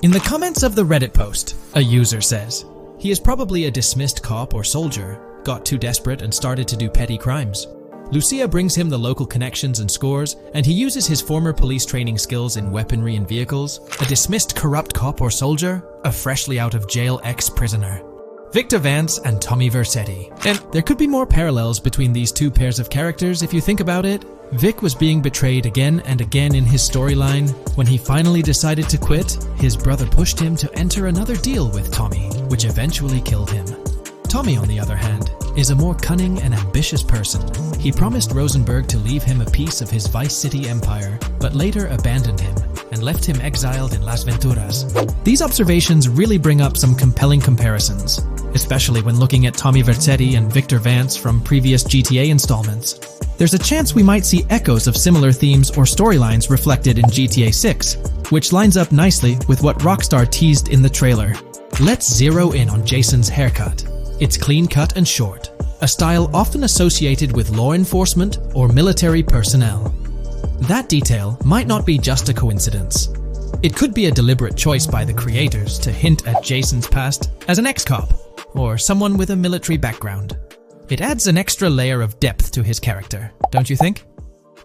In the comments of the Reddit post, a user says, he is probably a dismissed cop or soldier, got too desperate and started to do petty crimes. Lucia brings him the local connections and scores, and he uses his former police training skills in weaponry and vehicles. A dismissed corrupt cop or soldier, a freshly out of jail ex-prisoner. Victor Vance and Tommy Vercetti. And there could be more parallels between these two pairs of characters if you think about it. Vic was being betrayed again and again in his storyline. When he finally decided to quit, his brother pushed him to enter another deal with Tommy, which eventually killed him. Tommy, on the other hand, is a more cunning and ambitious person. He promised Rosenberg to leave him a piece of his Vice City empire, but later abandoned him and left him exiled in Las Venturas. These observations really bring up some compelling comparisons, especially when looking at Tommy Vercetti and Victor Vance from previous GTA installments. There's a chance we might see echoes of similar themes or storylines reflected in GTA 6, which lines up nicely with what Rockstar teased in the trailer. Let's zero in on Jason's haircut. It's clean cut and short, a style often associated with law enforcement or military personnel. That detail might not be just a coincidence. It could be a deliberate choice by the creators to hint at Jason's past as an ex-cop or someone with a military background. It adds an extra layer of depth to his character, don't you think?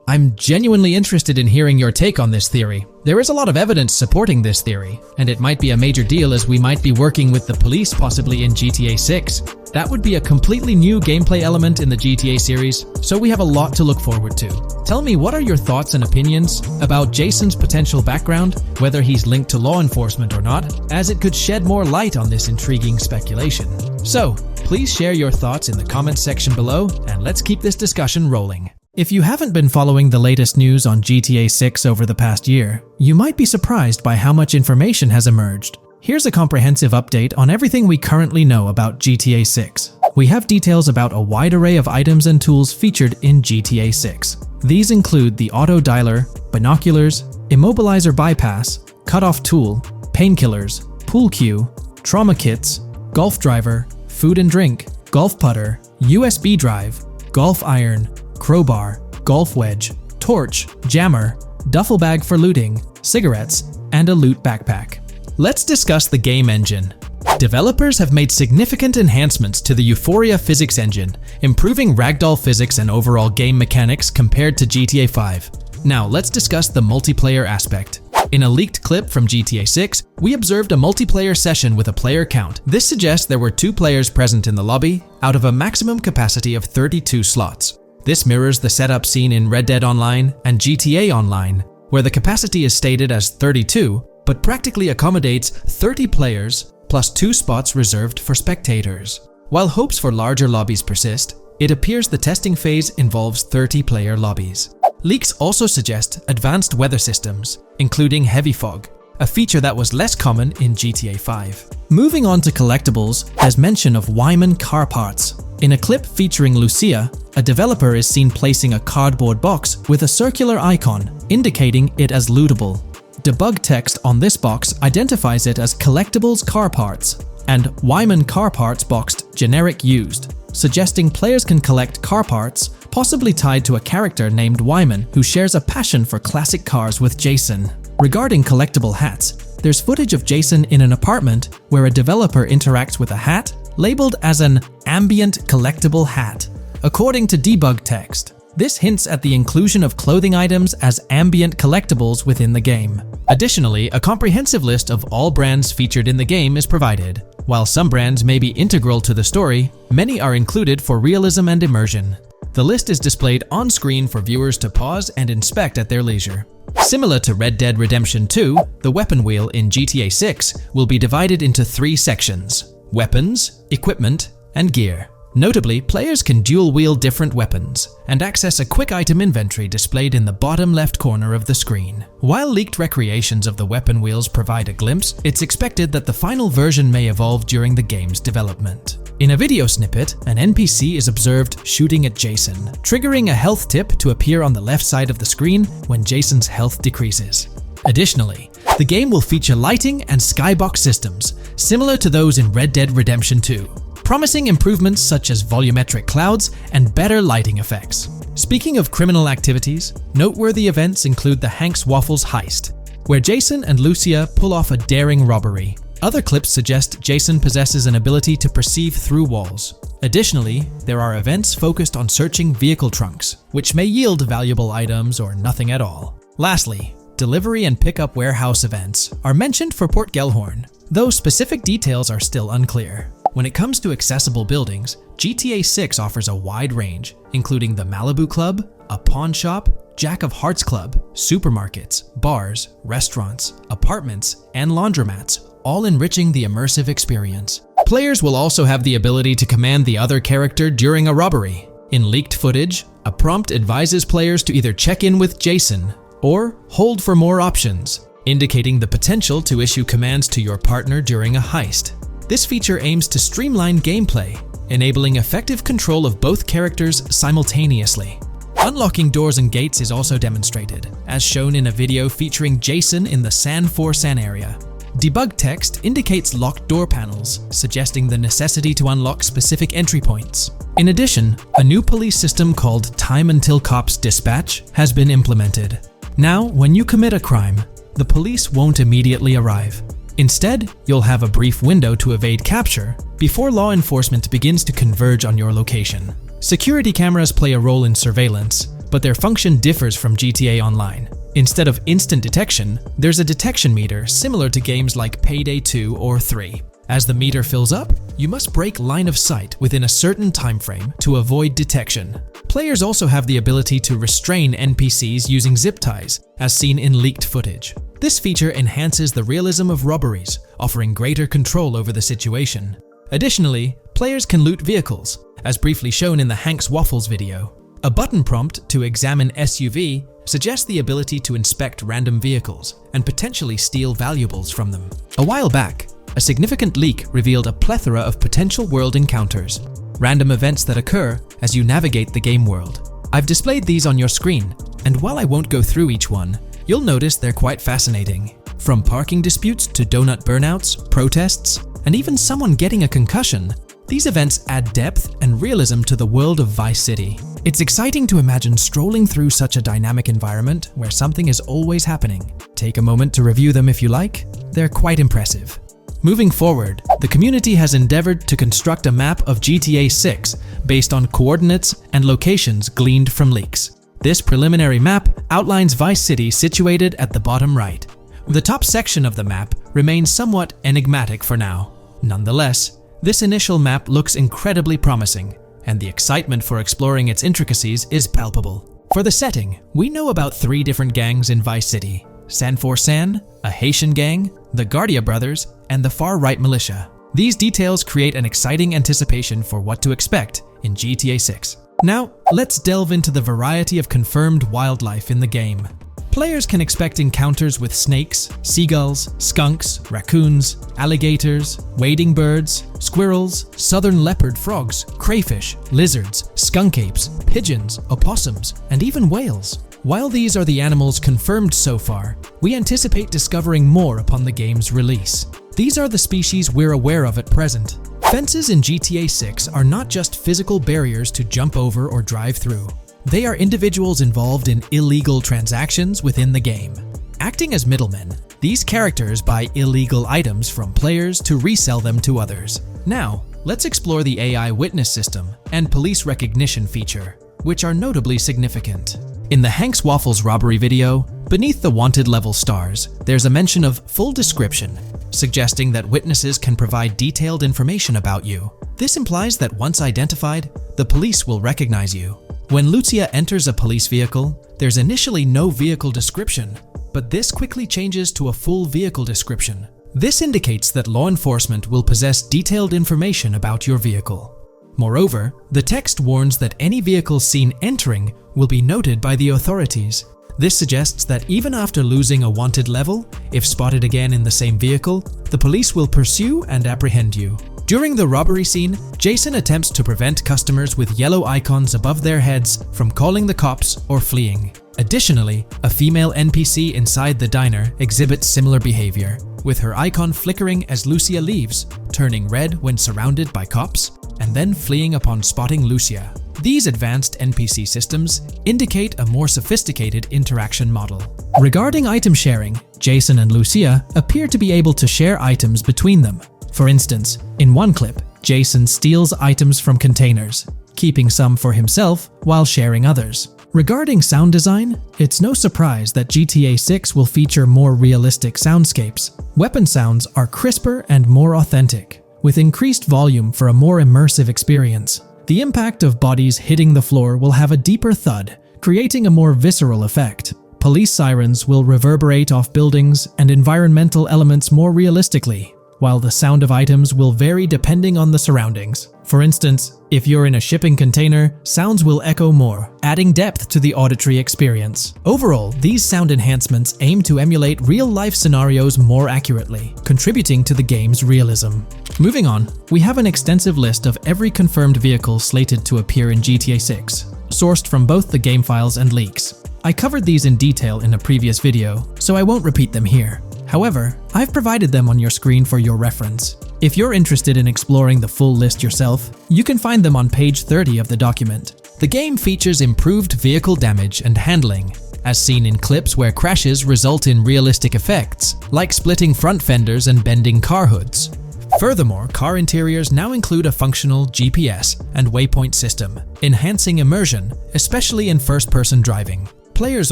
I'm genuinely interested in hearing your take on this theory. There is a lot of evidence supporting this theory, and it might be a major deal as we might be working with the police possibly in GTA 6. That would be a completely new gameplay element in the GTA series, so we have a lot to look forward to. Tell me, what are your thoughts and opinions about Jason's potential background, whether he's linked to law enforcement or not, as it could shed more light on this intriguing speculation. So, please share your thoughts in the comments section below, and let's keep this discussion rolling. If you haven't been following the latest news on GTA 6 over the past year, you might be surprised by how much information has emerged. Here's a comprehensive update on everything we currently know about GTA 6. We have details about a wide array of items and tools featured in GTA 6. These include the auto dialer, binoculars, immobilizer bypass, cutoff tool, painkillers, pool cue, trauma kits, golf driver, food and drink, golf putter, USB drive, golf iron, crowbar, golf wedge, torch, jammer, duffel bag for looting, cigarettes, and a loot backpack. Let's discuss the game engine. Developers have made significant enhancements to the Euphoria physics engine, improving ragdoll physics and overall game mechanics compared to GTA 5. Now let's discuss the multiplayer aspect. In a leaked clip from GTA 6, we observed a multiplayer session with a player count. This suggests there were 2 players present in the lobby out of a maximum capacity of 32 slots. This mirrors the setup seen in Red Dead Online and GTA Online, where the capacity is stated as 32, but practically accommodates 30 players plus 2 spots reserved for spectators. While hopes for larger lobbies persist, it appears the testing phase involves 30-player lobbies. Leaks also suggest advanced weather systems, including heavy fog, a feature that was less common in GTA 5. Moving on to collectibles, there's mention of Wyman car parts. In a clip featuring Lucia, a developer is seen placing a cardboard box with a circular icon, indicating it as lootable. Debug text on this box identifies it as Collectibles Car Parts and Wyman Car Parts boxed Generic Used, suggesting players can collect car parts, possibly tied to a character named Wyman who shares a passion for classic cars with Jason. Regarding collectible hats, there's footage of Jason in an apartment where a developer interacts with a hat labeled as an ambient collectible hat. According to debug text, this hints at the inclusion of clothing items as ambient collectibles within the game. Additionally, a comprehensive list of all brands featured in the game is provided. While some brands may be integral to the story, many are included for realism and immersion. The list is displayed on screen for viewers to pause and inspect at their leisure. Similar to Red Dead Redemption 2, the weapon wheel in GTA 6 will be divided into 3 sections: weapons, equipment, and gear. Notably, players can dual-wield different weapons and access a quick item inventory displayed in the bottom left corner of the screen. While leaked recreations of the weapon wheels provide a glimpse, it's expected that the final version may evolve during the game's development. In a video snippet, an NPC is observed shooting at Jason, triggering a health tip to appear on the left side of the screen when Jason's health decreases. Additionally, the game will feature lighting and skybox systems, similar to those in Red Dead Redemption 2. Promising improvements such as volumetric clouds and better lighting effects. Speaking of criminal activities, noteworthy events include the Hank's Waffles heist, where Jason and Lucia pull off a daring robbery. Other clips suggest Jason possesses an ability to perceive through walls. Additionally, there are events focused on searching vehicle trunks, which may yield valuable items or nothing at all. Lastly, delivery and pickup warehouse events are mentioned for Port Gellhorn, though specific details are still unclear. When it comes to accessible buildings, GTA 6 offers a wide range, including the Malibu Club, a pawn shop, Jack of Hearts Club, supermarkets, bars, restaurants, apartments, and laundromats, all enriching the immersive experience. Players will also have the ability to command the other character during a robbery. In leaked footage, a prompt advises players to either check in with Jason or hold for more options, indicating the potential to issue commands to your partner during a heist. This feature aims to streamline gameplay, enabling effective control of both characters simultaneously. Unlocking doors and gates is also demonstrated, as shown in a video featuring Jason in the San Forsan area. Debug text indicates locked door panels, suggesting the necessity to unlock specific entry points. In addition, a new police system called Time Until Cops Dispatch has been implemented. Now, when you commit a crime, the police won't immediately arrive. Instead, you'll have a brief window to evade capture before law enforcement begins to converge on your location. Security cameras play a role in surveillance, but their function differs from GTA Online. Instead of instant detection, there's a detection meter similar to games like Payday 2 or 3. As the meter fills up, you must break line of sight within a certain time frame to avoid detection. Players also have the ability to restrain NPCs using zip ties, as seen in leaked footage. This feature enhances the realism of robberies, offering greater control over the situation. Additionally, players can loot vehicles, as briefly shown in the Hank's Waffles video. A button prompt to examine SUV suggests the ability to inspect random vehicles and potentially steal valuables from them. A while back, a significant leak revealed a plethora of potential world encounters, random events that occur as you navigate the game world. I've displayed these on your screen, and while I won't go through each one, you'll notice they're quite fascinating. From parking disputes to donut burnouts, protests, and even someone getting a concussion, these events add depth and realism to the world of Vice City. It's exciting to imagine strolling through such a dynamic environment where something is always happening. Take a moment to review them if you like. They're quite impressive. Moving forward, the community has endeavored to construct a map of GTA 6 based on coordinates and locations gleaned from leaks. This preliminary map outlines Vice City situated at the bottom right, The top section of the map remains somewhat enigmatic for now. Nonetheless, this initial map looks incredibly promising, and the excitement for exploring its intricacies is palpable. For the setting, we know about 3 different gangs in Vice City: San For San, a Haitian gang, the Guardia Brothers, and the far-right militia. These details create an exciting anticipation for what to expect in GTA 6. Now, let's delve into the variety of confirmed wildlife in the game. Players can expect encounters with snakes, seagulls, skunks, raccoons, alligators, wading birds, squirrels, southern leopard frogs, crayfish, lizards, skunk apes, pigeons, opossums, and even whales. While these are the animals confirmed so far, we anticipate discovering more upon the game's release. These are the species we're aware of at present. Fences in GTA 6 are not just physical barriers to jump over or drive through. They are individuals involved in illegal transactions within the game. Acting as middlemen, these characters buy illegal items from players to resell them to others. Now, let's explore the AI witness system and police recognition feature, which are notably significant. In the Hank's Waffles robbery video, beneath the wanted level stars, there's a mention of full description, suggesting that witnesses can provide detailed information about you. This implies that once identified, the police will recognize you. When Lucia enters a police vehicle, there's initially no vehicle description, but this quickly changes to a full vehicle description. This indicates that law enforcement will possess detailed information about your vehicle. Moreover, the text warns that any vehicle seen entering will be noted by the authorities. This suggests that even after losing a wanted level, if spotted again in the same vehicle, the police will pursue and apprehend you. During the robbery scene, Jason attempts to prevent customers with yellow icons above their heads from calling the cops or fleeing. Additionally, a female NPC inside the diner exhibits similar behavior, with her icon flickering as Lucia leaves, turning red when surrounded by cops, and then fleeing upon spotting Lucia. These advanced NPC systems indicate a more sophisticated interaction model. Regarding item sharing, Jason and Lucia appear to be able to share items between them. For instance, in one clip, Jason steals items from containers, keeping some for himself while sharing others. Regarding sound design, it's no surprise that GTA 6 will feature more realistic soundscapes. Weapon sounds are crisper and more authentic, with increased volume for a more immersive experience. The impact of bodies hitting the floor will have a deeper thud, creating a more visceral effect. Police sirens will reverberate off buildings and environmental elements more realistically, while the sound of items will vary depending on the surroundings. For instance, if you're in a shipping container, sounds will echo more, adding depth to the auditory experience. Overall, these sound enhancements aim to emulate real-life scenarios more accurately, contributing to the game's realism. Moving on, we have an extensive list of every confirmed vehicle slated to appear in GTA 6, sourced from both the game files and leaks. I covered these in detail in a previous video, so I won't repeat them here. However, I've provided them on your screen for your reference. If you're interested in exploring the full list yourself, you can find them on page 30 of the document. The game features improved vehicle damage and handling, as seen in clips where crashes result in realistic effects, like splitting front fenders and bending car hoods. Furthermore, car interiors now include a functional GPS and waypoint system, enhancing immersion, especially in first-person driving. Players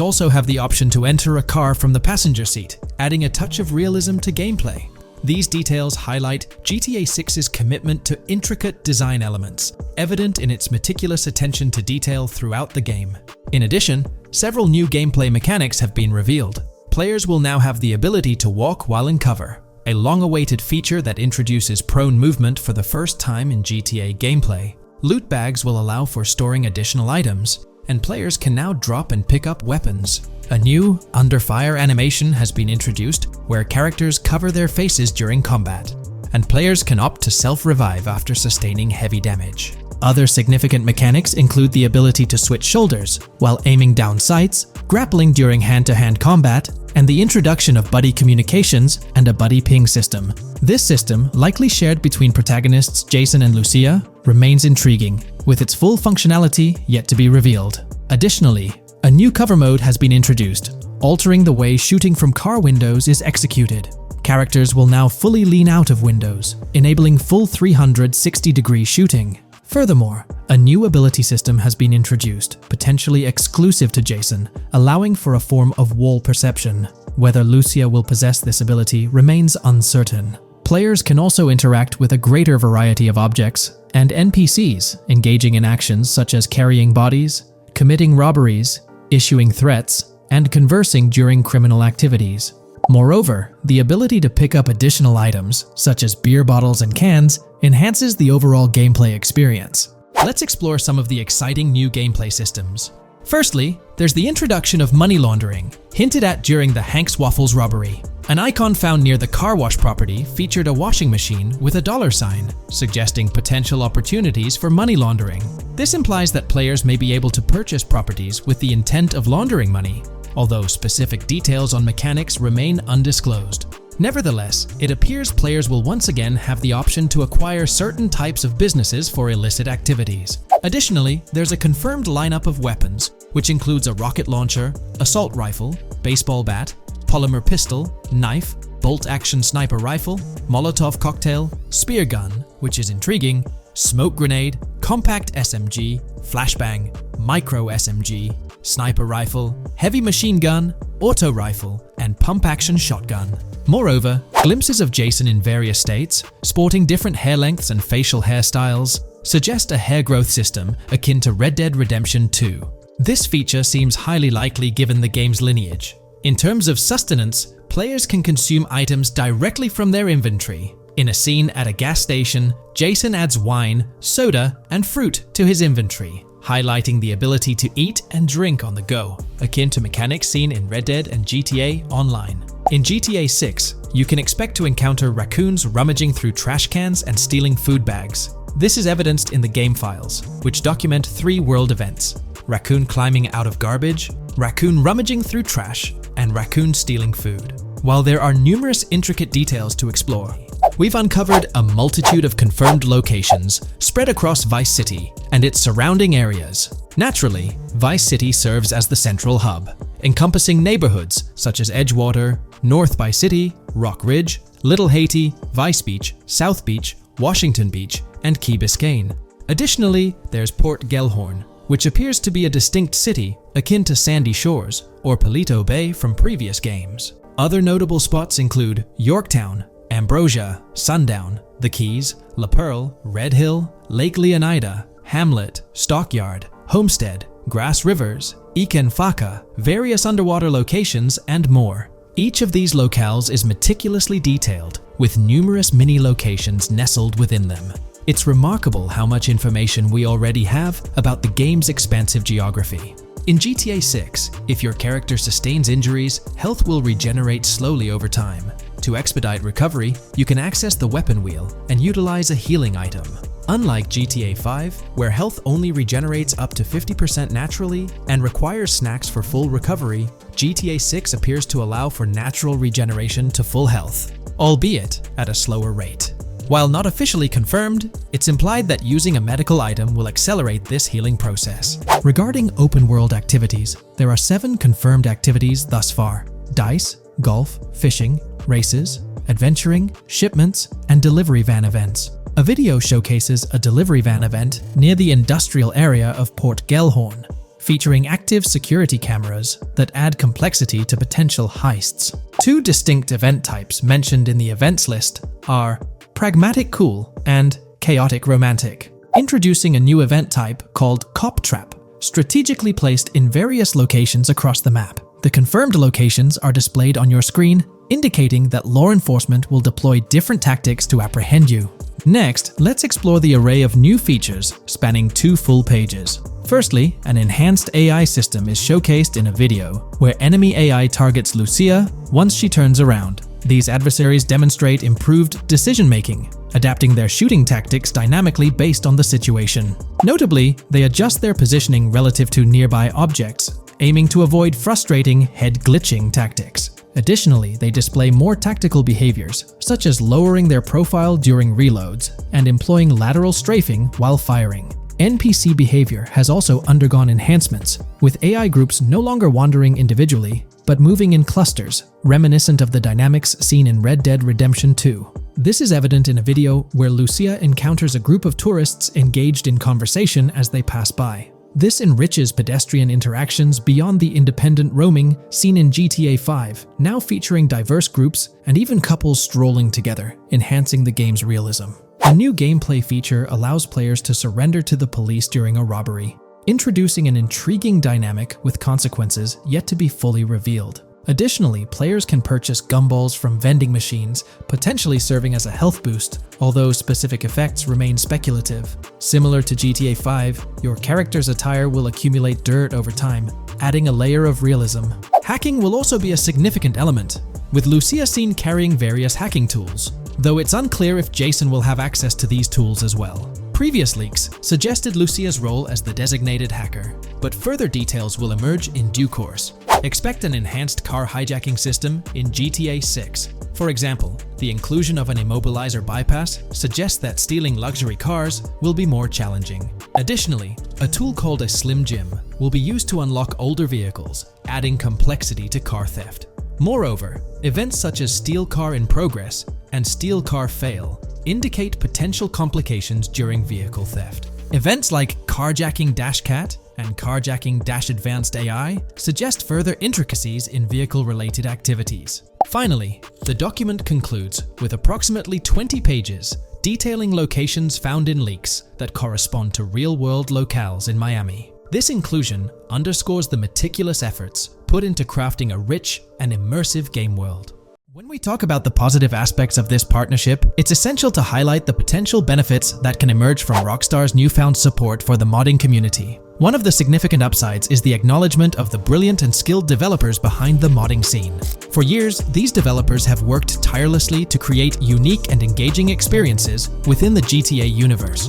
also have the option to enter a car from the passenger seat, adding a touch of realism to gameplay. These details highlight GTA 6's commitment to intricate design elements, evident in its meticulous attention to detail throughout the game. In addition, several new gameplay mechanics have been revealed. Players will now have the ability to walk while in cover, a long-awaited feature that introduces prone movement for the first time in GTA gameplay. Loot bags will allow for storing additional items, and players can now drop and pick up weapons. A new under fire animation has been introduced where characters cover their faces during combat, and players can opt to self-revive after sustaining heavy damage. Other significant mechanics include the ability to switch shoulders while aiming down sights, grappling during hand-to-hand combat, and the introduction of buddy communications and a buddy ping system. This system, likely shared between protagonists Jason and Lucia, remains intriguing, with its full functionality yet to be revealed. Additionally, a new cover mode has been introduced, altering the way shooting from car windows is executed. Characters will now fully lean out of windows, enabling full 360-degree shooting. Furthermore, a new ability system has been introduced, potentially exclusive to Jason, allowing for a form of wall perception. Whether Lucia will possess this ability remains uncertain. Players can also interact with a greater variety of objects and NPCs, engaging in actions such as carrying bodies, committing robberies, issuing threats, and conversing during criminal activities. Moreover, the ability to pick up additional items, such as beer bottles and cans, enhances the overall gameplay experience. Let's explore some of the exciting new gameplay systems. Firstly, there's the introduction of money laundering, hinted at during the Hank's Waffles robbery. An icon found near the car wash property featured a washing machine with a dollar sign, suggesting potential opportunities for money laundering. This implies that players may be able to purchase properties with the intent of laundering money, although specific details on mechanics remain undisclosed. Nevertheless, it appears players will once again have the option to acquire certain types of businesses for illicit activities. Additionally, there's a confirmed lineup of weapons, which includes a rocket launcher, assault rifle, baseball bat, polymer pistol, knife, bolt-action sniper rifle, Molotov cocktail, spear gun, which is intriguing, smoke grenade, compact SMG, flashbang, micro SMG, sniper rifle, heavy machine gun, auto rifle, and pump-action shotgun. Moreover, glimpses of Jason in various states, sporting different hair lengths and facial hairstyles, suggest a hair growth system akin to Red Dead Redemption 2. This feature seems highly likely given the game's lineage. In terms of sustenance, players can consume items directly from their inventory. In a scene at a gas station, Jason adds wine, soda, and fruit to his inventory, highlighting the ability to eat and drink on the go, akin to mechanics seen in Red Dead and GTA Online. In GTA 6, you can expect to encounter raccoons rummaging through trash cans and stealing food bags. This is evidenced in the game files, which document 3 world events: raccoon climbing out of garbage, raccoon rummaging through trash, and raccoon stealing food. While there are numerous intricate details to explore, we've uncovered a multitude of confirmed locations spread across Vice City and its surrounding areas. Naturally, Vice City serves as the central hub, encompassing neighborhoods such as Edgewater, North Vice City, Rock Ridge, Little Haiti, Vice Beach, South Beach, Washington Beach, and Key Biscayne. Additionally, there's Port Gellhorn, which appears to be a distinct city akin to Sandy Shores or Palito Bay from previous games. Other notable spots include Yorktown, Ambrosia, Sundown, The Keys, La Pearl, Red Hill, Lake Leonida, Hamlet, Stockyard, Homestead, Grass Rivers, Ikenfaka, various underwater locations, and more. Each of these locales is meticulously detailed, with numerous mini locations nestled within them. It's remarkable how much information we already have about the game's expansive geography. In GTA 6, if your character sustains injuries, health will regenerate slowly over time. To expedite recovery, you can access the weapon wheel and utilize a healing item. Unlike GTA 5, where health only regenerates up to 50% naturally and requires snacks for full recovery, GTA 6 appears to allow for natural regeneration to full health, albeit at a slower rate. While not officially confirmed, it's implied that using a medical item will accelerate this healing process. Regarding open-world activities, there are 7 confirmed activities thus far: dice, golf, fishing, races, adventuring, shipments, and delivery van events. A video showcases a delivery van event near the industrial area of Port Gellhorn, featuring active security cameras that add complexity to potential heists. 2 distinct event types mentioned in the events list are Pragmatic Cool and Chaotic Romantic, introducing a new event type called Cop Trap, strategically placed in various locations across the map. The confirmed locations are displayed on your screen, indicating that law enforcement will deploy different tactics to apprehend you. Next, let's explore the array of new features spanning 2 full pages. Firstly, an enhanced AI system is showcased in a video, where enemy AI targets Lucia once she turns around. These adversaries demonstrate improved decision-making, adapting their shooting tactics dynamically based on the situation. Notably, they adjust their positioning relative to nearby objects, aiming to avoid frustrating head-glitching tactics. Additionally, they display more tactical behaviors, such as lowering their profile during reloads and employing lateral strafing while firing. NPC behavior has also undergone enhancements, with AI groups no longer wandering individually, but moving in clusters, reminiscent of the dynamics seen in Red Dead Redemption 2. This is evident in a video where Lucia encounters a group of tourists engaged in conversation as they pass by. This enriches pedestrian interactions beyond the independent roaming seen in GTA 5, now featuring diverse groups and even couples strolling together, enhancing the game's realism. A new gameplay feature allows players to surrender to the police during a robbery, introducing an intriguing dynamic with consequences yet to be fully revealed. Additionally, players can purchase gumballs from vending machines, potentially serving as a health boost, although specific effects remain speculative. Similar to GTA 5, your character's attire will accumulate dirt over time, adding a layer of realism. Hacking will also be a significant element, with Lucia seen carrying various hacking tools, though it's unclear if Jason will have access to these tools as well. Previous leaks suggested Lucia's role as the designated hacker, but further details will emerge in due course. Expect an enhanced car hijacking system in GTA 6. For example, the inclusion of an immobilizer bypass suggests that stealing luxury cars will be more challenging. Additionally, a tool called a Slim Jim will be used to unlock older vehicles, adding complexity to car theft. Moreover, events such as Steal Car in Progress and Steal Car Fail indicate potential complications during vehicle theft. Events like Carjacking Cat and Carjacking Advanced AI suggest further intricacies in vehicle-related activities. Finally, the document concludes with approximately 20 pages detailing locations found in leaks that correspond to real-world locales in Miami. This inclusion underscores the meticulous efforts put into crafting a rich and immersive game world. When we talk about the positive aspects of this partnership, it's essential to highlight the potential benefits that can emerge from Rockstar's newfound support for the modding community. One of the significant upsides is the acknowledgement of the brilliant and skilled developers behind the modding scene. For years, these developers have worked tirelessly to create unique and engaging experiences within the GTA universe.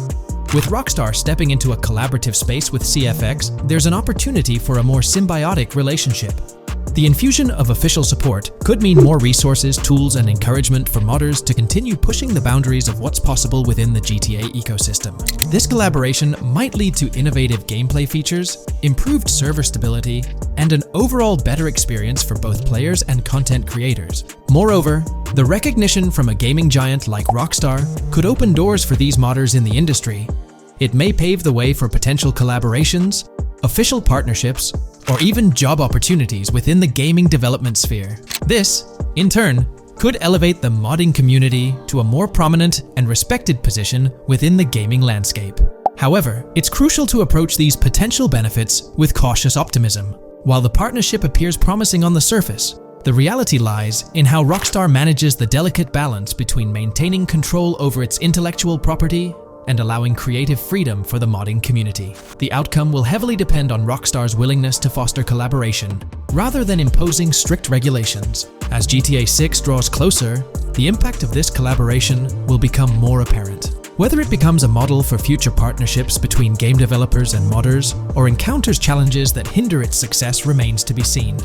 With Rockstar stepping into a collaborative space with CFX, there's an opportunity for a more symbiotic relationship. The infusion of official support could mean more resources, tools, and encouragement for modders to continue pushing the boundaries of what's possible within the GTA ecosystem. This collaboration might lead to innovative gameplay features, improved server stability, and an overall better experience for both players and content creators. Moreover, the recognition from a gaming giant like Rockstar could open doors for these modders in the industry. It may pave the way for potential collaborations, official partnerships, or even job opportunities within the gaming development sphere. This, in turn, could elevate the modding community to a more prominent and respected position within the gaming landscape. However, it's crucial to approach these potential benefits with cautious optimism. While the partnership appears promising on the surface, the reality lies in how Rockstar manages the delicate balance between maintaining control over its intellectual property and allowing creative freedom for the modding community. The outcome will heavily depend on Rockstar's willingness to foster collaboration, rather than imposing strict regulations. As GTA 6 draws closer, the impact of this collaboration will become more apparent. Whether it becomes a model for future partnerships between game developers and modders, or encounters challenges that hinder its success remains to be seen.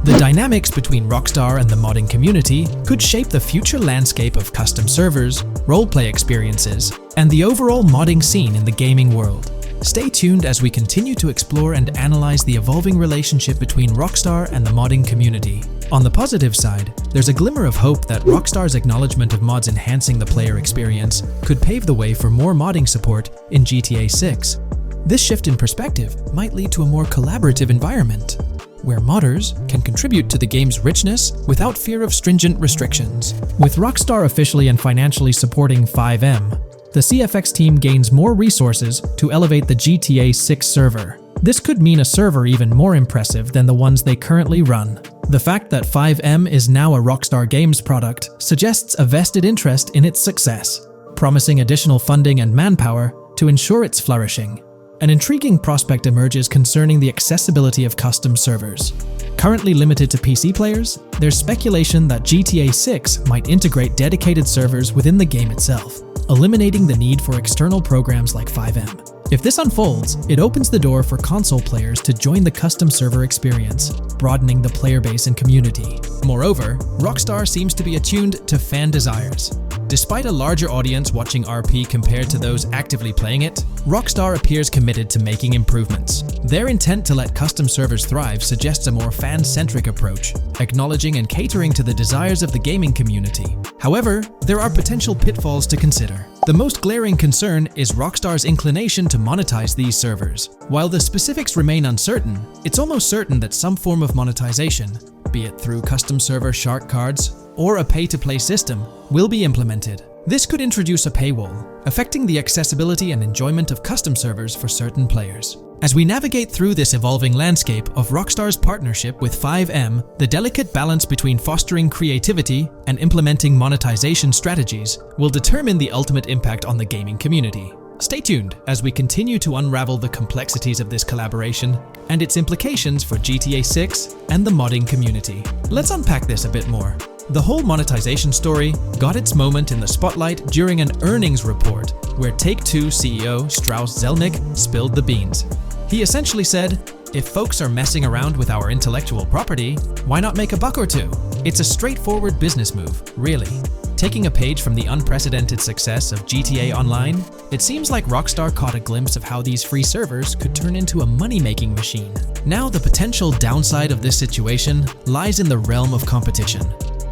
The dynamics between Rockstar and the modding community could shape the future landscape of custom servers, roleplay experiences, and the overall modding scene in the gaming world. Stay tuned as we continue to explore and analyze the evolving relationship between Rockstar and the modding community. On the positive side, there's a glimmer of hope that Rockstar's acknowledgement of mods enhancing the player experience could pave the way for more modding support in GTA 6. This shift in perspective might lead to a more collaborative environment, where modders can contribute to the game's richness without fear of stringent restrictions. With Rockstar officially and financially supporting FiveM, the CFX team gains more resources to elevate the GTA 6 server. This could mean a server even more impressive than the ones they currently run. The fact that FiveM is now a Rockstar Games product suggests a vested interest in its success, promising additional funding and manpower to ensure its flourishing. An intriguing prospect emerges concerning the accessibility of custom servers. Currently limited to PC players, there's speculation that GTA 6 might integrate dedicated servers within the game itself, eliminating the need for external programs like FiveM. If this unfolds, it opens the door for console players to join the custom server experience, broadening the player base and community. Moreover, Rockstar seems to be attuned to fan desires. Despite a larger audience watching RP compared to those actively playing it, Rockstar appears committed to making improvements. Their intent to let custom servers thrive suggests a more fan-centric approach, acknowledging and catering to the desires of the gaming community. However, there are potential pitfalls to consider. The most glaring concern is Rockstar's inclination to monetize these servers. While the specifics remain uncertain, it's almost certain that some form of monetization, be it through custom server shark cards or a pay-to-play system, will be implemented. This could introduce a paywall, affecting the accessibility and enjoyment of custom servers for certain players. As we navigate through this evolving landscape of Rockstar's partnership with FiveM, the delicate balance between fostering creativity and implementing monetization strategies will determine the ultimate impact on the gaming community. Stay tuned as we continue to unravel the complexities of this collaboration and its implications for GTA 6 and the modding community. Let's unpack this a bit more. The whole monetization story got its moment in the spotlight during an earnings report where Take-Two CEO Strauss Zelnick spilled the beans. He essentially said, "If folks are messing around with our intellectual property, why not make a buck or two?" It's a straightforward business move, really. Taking a page from the unprecedented success of GTA Online, it seems like Rockstar caught a glimpse of how these free servers could turn into a money-making machine. Now, the potential downside of this situation lies in the realm of competition.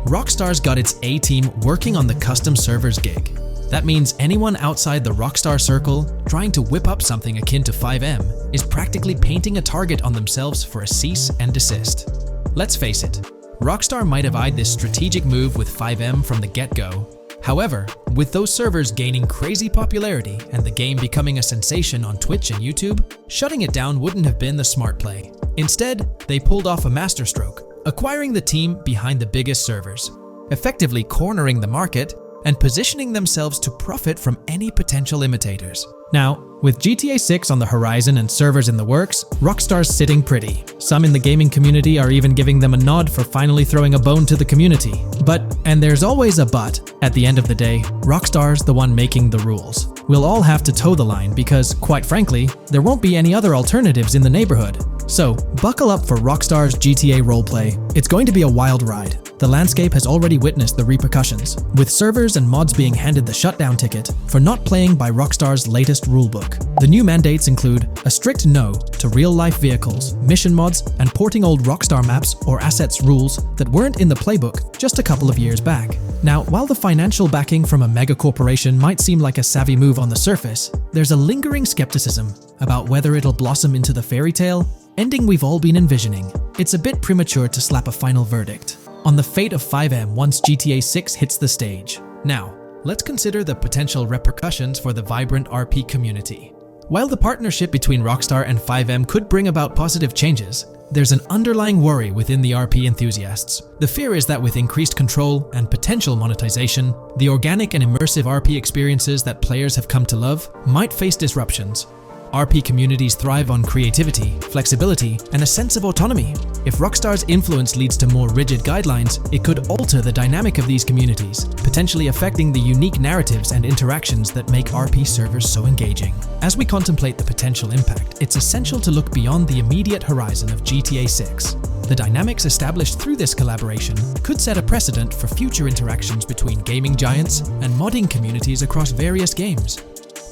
Rockstar's got its A-team working on the custom servers gig. That means anyone outside the Rockstar circle trying to whip up something akin to FiveM is practically painting a target on themselves for a cease and desist. Let's face it, Rockstar might have eyed this strategic move with FiveM from the get-go. However, with those servers gaining crazy popularity and the game becoming a sensation on Twitch and YouTube, shutting it down wouldn't have been the smart play. Instead, they pulled off a masterstroke, acquiring the team behind the biggest servers, effectively cornering the market and positioning themselves to profit from any potential imitators. Now, with GTA 6 on the horizon and servers in the works, Rockstar's sitting pretty. Some in the gaming community are even giving them a nod for finally throwing a bone to the community. But, and there's always a but, at the end of the day, Rockstar's the one making the rules. We'll all have to toe the line because, quite frankly, there won't be any other alternatives in the neighborhood. So, buckle up for Rockstar's GTA roleplay. It's going to be a wild ride. The landscape has already witnessed the repercussions, with servers and mods being handed the shutdown ticket for not playing by Rockstar's latest rulebook. The new mandates include a strict no to real-life vehicles, mission mods, and porting old Rockstar maps or assets rules that weren't in the playbook just a couple of years back. Now, while the financial backing from a mega corporation might seem like a savvy move on the surface, there's a lingering skepticism about whether it'll blossom into the fairy tale ending we've all been envisioning. It's a bit premature to slap a final verdict on the fate of FiveM once GTA 6 hits the stage. Now, let's consider the potential repercussions for the vibrant RP community. While the partnership between Rockstar and FiveM could bring about positive changes, there's an underlying worry within the RP enthusiasts. The fear is that with increased control and potential monetization, the organic and immersive RP experiences that players have come to love might face disruptions. RP communities thrive on creativity, flexibility, and a sense of autonomy. If Rockstar's influence leads to more rigid guidelines, it could alter the dynamic of these communities, potentially affecting the unique narratives and interactions that make RP servers so engaging. As we contemplate the potential impact, it's essential to look beyond the immediate horizon of GTA 6. The dynamics established through this collaboration could set a precedent for future interactions between gaming giants and modding communities across various games.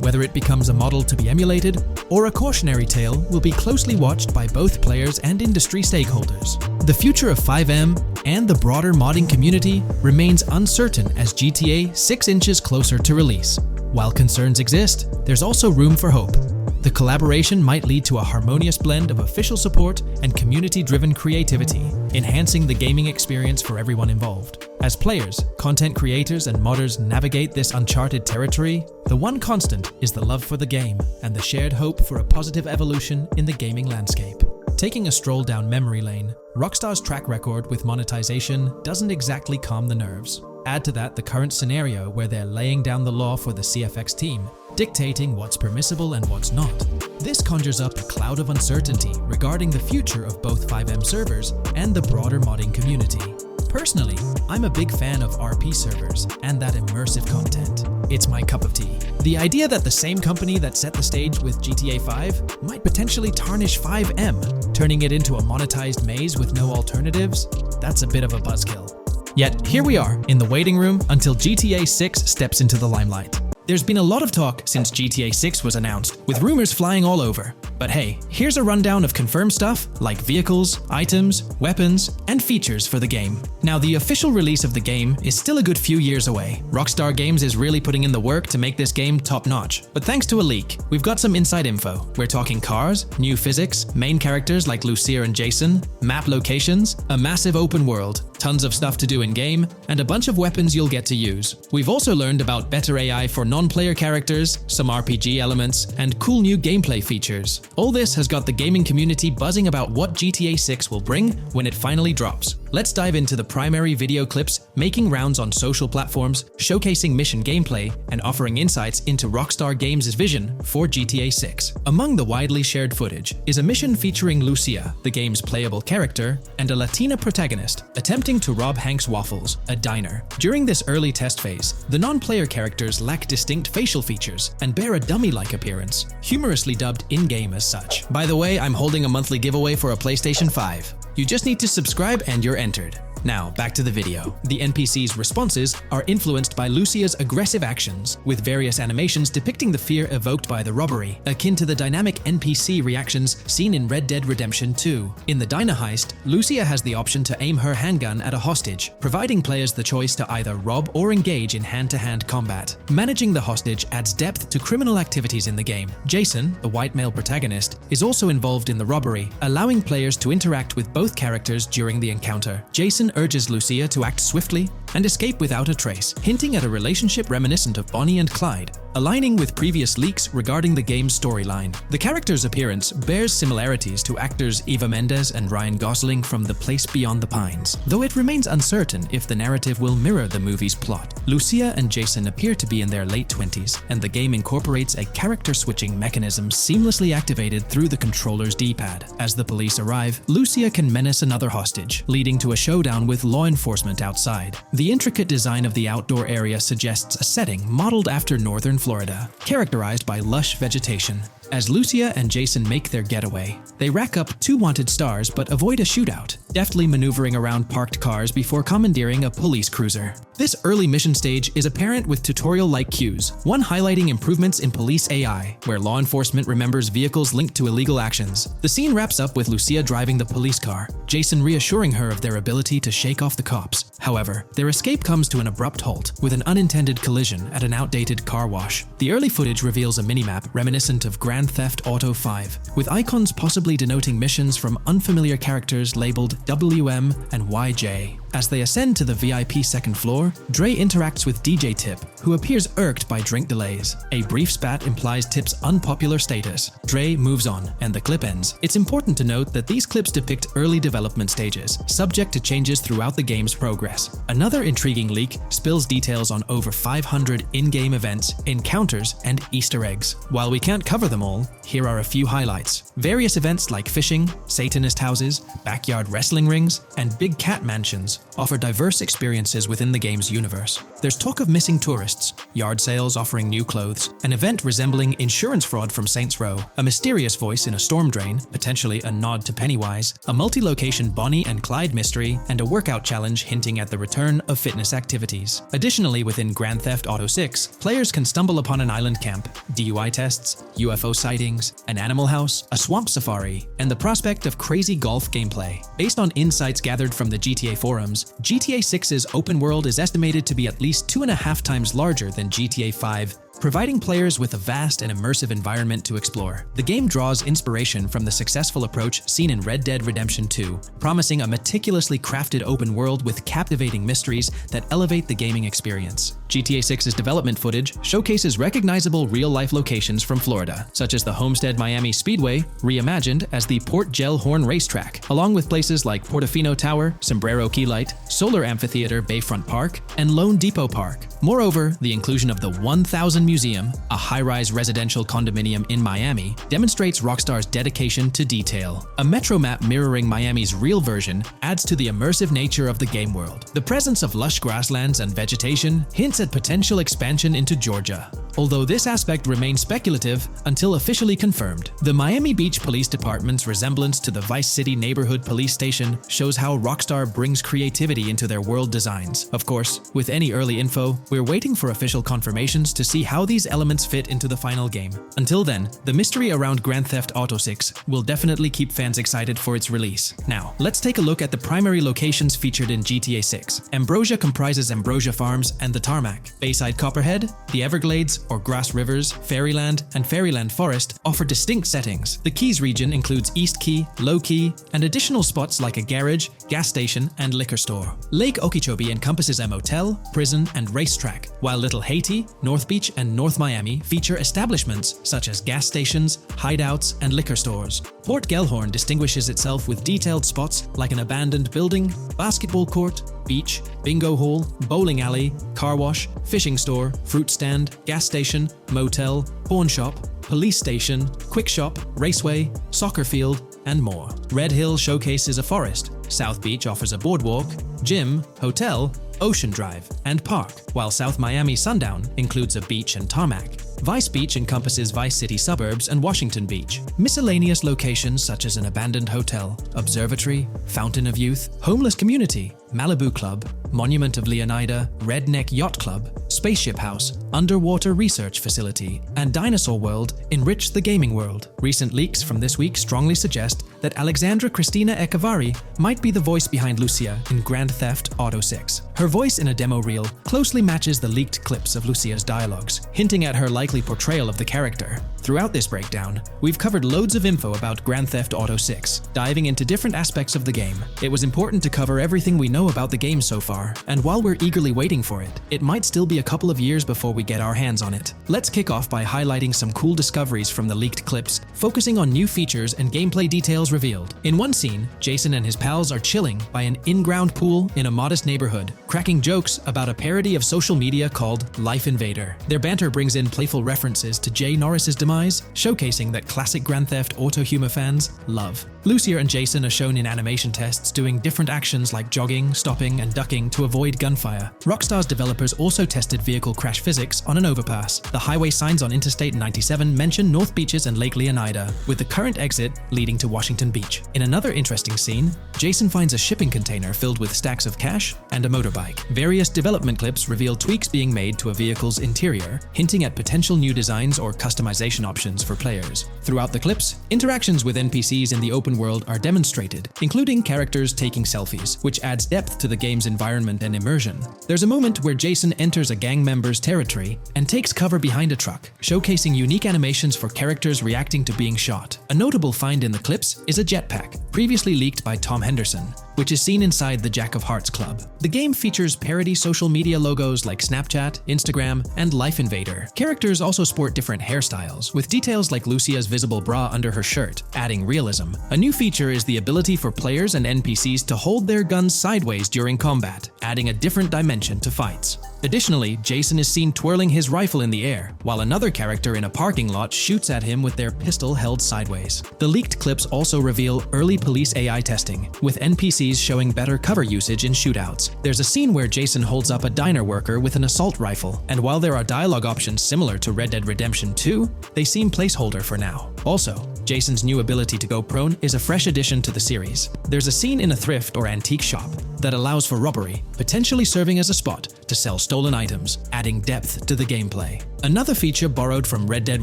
Whether it becomes a model to be emulated or a cautionary tale will be closely watched by both players and industry stakeholders. The future of FiveM and the broader modding community remains uncertain as GTA 6 inches closer to release. While concerns exist, there's also room for hope. The collaboration might lead to a harmonious blend of official support and community-driven creativity, enhancing the gaming experience for everyone involved. As players, content creators, and modders navigate this uncharted territory, the one constant is the love for the game and the shared hope for a positive evolution in the gaming landscape. Taking a stroll down memory lane, Rockstar's track record with monetization doesn't exactly calm the nerves. Add to that the current scenario where they're laying down the law for the CFX team, dictating what's permissible and what's not. This conjures up a cloud of uncertainty regarding the future of both FiveM servers and the broader modding community. Personally, I'm a big fan of RP servers and that immersive content. It's my cup of tea. The idea that the same company that set the stage with GTA 5 might potentially tarnish FiveM, turning it into a monetized maze with no alternatives, that's a bit of a buzzkill. Yet, here we are, in the waiting room until GTA 6 steps into the limelight. There's been a lot of talk since GTA 6 was announced, with rumors flying all over. But hey, here's a rundown of confirmed stuff like vehicles, items, weapons, and features for the game. Now, the official release of the game is still a good few years away. Rockstar Games is really putting in the work to make this game top-notch. But thanks to a leak, we've got some inside info. We're talking cars, new physics, main characters like Lucia and Jason, map locations, a massive open world, tons of stuff to do in-game, and a bunch of weapons you'll get to use. We've also learned about better AI for non-player characters, some RPG elements, and cool new gameplay features. All this has got the gaming community buzzing about what GTA 6 will bring when it finally drops. Let's dive into the primary video clips making rounds on social platforms, showcasing mission gameplay, and offering insights into Rockstar Games' vision for GTA 6. Among the widely shared footage is a mission featuring Lucia, the game's playable character, and a Latina protagonist attempting to rob Hank's Waffles, a diner. During this early test phase, the non-player characters lack distinct facial features and bear a dummy-like appearance, humorously dubbed in-game as such. By the way, I'm holding a monthly giveaway for a PlayStation 5. You just need to subscribe and you're entered. Now, back to the video. The NPC's responses are influenced by Lucia's aggressive actions, with various animations depicting the fear evoked by the robbery, akin to the dynamic NPC reactions seen in Red Dead Redemption 2. In the diner heist, Lucia has the option to aim her handgun at a hostage, providing players the choice to either rob or engage in hand-to-hand combat. Managing the hostage adds depth to criminal activities in the game. Jason, the white male protagonist, is also involved in the robbery, allowing players to interact with both characters during the encounter. Jason urges Lucia to act swiftly and escape without a trace, hinting at a relationship reminiscent of Bonnie and Clyde, aligning with previous leaks regarding the game's storyline. The character's appearance bears similarities to actors Eva Mendes and Ryan Gosling from The Place Beyond the Pines, though it remains uncertain if the narrative will mirror the movie's plot. Lucia and Jason appear to be in their late 20s, and the game incorporates a character-switching mechanism seamlessly activated through the controller's D-pad. As the police arrive, Lucia can menace another hostage, leading to a showdown with law enforcement outside. The intricate design of the outdoor area suggests a setting modeled after northern Florida, characterized by lush vegetation. As Lucia and Jason make their getaway, they rack up 2 wanted stars but avoid a shootout, deftly maneuvering around parked cars before commandeering a police cruiser. This early mission stage is apparent with tutorial-like cues, one highlighting improvements in police AI, where law enforcement remembers vehicles linked to illegal actions. The scene wraps up with Lucia driving the police car, Jason reassuring her of their ability to shake off the cops. However, their escape comes to an abrupt halt, with an unintended collision at an outdated car wash. The early footage reveals a minimap reminiscent of Grand Theft Auto 5, with icons possibly denoting missions from unfamiliar characters labeled WM and YJ. As they ascend to the VIP second floor, Dre interacts with DJ Tip, who appears irked by drink delays. A brief spat implies Tip's unpopular status. Dre moves on, and the clip ends. It's important to note that these clips depict early development stages, subject to changes throughout the game's progress. Another intriguing leak spills details on over 500 in-game events, encounters, and Easter eggs. While we can't cover them all, here are a few highlights. Various events like fishing, Satanist houses, backyard wrestling rings, and big cat mansions offer diverse experiences within the game's universe. There's talk of missing tourists, yard sales offering new clothes, an event resembling insurance fraud from Saints Row, a mysterious voice in a storm drain, potentially a nod to Pennywise, a multi-location Bonnie and Clyde mystery, and a workout challenge hinting at the return of fitness activities. Additionally, within Grand Theft Auto 6, players can stumble upon an island camp, DUI tests, UFO sightings, an animal house, a swamp safari, and the prospect of crazy golf gameplay. Based on insights gathered from the GTA forums, GTA 6's open world is estimated to be at least 2.5 times larger than GTA 5, providing players with a vast and immersive environment to explore. The game draws inspiration from the successful approach seen in Red Dead Redemption 2, promising a meticulously crafted open world with captivating mysteries that elevate the gaming experience. GTA 6's development footage showcases recognizable real-life locations from Florida, such as the Homestead Miami Speedway, reimagined as the Port Gel-Horn Racetrack, along with places like Portofino Tower, Sombrero Key Light, Solar Amphitheater Bayfront Park, and Lone Depot Park. Moreover, the inclusion of the 1000 Museum, a high-rise residential condominium in Miami, demonstrates Rockstar's dedication to detail. A metro map mirroring Miami's real version adds to the immersive nature of the game world. The presence of lush grasslands and vegetation hints at potential expansion into Georgia. although this aspect remains speculative until officially confirmed. The Miami Beach Police Department's resemblance to the Vice City Neighborhood Police Station shows how Rockstar brings creativity into their world designs. Of course, with any early info, we're waiting for official confirmations to see how these elements fit into the final game. Until then, the mystery around Grand Theft Auto 6 will definitely keep fans excited for its release. Now, let's take a look at the primary locations featured in GTA 6. Ambrosia comprises Ambrosia Farms and the Tarmac. Bayside Copperhead, the Everglades or Grass Rivers, Fairyland, and Fairyland Forest offer distinct settings. The Keys region includes East Key, Low Key, and additional spots like a garage, gas station, and liquor store. Lake Okeechobee encompasses a motel, prison, and racetrack, while Little Haiti, North Beach, and North Miami feature establishments such as gas stations, hideouts, and liquor stores. Port Gellhorn distinguishes itself with detailed spots like an abandoned building, basketball court, beach, bingo hall, bowling alley, car wash, fishing store, fruit stand, gas station, motel, pawn shop, police station, quick shop, raceway, soccer field, and more. Red Hill showcases a forest. South Beach offers a boardwalk, gym, hotel, Ocean Drive, and park, while South Miami Sundown includes a beach and tarmac. Vice Beach encompasses Vice City suburbs and Washington Beach. Miscellaneous locations such as an abandoned hotel, observatory, Fountain of Youth, homeless community, Malibu Club, Monument of Leonida, Redneck Yacht Club, Spaceship House, Underwater Research Facility, and Dinosaur World enrich the gaming world. Recent leaks from this week strongly suggest that Alexandra Christina Echevarri might be the voice behind Lucia in Grand Theft Auto 6. Her voice in a demo reel closely matches the leaked clips of Lucia's dialogues, hinting at her likely portrayal of the character. Throughout this breakdown, we've covered loads of info about Grand Theft Auto 6, diving into different aspects of the game. It was important to cover everything we know about the game so far, and while we're eagerly waiting for it, it might still be a couple of years before we get our hands on it. Let's kick off by highlighting some cool discoveries from the leaked clips, focusing on new features and gameplay details revealed. In one scene, Jason and his pals are chilling by an in-ground pool in a modest neighborhood, cracking jokes about a parody of social media called Life Invader. Their banter brings in playful references to Jay Norris's demise, showcasing that classic Grand Theft Auto humor fans love. Lucia and Jason are shown in animation tests doing different actions like jogging, stopping, and ducking to avoid gunfire. Rockstar's developers also tested vehicle crash physics on an overpass. The highway signs on Interstate 97 mention North Beaches and Lake Leonida, with the current exit leading to Washington Beach. In another interesting scene, Jason finds a shipping container filled with stacks of cash and a motorbike. Various development clips reveal tweaks being made to a vehicle's interior, hinting at potential new designs or customization options for players. Throughout the clips, interactions with NPCs in the open world are demonstrated, including characters taking selfies, which adds depth to the game's environment and immersion. There's a moment where Jason enters a gang member's territory and takes cover behind a truck, showcasing unique animations for characters reacting to being shot. A notable find in the clips is a jetpack, previously leaked by Tom Henderson, which is seen inside the Jack of Hearts Club. The game features parody social media logos like Snapchat, Instagram, and Life Invader. Characters also sport different hairstyles, with details like Lucia's visible bra under her shirt, adding realism. A new feature is the ability for players and NPCs to hold their guns sideways during combat, adding a different dimension to fights. Additionally, Jason is seen twirling his rifle in the air, while another character in a parking lot shoots at him with their pistol held sideways. The leaked clips also reveal early police AI testing, with NPCs showing better cover usage in shootouts. There's a scene where Jason holds up a diner worker with an assault rifle, and while there are dialogue options similar to Red Dead Redemption 2, they seem placeholder for now. Also, Jason's new ability to go prone is a fresh addition to the series. There's a scene in a thrift or antique shop that allows for robbery, potentially serving as a spot to sell stolen items, adding depth to the gameplay. Another feature borrowed from Red Dead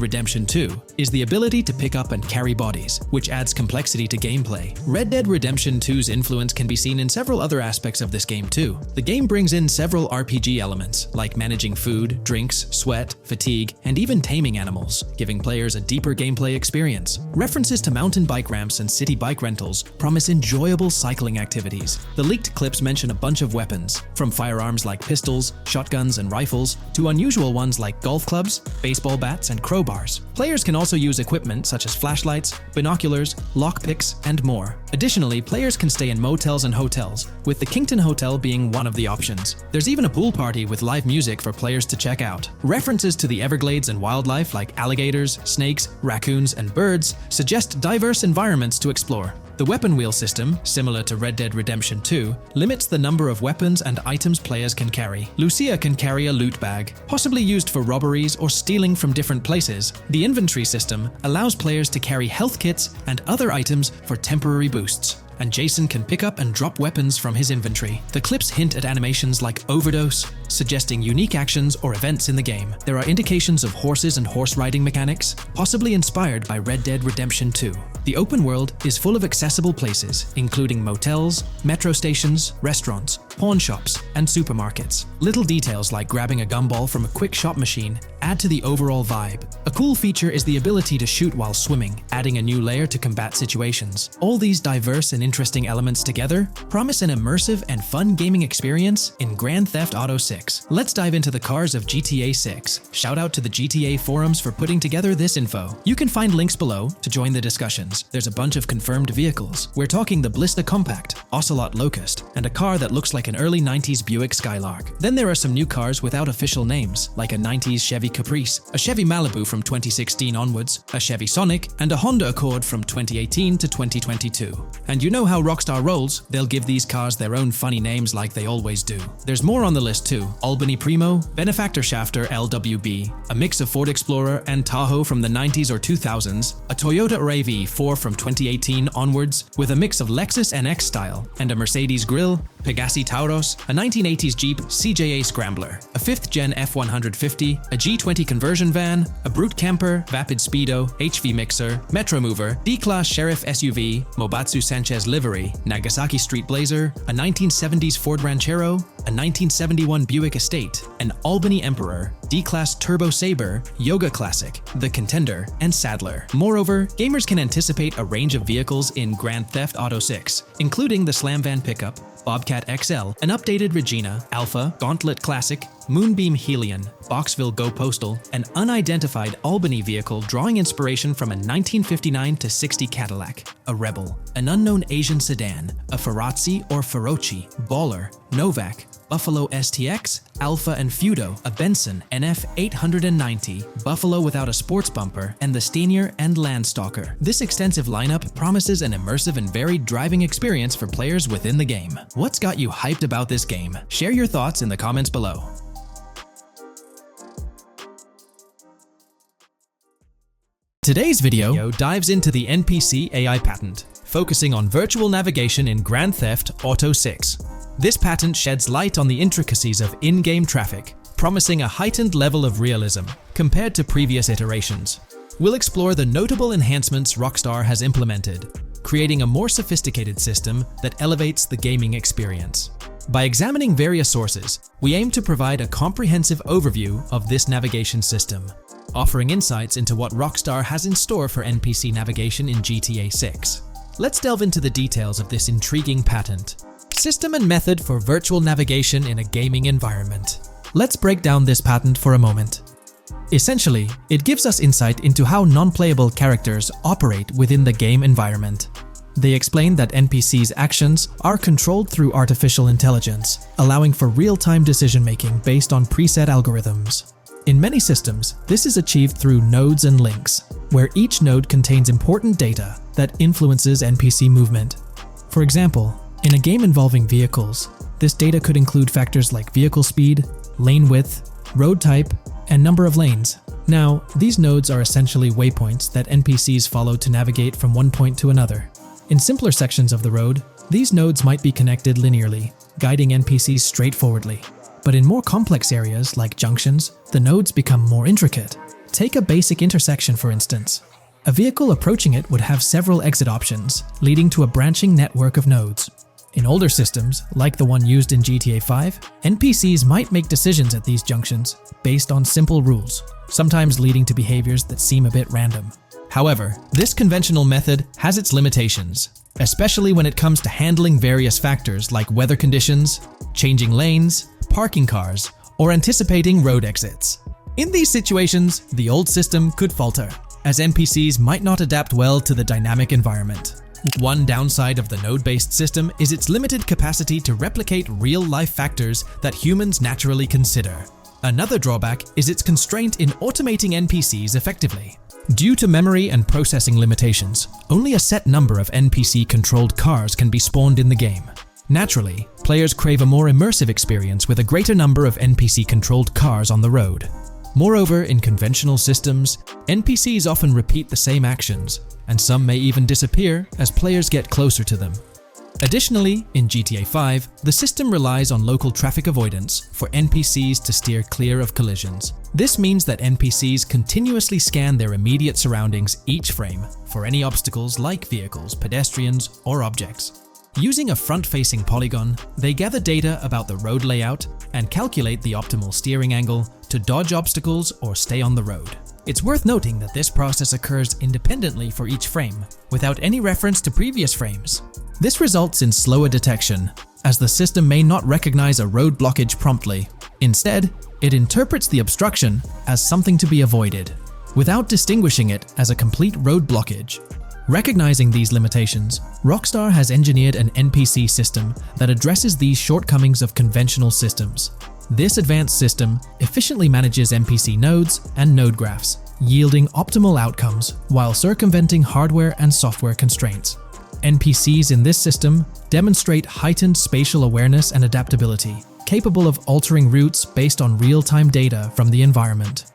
Redemption 2 is the ability to pick up and carry bodies, which adds complexity to gameplay. Red Dead Redemption 2's influence can be seen in several other aspects of this game too. The game brings in several RPG elements, like managing food, drinks, sweat, fatigue, and even taming animals, giving players a deeper gameplay experience. References to mountain bike ramps and city bike rentals promise enjoyable cycling activities. The leaked clips mention a bunch of weapons, from firearms like pistols, shotguns, and rifles, to unusual ones like golf clubs, baseball bats, and crowbars. Players can also use equipment such as flashlights, binoculars, lockpicks, and more. Additionally, players can stay in motels and hotels, with the Kington Hotel being one of the options. There's even a pool party with live music for players to check out. References to the Everglades and wildlife like alligators, snakes, raccoons, and birds suggest diverse environments to explore. The The weapon wheel system, similar to Red Dead Redemption 2, limits the number of weapons and items players can carry. Lucia can carry a loot bag, possibly used for robberies or stealing from different places. The inventory system allows players to carry health kits and other items for temporary boosts, and Jason can pick up and drop weapons from his inventory. The clips hint at animations like overdose, suggesting unique actions or events in the game. There are indications of horses and horse riding mechanics, possibly inspired by Red Dead Redemption 2. The open world is full of accessible places, including motels, metro stations, restaurants, pawn shops, and supermarkets. Little details like grabbing a gumball from a quick shop machine add to the overall vibe. A cool feature is the ability to shoot while swimming, adding a new layer to combat situations. All these diverse and interesting elements together promise an immersive and fun gaming experience in Grand Theft Auto 6. Let's dive into the cars of GTA 6. Shout out to the GTA forums for putting together this info. You can find links below to join the discussions. There's a bunch of confirmed vehicles. We're talking the Blista Compact, Ocelot Locust, and a car that looks like an early 90s Buick Skylark. Then there are some new cars without official names, like a 90s Chevy Caprice, a Chevy Malibu from 2016 onwards, a Chevy Sonic, and a Honda Accord from 2018 to 2022. And you know how Rockstar rolls, they'll give these cars their own funny names like they always do. There's more on the list too. Albany Primo, Benefactor Shafter LWB, a mix of Ford Explorer and Tahoe from the 90s or 2000s, a Toyota RAV4 from 2018 onwards with a mix of Lexus NX style, and a Mercedes Grill, Pegassi Tauros, a 1980s Jeep CJA Scrambler, a 5th Gen F150, a G20 conversion van, a Brute Camper, Vapid Speedo, HV Mixer, Metro Mover, D-Class Sheriff SUV, Mobatsu Sanchez Livery, Nagasaki Street Blazer, a 1970s Ford Ranchero, a 1971 Buick Estate, an Albany Emperor, D-Class Turbo Sabre, Yoga Classic, the Contender, and Sadler. Moreover, gamers can anticipate a range of vehicles in Grand Theft Auto 6, including the Slam Van pickup, Bobcat XL, an updated Regina, Alpha, Gauntlet Classic, Moonbeam Helion, Boxville Go Postal, an unidentified Albany vehicle drawing inspiration from a 1959-60 Cadillac, a Rebel, an unknown Asian sedan, a Ferrazzi or Feroci, Baller, Novak, Buffalo STX, Alpha and Feudo, a Benson NF 890, Buffalo without a sports bumper, and the Stanier and Landstalker. This extensive lineup promises an immersive and varied driving experience for players within the game. What's got you hyped about this game? Share your thoughts in the comments below. Today's video dives into the NPC AI patent, focusing on virtual navigation in Grand Theft Auto 6. This patent sheds light on the intricacies of in-game traffic, promising a heightened level of realism compared to previous iterations. We'll explore the notable enhancements Rockstar has implemented, creating a more sophisticated system that elevates the gaming experience. By examining various sources, we aim to provide a comprehensive overview of this navigation system, offering insights into what Rockstar has in store for NPC navigation in GTA 6. Let's delve into the details of this intriguing patent. System and method for virtual navigation in a gaming environment. Let's break down this patent for a moment. Essentially, it gives us insight into how non-playable characters operate within the game environment. They explain that NPCs' actions are controlled through artificial intelligence, allowing for real-time decision-making based on preset algorithms. In many systems, this is achieved through nodes and links, where each node contains important data that influences NPC movement. For example, in a game involving vehicles, this data could include factors like vehicle speed, lane width, road type, and number of lanes. Now, these nodes are essentially waypoints that NPCs follow to navigate from one point to another. In simpler sections of the road, these nodes might be connected linearly, guiding NPCs straightforwardly. But in more complex areas, like junctions, the nodes become more intricate. Take a basic intersection, for instance. A vehicle approaching it would have several exit options, leading to a branching network of nodes. In older systems, like the one used in GTA 5, NPCs might make decisions at these junctions based on simple rules, sometimes leading to behaviors that seem a bit random. However, this conventional method has its limitations, especially when it comes to handling various factors like weather conditions, changing lanes, parking cars, or anticipating road exits. In these situations, the old system could falter, as NPCs might not adapt well to the dynamic environment. One downside of the node-based system is its limited capacity to replicate real-life factors that humans naturally consider. Another drawback is its constraint in automating NPCs effectively. Due to memory and processing limitations, only a set number of NPC-controlled cars can be spawned in the game. Naturally, players crave a more immersive experience with a greater number of NPC-controlled cars on the road. Moreover, in conventional systems, NPCs often repeat the same actions, and some may even disappear as players get closer to them. Additionally, in GTA 5, the system relies on local traffic avoidance for NPCs to steer clear of collisions. This means that NPCs continuously scan their immediate surroundings each frame for any obstacles like vehicles, pedestrians, or objects. Using a front-facing polygon, they gather data about the road layout and calculate the optimal steering angle to dodge obstacles or stay on the road. It's worth noting that this process occurs independently for each frame, without any reference to previous frames. This results in slower detection, as the system may not recognize a road blockage promptly. Instead, it interprets the obstruction as something to be avoided, without distinguishing it as a complete road blockage. Recognizing these limitations, Rockstar has engineered an NPC system that addresses these shortcomings of conventional systems. This advanced system efficiently manages NPC nodes and node graphs, yielding optimal outcomes while circumventing hardware and software constraints. NPCs in this system demonstrate heightened spatial awareness and adaptability, capable of altering routes based on real-time data from the environment.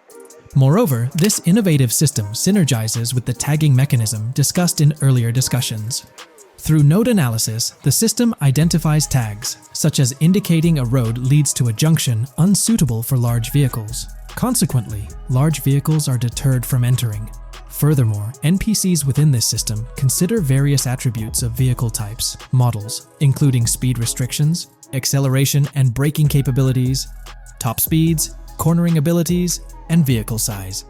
Moreover, this innovative system synergizes with the tagging mechanism discussed in earlier discussions. Through node analysis, the system identifies tags, such as indicating a road leads to a junction unsuitable for large vehicles. Consequently, large vehicles are deterred from entering. Furthermore, NPCs within this system consider various attributes of vehicle types, models, including speed restrictions, acceleration and braking capabilities, top speeds, cornering abilities, and vehicle size.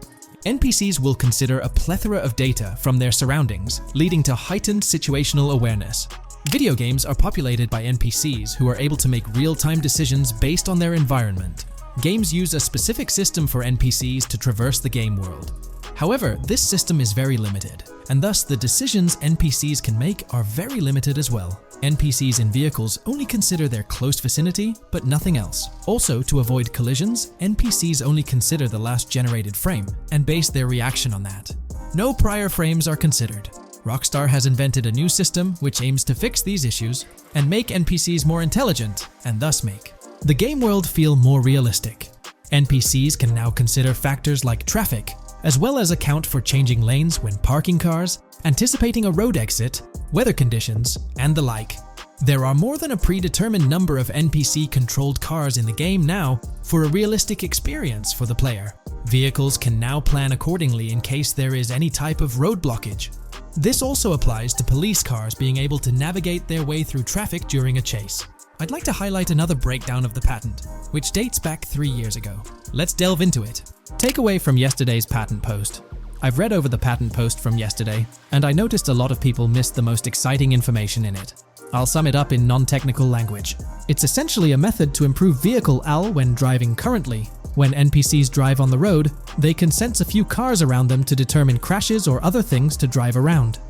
NPCs will consider a plethora of data from their surroundings, leading to heightened situational awareness. Video games are populated by NPCs who are able to make real-time decisions based on their environment. Games use a specific system for NPCs to traverse the game world. However, this system is very limited, and thus the decisions NPCs can make are very limited as well. NPCs in vehicles only consider their close vicinity, but nothing else. Also, to avoid collisions, NPCs only consider the last generated frame and base their reaction on that. No prior frames are considered. Rockstar has invented a new system which aims to fix these issues and make NPCs more intelligent, and thus make the game world feel more realistic. NPCs can now consider factors like traffic, as well as account for changing lanes when parking cars, anticipating a road exit, weather conditions, and the like. There are more than a predetermined number of NPC-controlled cars in the game now for a realistic experience for the player. Vehicles can now plan accordingly in case there is any type of road blockage. This also applies to police cars being able to navigate their way through traffic during a chase. I'd like to highlight another breakdown of the patent, which dates back 3 years ago. Let's delve into it. Takeaway from yesterday's patent post. I've read over the patent post from yesterday, and I noticed a lot of people missed the most exciting information in it. I'll sum it up in non-technical language. It's essentially a method to improve vehicle AL when driving currently. When NPCs drive on the road, they can sense a few cars around them to determine crashes or other things to drive around.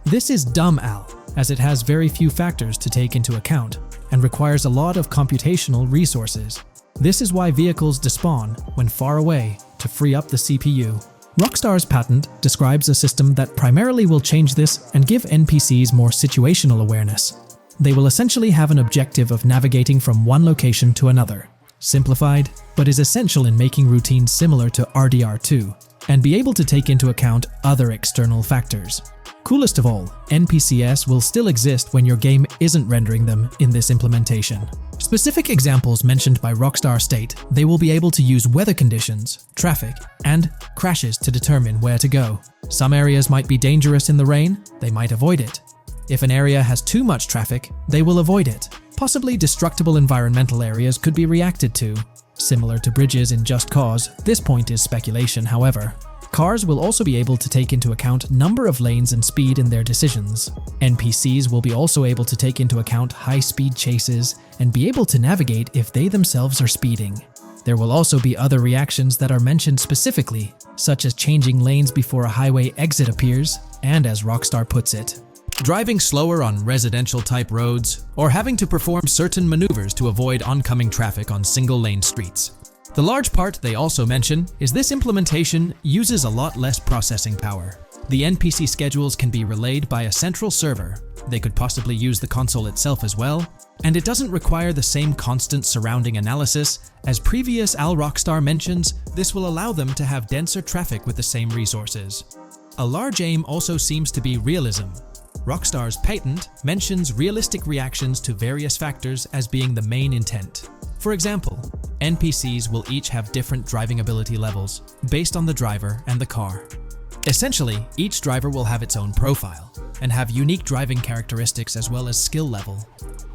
This is dumb AL, as it has very few factors to take into account, and requires a lot of computational resources. This is why vehicles despawn when far away to free up the CPU. Rockstar's patent describes a system that primarily will change this and give NPCs more situational awareness. They will essentially have an objective of navigating from one location to another. Simplified, but is essential in making routines similar to RDR2, and be able to take into account other external factors. Coolest of all, NPCs will still exist when your game isn't rendering them in this implementation. Specific examples mentioned by Rockstar state they will be able to use weather conditions, traffic, and crashes to determine where to go. Some areas might be dangerous in the rain, they might avoid it. If an area has too much traffic, they will avoid it. Possibly destructible environmental areas could be reacted to. Similar to bridges in Just Cause, this point is speculation, however. Cars will also be able to take into account number of lanes and speed in their decisions. NPCs will be also able to take into account high-speed chases and be able to navigate if they themselves are speeding. There will also be other reactions that are mentioned specifically, such as changing lanes before a highway exit appears, and as Rockstar puts it, driving slower on residential-type roads, or having to perform certain maneuvers to avoid oncoming traffic on single-lane streets. The large part they also mention is this implementation uses a lot less processing power. The NPC schedules can be relayed by a central server. They could possibly use the console itself as well, and it doesn't require the same constant surrounding analysis. As previous Al Rockstar mentions, this will allow them to have denser traffic with the same resources. A large aim also seems to be realism. Rockstar's patent mentions realistic reactions to various factors as being the main intent. For example, NPCs will each have different driving ability levels based on the driver and the car. Essentially, each driver will have its own profile and have unique driving characteristics as well as skill level.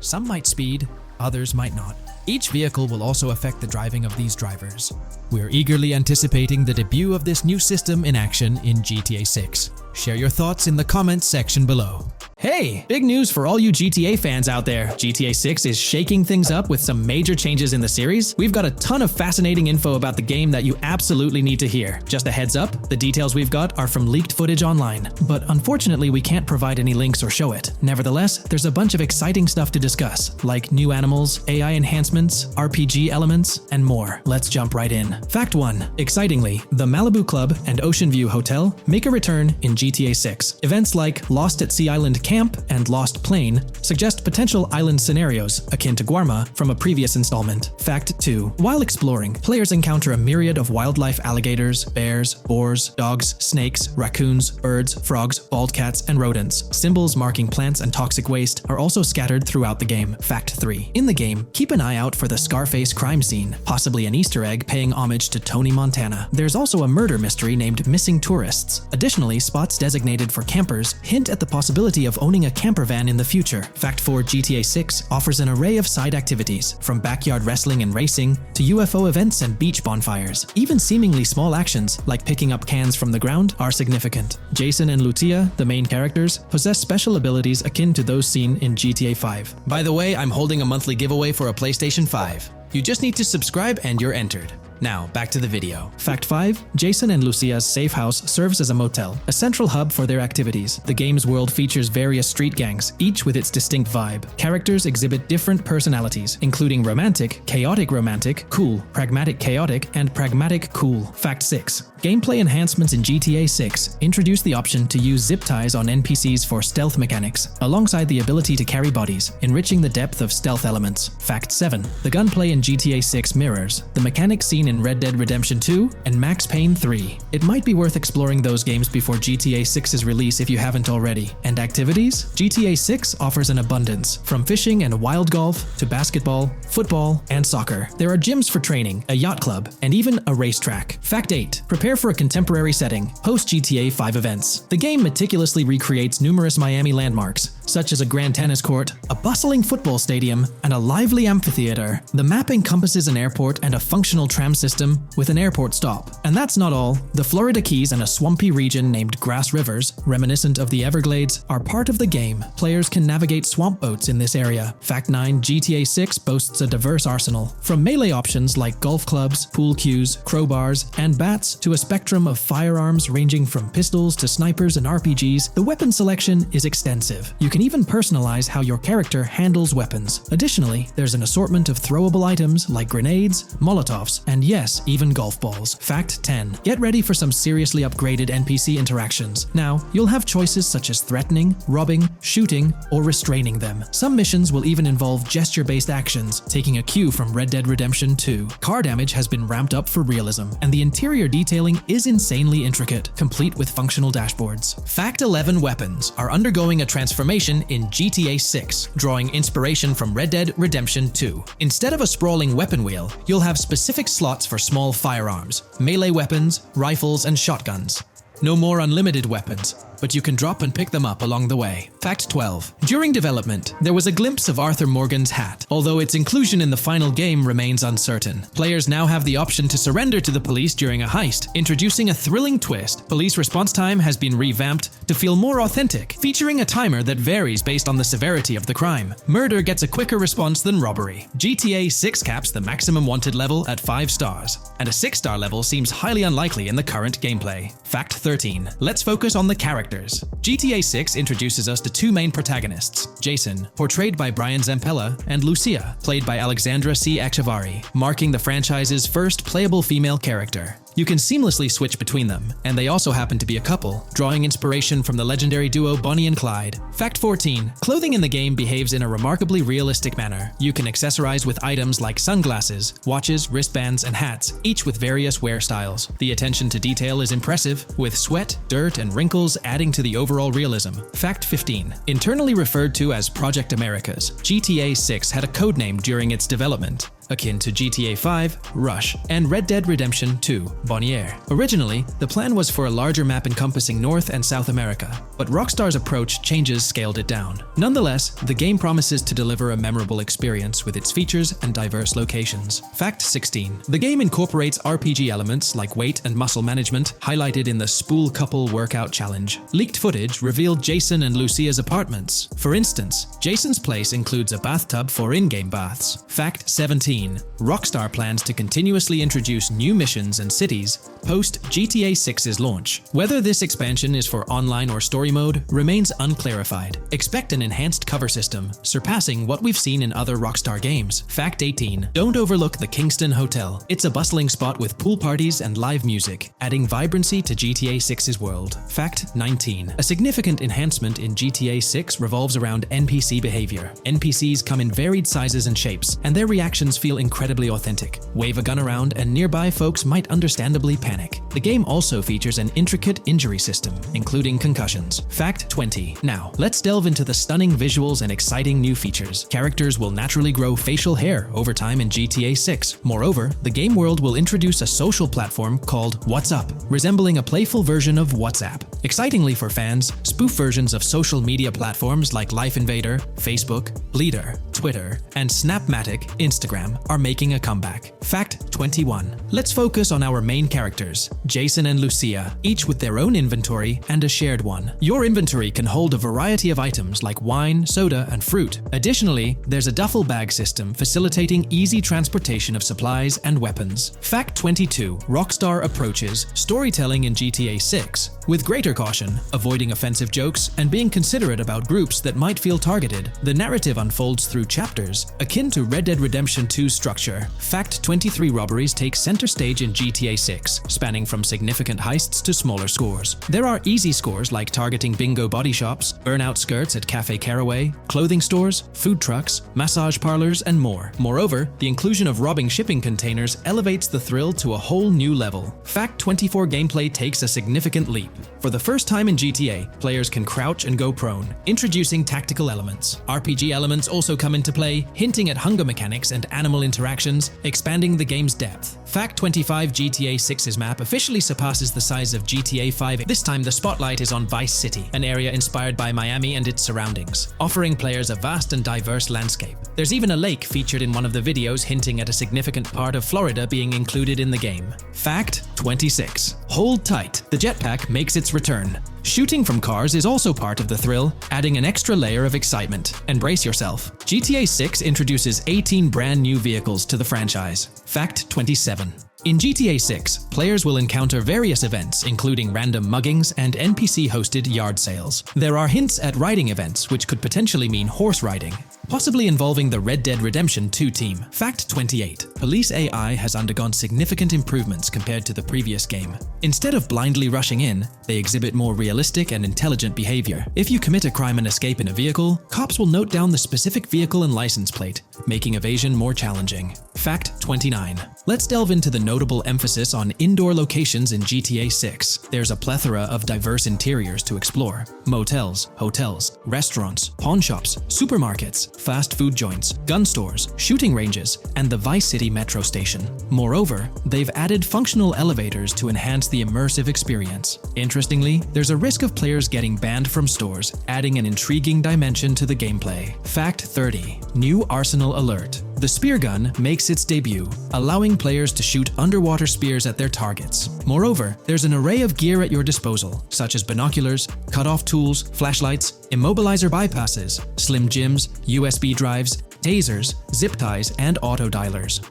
Some might speed, others might not. Each vehicle will also affect the driving of these drivers. We're eagerly anticipating the debut of this new system in action in GTA 6. Share your thoughts in the comments section below. Hey, big news for all you GTA fans out there. GTA 6 is shaking things up with some major changes in the series. We've got a ton of fascinating info about the game that you absolutely need to hear. Just a heads up, the details we've got are from leaked footage online, but unfortunately we can't provide any links or show it. Nevertheless, there's a bunch of exciting stuff to discuss, like new animals, AI enhancements, RPG elements, and more. Let's jump right in. Fact 1. Excitingly, the Malibu Club and Ocean View Hotel make a return in GTA 6. Events like Lost at Sea Island Camp and Lost Plane suggest potential island scenarios akin to Guarma from a previous installment. Fact 2. While exploring, players encounter a myriad of wildlife: alligators, bears, boars, dogs, snakes, raccoons, birds, frogs, bald cats, and rodents. Symbols marking plants and toxic waste are also scattered throughout the game. Fact 3. In the game, keep an eye out for the Scarface crime scene, possibly an Easter egg paying homage to Tony Montana. There's also a murder mystery named Missing Tourists. Additionally, spots designated for campers hint at the possibility of owning a camper van in the future. Fact 4. GTA 6 offers an array of side activities, from backyard wrestling and racing to UFO events and beach bonfires. Even seemingly small actions, like picking up cans from the ground, are significant. Jason and Lucia, the main characters, possess special abilities akin to those seen in GTA 5. By the way, I'm holding a monthly giveaway for a PlayStation 5. You just need to subscribe and you're entered. Now, back to the video. Fact 5. Jason and Lucia's safe house serves as a motel, a central hub for their activities. The game's world features various street gangs, each with its distinct vibe. Characters exhibit different personalities, including romantic, chaotic romantic, cool, pragmatic chaotic, and pragmatic cool. Fact 6. Gameplay enhancements in GTA 6 introduce the option to use zip ties on NPCs for stealth mechanics, alongside the ability to carry bodies, enriching the depth of stealth elements. Fact 7. The gunplay in GTA 6 mirrors the mechanics seen in Red Dead Redemption 2 and Max Payne 3. It might be worth exploring those games before GTA 6's release if you haven't already. And activities? GTA 6 offers an abundance, from fishing and wild golf to basketball, football, and soccer. There are gyms for training, a yacht club, and even a racetrack. Fact 8. Prepare for a contemporary setting, post-GTA 5 events. The game meticulously recreates numerous Miami landmarks, such as a grand tennis court, a bustling football stadium, and a lively amphitheater. The map encompasses an airport and a functional tram system with an airport stop. And that's not all. The Florida Keys and a swampy region named Grass Rivers, reminiscent of the Everglades, are part of the game. Players can navigate swamp boats in this area. Fact 9. GTA 6 boasts a diverse arsenal, from melee options like golf clubs, pool cues, crowbars, and bats to a spectrum of firearms ranging from pistols to snipers and RPGs. The weapon selection is extensive. You can even personalize how your character handles weapons. Additionally, there's an assortment of throwable items like grenades, Molotovs, and yes, even golf balls. Fact 10. Get ready for some seriously upgraded NPC interactions. Now, you'll have choices such as threatening, robbing, shooting, or restraining them. Some missions will even involve gesture-based actions, taking a cue from Red Dead Redemption 2. Car damage has been ramped up for realism, and the interior detailing is insanely intricate, complete with functional dashboards. Fact 11. Weapons are undergoing a transformation in GTA 6, drawing inspiration from Red Dead Redemption 2. Instead of a sprawling weapon wheel, you'll have specific slots for small firearms, melee weapons, rifles, and shotguns. No more unlimited weapons, but you can drop and pick them up along the way. Fact 12. During development, there was a glimpse of Arthur Morgan's hat, although its inclusion in the final game remains uncertain. Players now have the option to surrender to the police during a heist, introducing a thrilling twist. Police response time has been revamped to feel more authentic, featuring a timer that varies based on the severity of the crime. Murder gets a quicker response than robbery. GTA 6 caps the maximum wanted level at 5 stars, and a 6-star level seems highly unlikely in the current gameplay. Fact 13. Let's focus on the characters. characters. GTA 6 introduces us to two main protagonists, Jason, portrayed by Brian Zampella, and Lucia, played by Alexandra C. Echevarri, marking the franchise's first playable female character. You can seamlessly switch between them, and they also happen to be a couple, drawing inspiration from the legendary duo Bonnie and Clyde. Fact 14. Clothing in the game behaves in a remarkably realistic manner. You can accessorize with items like sunglasses, watches, wristbands, and hats, each with various wear styles. The attention to detail is impressive, with sweat, dirt, and wrinkles adding to the overall realism. Fact 15. Internally referred to as Project Americas, GTA 6 had a codename during its development, akin to GTA 5, Rush, and Red Dead Redemption 2, Bonnier. Originally, the plan was for a larger map encompassing North and South America, but Rockstar's approach changes scaled it down. Nonetheless, the game promises to deliver a memorable experience with its features and diverse locations. Fact 16. The game incorporates RPG elements like weight and muscle management, highlighted in the Spool Couple Workout Challenge. Leaked footage revealed Jason and Lucia's apartments. For instance, Jason's place includes a bathtub for in-game baths. Fact 17. Rockstar plans to continuously introduce new missions and cities post GTA 6's launch. Whether this expansion is for online or story mode remains unclarified. Expect an enhanced cover system, surpassing what we've seen in other Rockstar games. Fact 18. Don't overlook the Kingston Hotel. It's a bustling spot with pool parties and live music, adding vibrancy to GTA 6's world. Fact 19. A significant enhancement in GTA 6 revolves around NPC behavior. NPCs come in varied sizes and shapes, and their reactions feel incredibly authentic. Wave a gun around and nearby folks might understandably panic. The game also features an intricate injury system, including concussions. Fact 20. Now, let's delve into the stunning visuals and exciting new features. Characters will naturally grow facial hair over time in GTA 6. Moreover, the game world will introduce a social platform called WhatsApp, resembling a playful version of WhatsApp. Excitingly for fans, spoof versions of social media platforms like Life Invader, Facebook, Bleeder, Twitter, and Snapmatic, Instagram, are making a comeback. Fact 21. Let's focus on our main characters, Jason and Lucia, each with their own inventory and a shared one. Your inventory can hold a variety of items like wine, soda, and fruit. Additionally, there's a duffel bag system facilitating easy transportation of supplies and weapons. Fact 22. Rockstar approaches storytelling in GTA 6 with greater caution, avoiding offensive jokes and being considerate about groups that might feel targeted. The narrative unfolds through chapters, akin to Red Dead Redemption 2's structure. Fact 23. Robberies take center stage in GTA 6, spanning from significant heists to smaller scores. There are easy scores like targeting bingo body shops, burnout skirts at Cafe Caraway, clothing stores, food trucks, massage parlors, and more. Moreover, the inclusion of robbing shipping containers elevates the thrill to a whole new level. Fact 24. Gameplay takes a significant leap. For the first time in GTA, players can crouch and go prone, introducing tactical elements. RPG elements also come into play, hinting at hunger mechanics and animal interactions, expanding the game's depth. Fact 25. GTA 6's map officially surpasses the size of GTA 5. This time the spotlight is on Vice City, an area inspired by Miami and its surroundings, offering players a vast and diverse landscape. There's even a lake featured in one of the videos, hinting at a significant part of Florida being included in the game. Fact 26. Hold tight, the jetpack makes its return. Shooting from cars is also part of the thrill, adding an extra layer of excitement. And brace yourself. GTA 6 introduces 18 brand new vehicles to the franchise. Fact 27. In GTA 6, players will encounter various events, including random muggings and NPC-hosted yard sales. There are hints at riding events, which could potentially mean horse riding, possibly involving the Red Dead Redemption 2 team. Fact 28. Police AI has undergone significant improvements compared to the previous game. Instead of blindly rushing in, they exhibit more realistic and intelligent behavior. If you commit a crime and escape in a vehicle, cops will note down the specific vehicle and license plate, making evasion more challenging. Fact 29. Let's delve into the notable emphasis on indoor locations in GTA 6. There's a plethora of diverse interiors to explore. Motels, hotels, restaurants, pawn shops, supermarkets, fast food joints, gun stores, shooting ranges, and the Vice City metro station. Moreover, they've added functional elevators to enhance the immersive experience. Interestingly, there's a risk of players getting banned from stores, adding an intriguing dimension to the gameplay. Fact 30. New Arsenal Alert. The spear gun makes its debut, allowing players to shoot underwater spears at their targets. Moreover, there's an array of gear at your disposal, such as binoculars, cut-off tools, flashlights, immobilizer bypasses, slim jims, USB drives, tasers, zip ties, and auto dialers.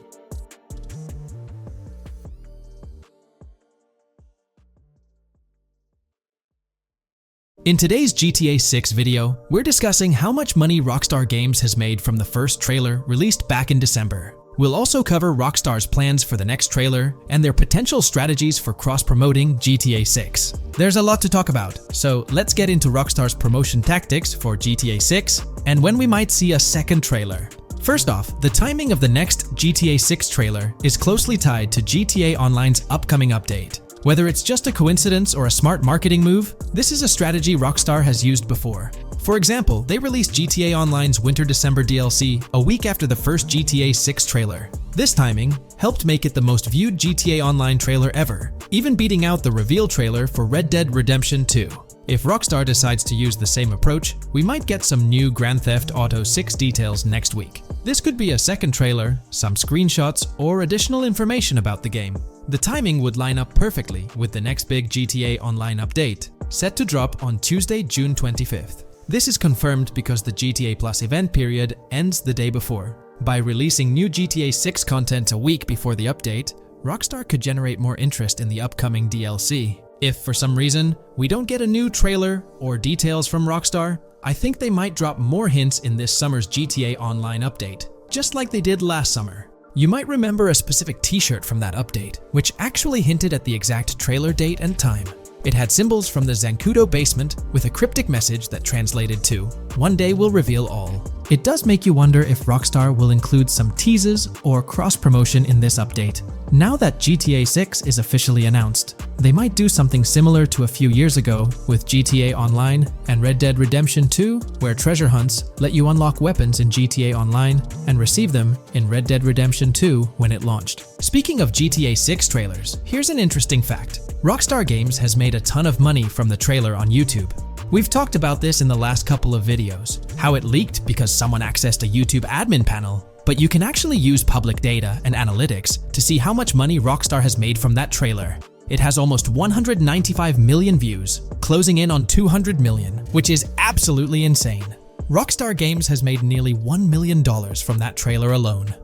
In today's GTA 6 video, we're discussing how much money Rockstar Games has made from the first trailer released back in December. We'll also cover Rockstar's plans for the next trailer and their potential strategies for cross-promoting GTA 6. There's a lot to talk about, so let's get into Rockstar's promotion tactics for GTA 6 and when we might see a second trailer. First off, the timing of the next GTA 6 trailer is closely tied to GTA Online's upcoming update. Whether it's just a coincidence or a smart marketing move, this is a strategy Rockstar has used before. For example, they released GTA Online's Winter-December DLC a week after the first GTA 6 trailer. This timing helped make it the most viewed GTA Online trailer ever, even beating out the reveal trailer for Red Dead Redemption 2. If Rockstar decides to use the same approach, we might get some new Grand Theft Auto 6 details next week. This could be a second trailer, some screenshots, or additional information about the game. The timing would line up perfectly with the next big GTA Online update, set to drop on Tuesday, June 25th. This is confirmed because the GTA Plus event period ends the day before. By releasing new GTA 6 content a week before the update, Rockstar could generate more interest in the upcoming DLC. If for some reason we don't get a new trailer or details from Rockstar, I think they might drop more hints in this summer's GTA Online update, just like they did last summer. You might remember a specific t-shirt from that update, which actually hinted at the exact trailer date and time. It had symbols from the Zancudo basement with a cryptic message that translated to, "One day we'll reveal all." It does make you wonder if Rockstar will include some teases or cross-promotion in this update. Now that GTA 6 is officially announced, they might do something similar to a few years ago with GTA Online and Red Dead Redemption 2, where treasure hunts let you unlock weapons in GTA Online and receive them in Red Dead Redemption 2 when it launched. Speaking of GTA 6 trailers, here's an interesting fact. Rockstar Games has made a ton of money from the trailer on YouTube. We've talked about this in the last couple of videos, how it leaked because someone accessed a YouTube admin panel, but you can actually use public data and analytics to see how much money Rockstar has made from that trailer. It has almost 195 million views, closing in on 200 million, which is absolutely insane. Rockstar Games has made nearly $1 million from that trailer alone.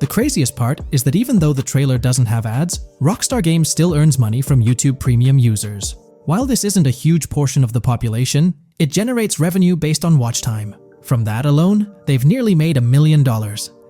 The craziest part is that even though the trailer doesn't have ads, Rockstar Games still earns money from YouTube Premium users. While this isn't a huge portion of the population, it generates revenue based on watch time. From that alone, they've nearly made $1 million.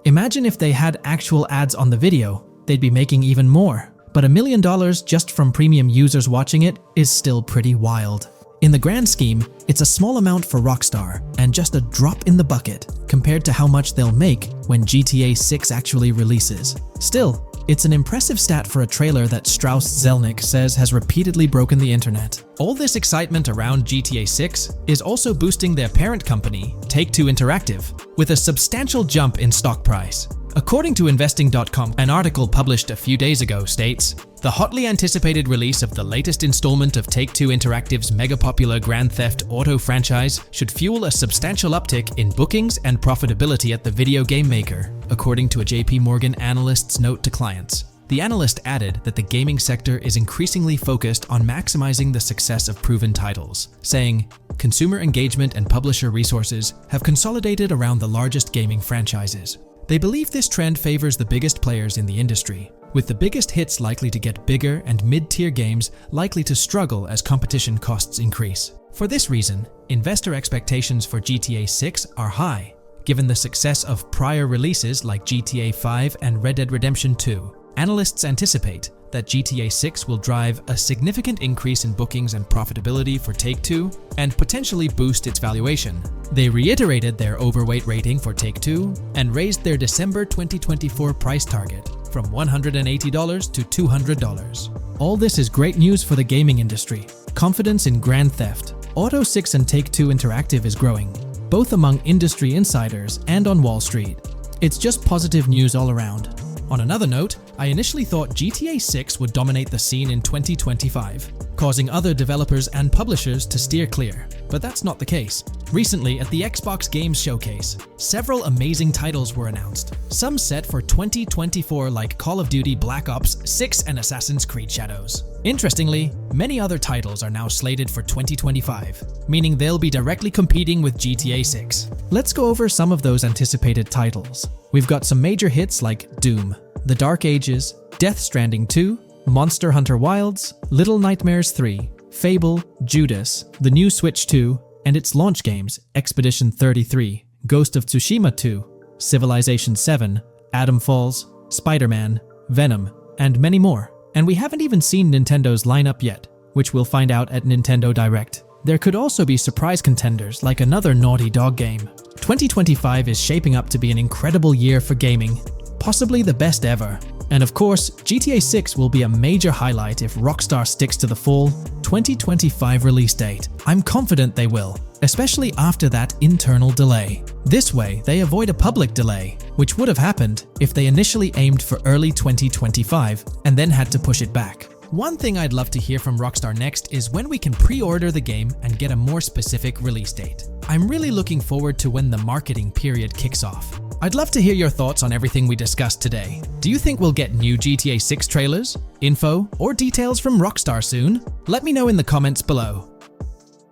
Imagine if they had actual ads on the video, they'd be making even more. But $1 million just from premium users watching it is still pretty wild. In the grand scheme, it's a small amount for Rockstar and just a drop in the bucket compared to how much they'll make when GTA 6 actually releases. Still, it's an impressive stat for a trailer that Strauss Zelnick says has repeatedly broken the internet. All this excitement around GTA 6 is also boosting their parent company, Take-Two Interactive, with a substantial jump in stock price. According to Investing.com, an article published a few days ago states, "The hotly anticipated release of the latest installment of Take-Two Interactive's mega-popular Grand Theft Auto franchise should fuel a substantial uptick in bookings and profitability at the video game maker," according to a JP Morgan analyst's note to clients. The analyst added that the gaming sector is increasingly focused on maximizing the success of proven titles, saying, "Consumer engagement and publisher resources have consolidated around the largest gaming franchises." They believe this trend favors the biggest players in the industry, with the biggest hits likely to get bigger and mid-tier games likely to struggle as competition costs increase. For this reason, investor expectations for GTA 6 are high, given the success of prior releases like GTA 5 and Red Dead Redemption 2. Analysts anticipate that GTA 6 will drive a significant increase in bookings and profitability for Take-Two and potentially boost its valuation. They reiterated their overweight rating for Take-Two and raised their December 2024 price target from $180 to $200. All this is great news for the gaming industry. Confidence in Grand Theft Auto 6 and Take-Two Interactive is growing, both among industry insiders and on Wall Street. It's just positive news all around. On another note, I initially thought GTA 6 would dominate the scene in 2025, causing other developers and publishers to steer clear, but that's not the case. Recently, at the Xbox Games Showcase, several amazing titles were announced, some set for 2024 like Call of Duty Black Ops 6 and Assassin's Creed Shadows. Interestingly, many other titles are now slated for 2025, meaning they'll be directly competing with GTA 6. Let's go over some of those anticipated titles. We've got some major hits like Doom, The Dark Ages, Death Stranding 2, Monster Hunter Wilds, Little Nightmares 3, Fable, Judas, the new Switch 2, and its launch games Expedition 33, Ghost of Tsushima 2, Civilization 7, Atom Falls, Spider-Man, Venom, and many more. And we haven't even seen Nintendo's lineup yet, which we'll find out at Nintendo Direct. There could also be surprise contenders like another Naughty Dog game. 2025 is shaping up to be an incredible year for gaming, possibly the best ever. And of course, GTA 6 will be a major highlight if Rockstar sticks to the fall 2025 release date. I'm confident they will, especially after that internal delay. This way, they avoid a public delay, which would have happened if they initially aimed for early 2025 and then had to push it back. One thing I'd love to hear from Rockstar next is when we can pre-order the game and get a more specific release date. I'm really looking forward to when the marketing period kicks off. I'd love to hear your thoughts on everything we discussed today. Do you think we'll get new GTA 6 trailers, info, or details from Rockstar soon? Let me know in the comments below.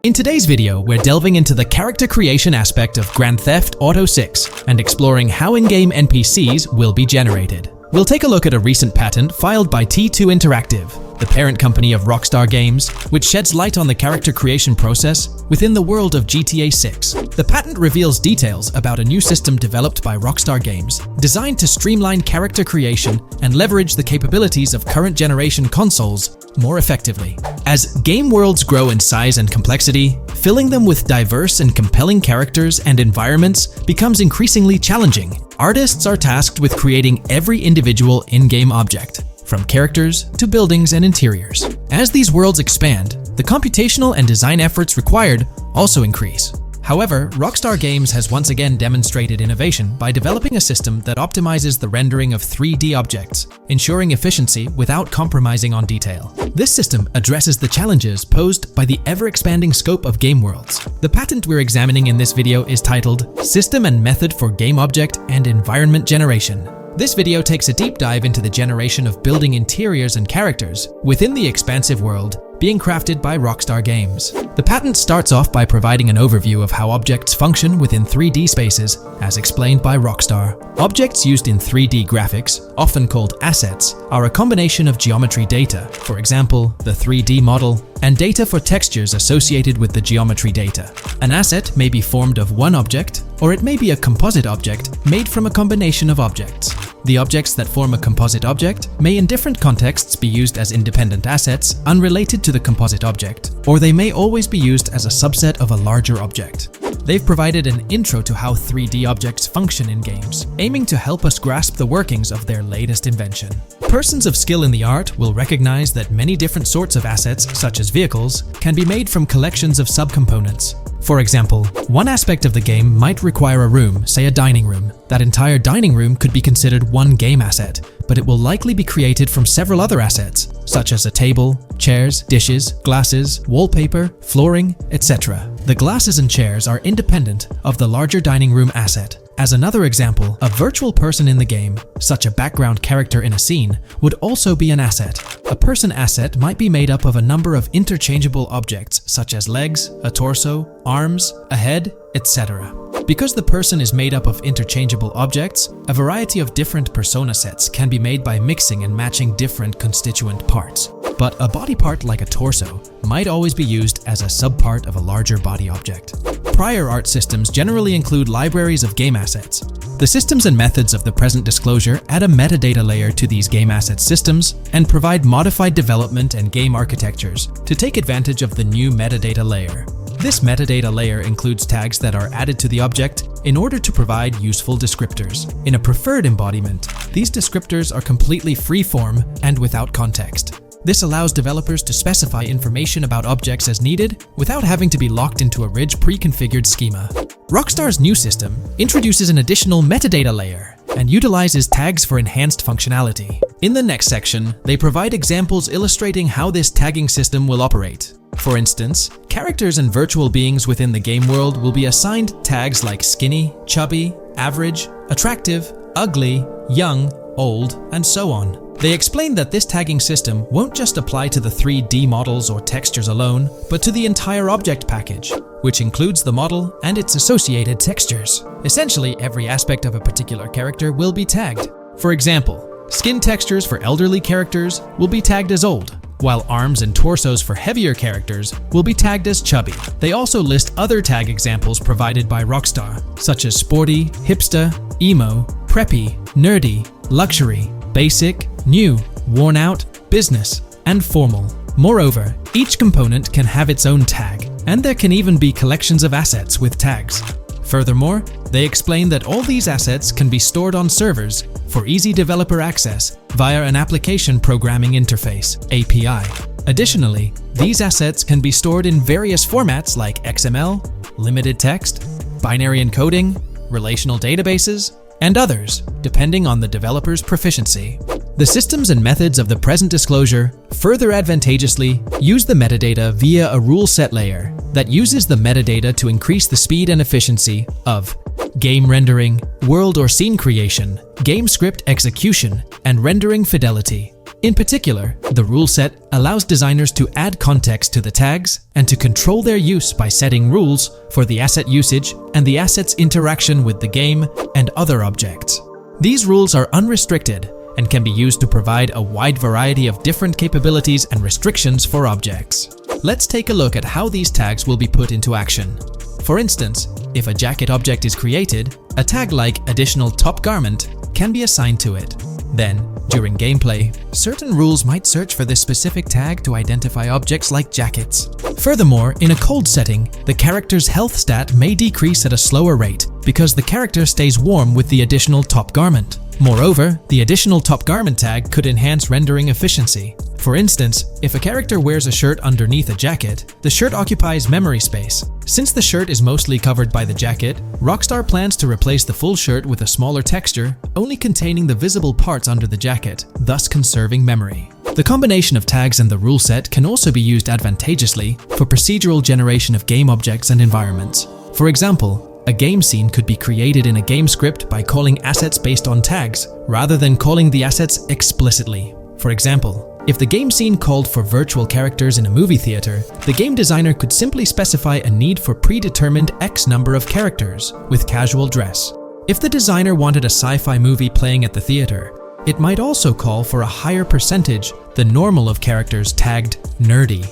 In today's video, we're delving into the character creation aspect of Grand Theft Auto 6 and exploring how in-game NPCs will be generated. We'll take a look at a recent patent filed by T2 Interactive, the parent company of Rockstar Games, which sheds light on the character creation process within the world of GTA 6. The patent reveals details about a new system developed by Rockstar Games, designed to streamline character creation and leverage the capabilities of current generation consoles more effectively. As game worlds grow in size and complexity, filling them with diverse and compelling characters and environments becomes increasingly challenging. Artists are tasked with creating every individual in-game object, from characters to buildings and interiors. As these worlds expand, the computational and design efforts required also increase. However, Rockstar Games has once again demonstrated innovation by developing a system that optimizes the rendering of 3D objects, ensuring efficiency without compromising on detail. This system addresses the challenges posed by the ever-expanding scope of game worlds. The patent we're examining in this video is titled System and Method for Game Object and Environment Generation. This video takes a deep dive into the generation of building interiors and characters within the expansive world being crafted by Rockstar Games. The patent starts off by providing an overview of how objects function within 3D spaces, as explained by Rockstar. Objects used in 3D graphics, often called assets, are a combination of geometry data, for example, the 3D model, and data for textures associated with the geometry data. An asset may be formed of one object, or it may be a composite object made from a combination of objects. The objects that form a composite object may in different contexts be used as independent assets unrelated to the composite object, or they may always be used as a subset of a larger object. They've provided an intro to how 3D objects function in games, aiming to help us grasp the workings of their latest invention. Persons of skill in the art will recognize that many different sorts of assets, such as vehicles, can be made from collections of subcomponents. For example, one aspect of the game might require a room, say a dining room. That entire dining room could be considered one game asset, but it will likely be created from several other assets, such as a table, chairs, dishes, glasses, wallpaper, flooring, etc. The glasses and chairs are independent of the larger dining room asset. As another example, a virtual person in the game, such a background character in a scene, would also be an asset. A person asset might be made up of a number of interchangeable objects, such as legs, a torso, arms, a head, etc. Because the person is made up of interchangeable objects, a variety of different persona sets can be made by mixing and matching different constituent parts. But a body part like a torso might always be used as a subpart of a larger body object. Prior art systems generally include libraries of game assets. The systems and methods of the present disclosure add a metadata layer to these game asset systems and provide modified development and game architectures to take advantage of the new metadata layer. This metadata layer includes tags that are added to the object in order to provide useful descriptors. In a preferred embodiment, these descriptors are completely free-form and without context. This allows developers to specify information about objects as needed without having to be locked into a rich pre-configured schema. Rockstar's new system introduces an additional metadata layer and utilizes tags for enhanced functionality. In the next section, they provide examples illustrating how this tagging system will operate. For instance, characters and virtual beings within the game world will be assigned tags like skinny, chubby, average, attractive, ugly, young, old, and so on. They explain that this tagging system won't just apply to the 3D models or textures alone, but to the entire object package, which includes the model and its associated textures. Essentially, every aspect of a particular character will be tagged. For example, skin textures for elderly characters will be tagged as old, while arms and torsos for heavier characters will be tagged as chubby. They also list other tag examples provided by Rockstar, such as sporty, hipster, emo, preppy, nerdy, luxury, basic, new, worn out, business, and formal. Moreover, each component can have its own tag, and there can even be collections of assets with tags. Furthermore, they explain that all these assets can be stored on servers for easy developer access via an application programming interface (API). Additionally, these assets can be stored in various formats like XML, limited text, binary encoding, relational databases, and others, depending on the developer's proficiency. The systems and methods of the present disclosure further advantageously use the metadata via a rule set layer that uses the metadata to increase the speed and efficiency of game rendering, world or scene creation, game script execution, and rendering fidelity. In particular, the rule set allows designers to add context to the tags and to control their use by setting rules for the asset usage and the asset's interaction with the game and other objects. These rules are unrestricted and can be used to provide a wide variety of different capabilities and restrictions for objects. Let's take a look at how these tags will be put into action. For instance, if a jacket object is created, a tag like additional top garment can be assigned to it. Then, during gameplay, certain rules might search for this specific tag to identify objects like jackets. Furthermore, in a cold setting, the character's health stat may decrease at a slower rate because the character stays warm with the additional top garment. Moreover, the additional top garment tag could enhance rendering efficiency. For instance, if a character wears a shirt underneath a jacket, the shirt occupies memory space. Since the shirt is mostly covered by the jacket, Rockstar plans to replace the full shirt with a smaller texture, only containing the visible parts under the jacket, thus conserving memory. The combination of tags and the rule set can also be used advantageously for procedural generation of game objects and environments. For example, a game scene could be created in a game script by calling assets based on tags, rather than calling the assets explicitly. For example, if the game scene called for virtual characters in a movie theater, the game designer could simply specify a need for predetermined X number of characters with casual dress. If the designer wanted a sci-fi movie playing at the theater, it might also call for a higher percentage than normal of characters tagged nerdy.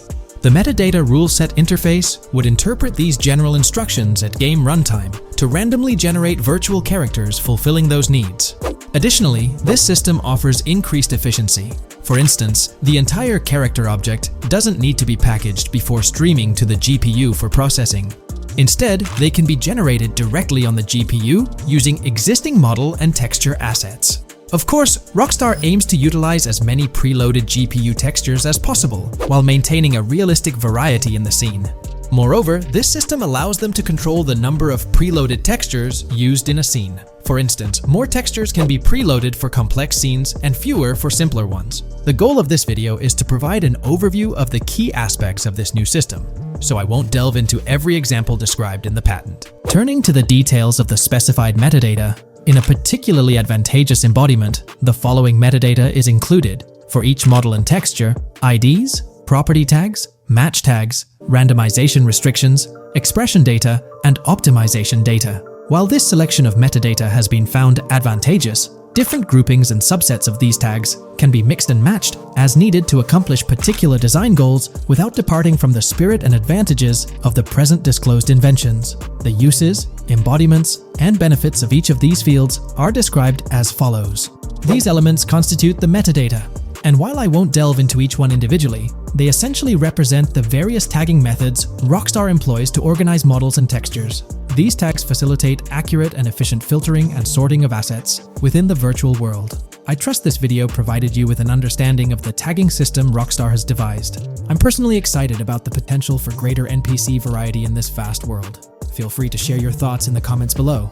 The metadata rule set interface would interpret these general instructions at game runtime to randomly generate virtual characters fulfilling those needs. Additionally, this system offers increased efficiency. For instance, the entire character object doesn't need to be packaged before streaming to the GPU for processing. Instead, they can be generated directly on the GPU using existing model and texture assets. Of course, Rockstar aims to utilize as many preloaded GPU textures as possible, while maintaining a realistic variety in the scene. Moreover, this system allows them to control the number of preloaded textures used in a scene. For instance, more textures can be preloaded for complex scenes and fewer for simpler ones. The goal of this video is to provide an overview of the key aspects of this new system, so I won't delve into every example described in the patent. Turning to the details of the specified metadata, in a particularly advantageous embodiment, the following metadata is included for each model and texture: IDs, property tags, match tags, randomization restrictions, expression data, and optimization data. While this selection of metadata has been found advantageous, different groupings and subsets of these tags can be mixed and matched as needed to accomplish particular design goals without departing from the spirit and advantages of the present disclosed inventions. The uses, embodiments, and benefits of each of these fields are described as follows. These elements constitute the metadata, and while I won't delve into each one individually, they essentially represent the various tagging methods Rockstar employs to organize models and textures. These tags facilitate accurate and efficient filtering and sorting of assets within the virtual world. I trust this video provided you with an understanding of the tagging system Rockstar has devised. I'm personally excited about the potential for greater NPC variety in this vast world. Feel free to share your thoughts in the comments below.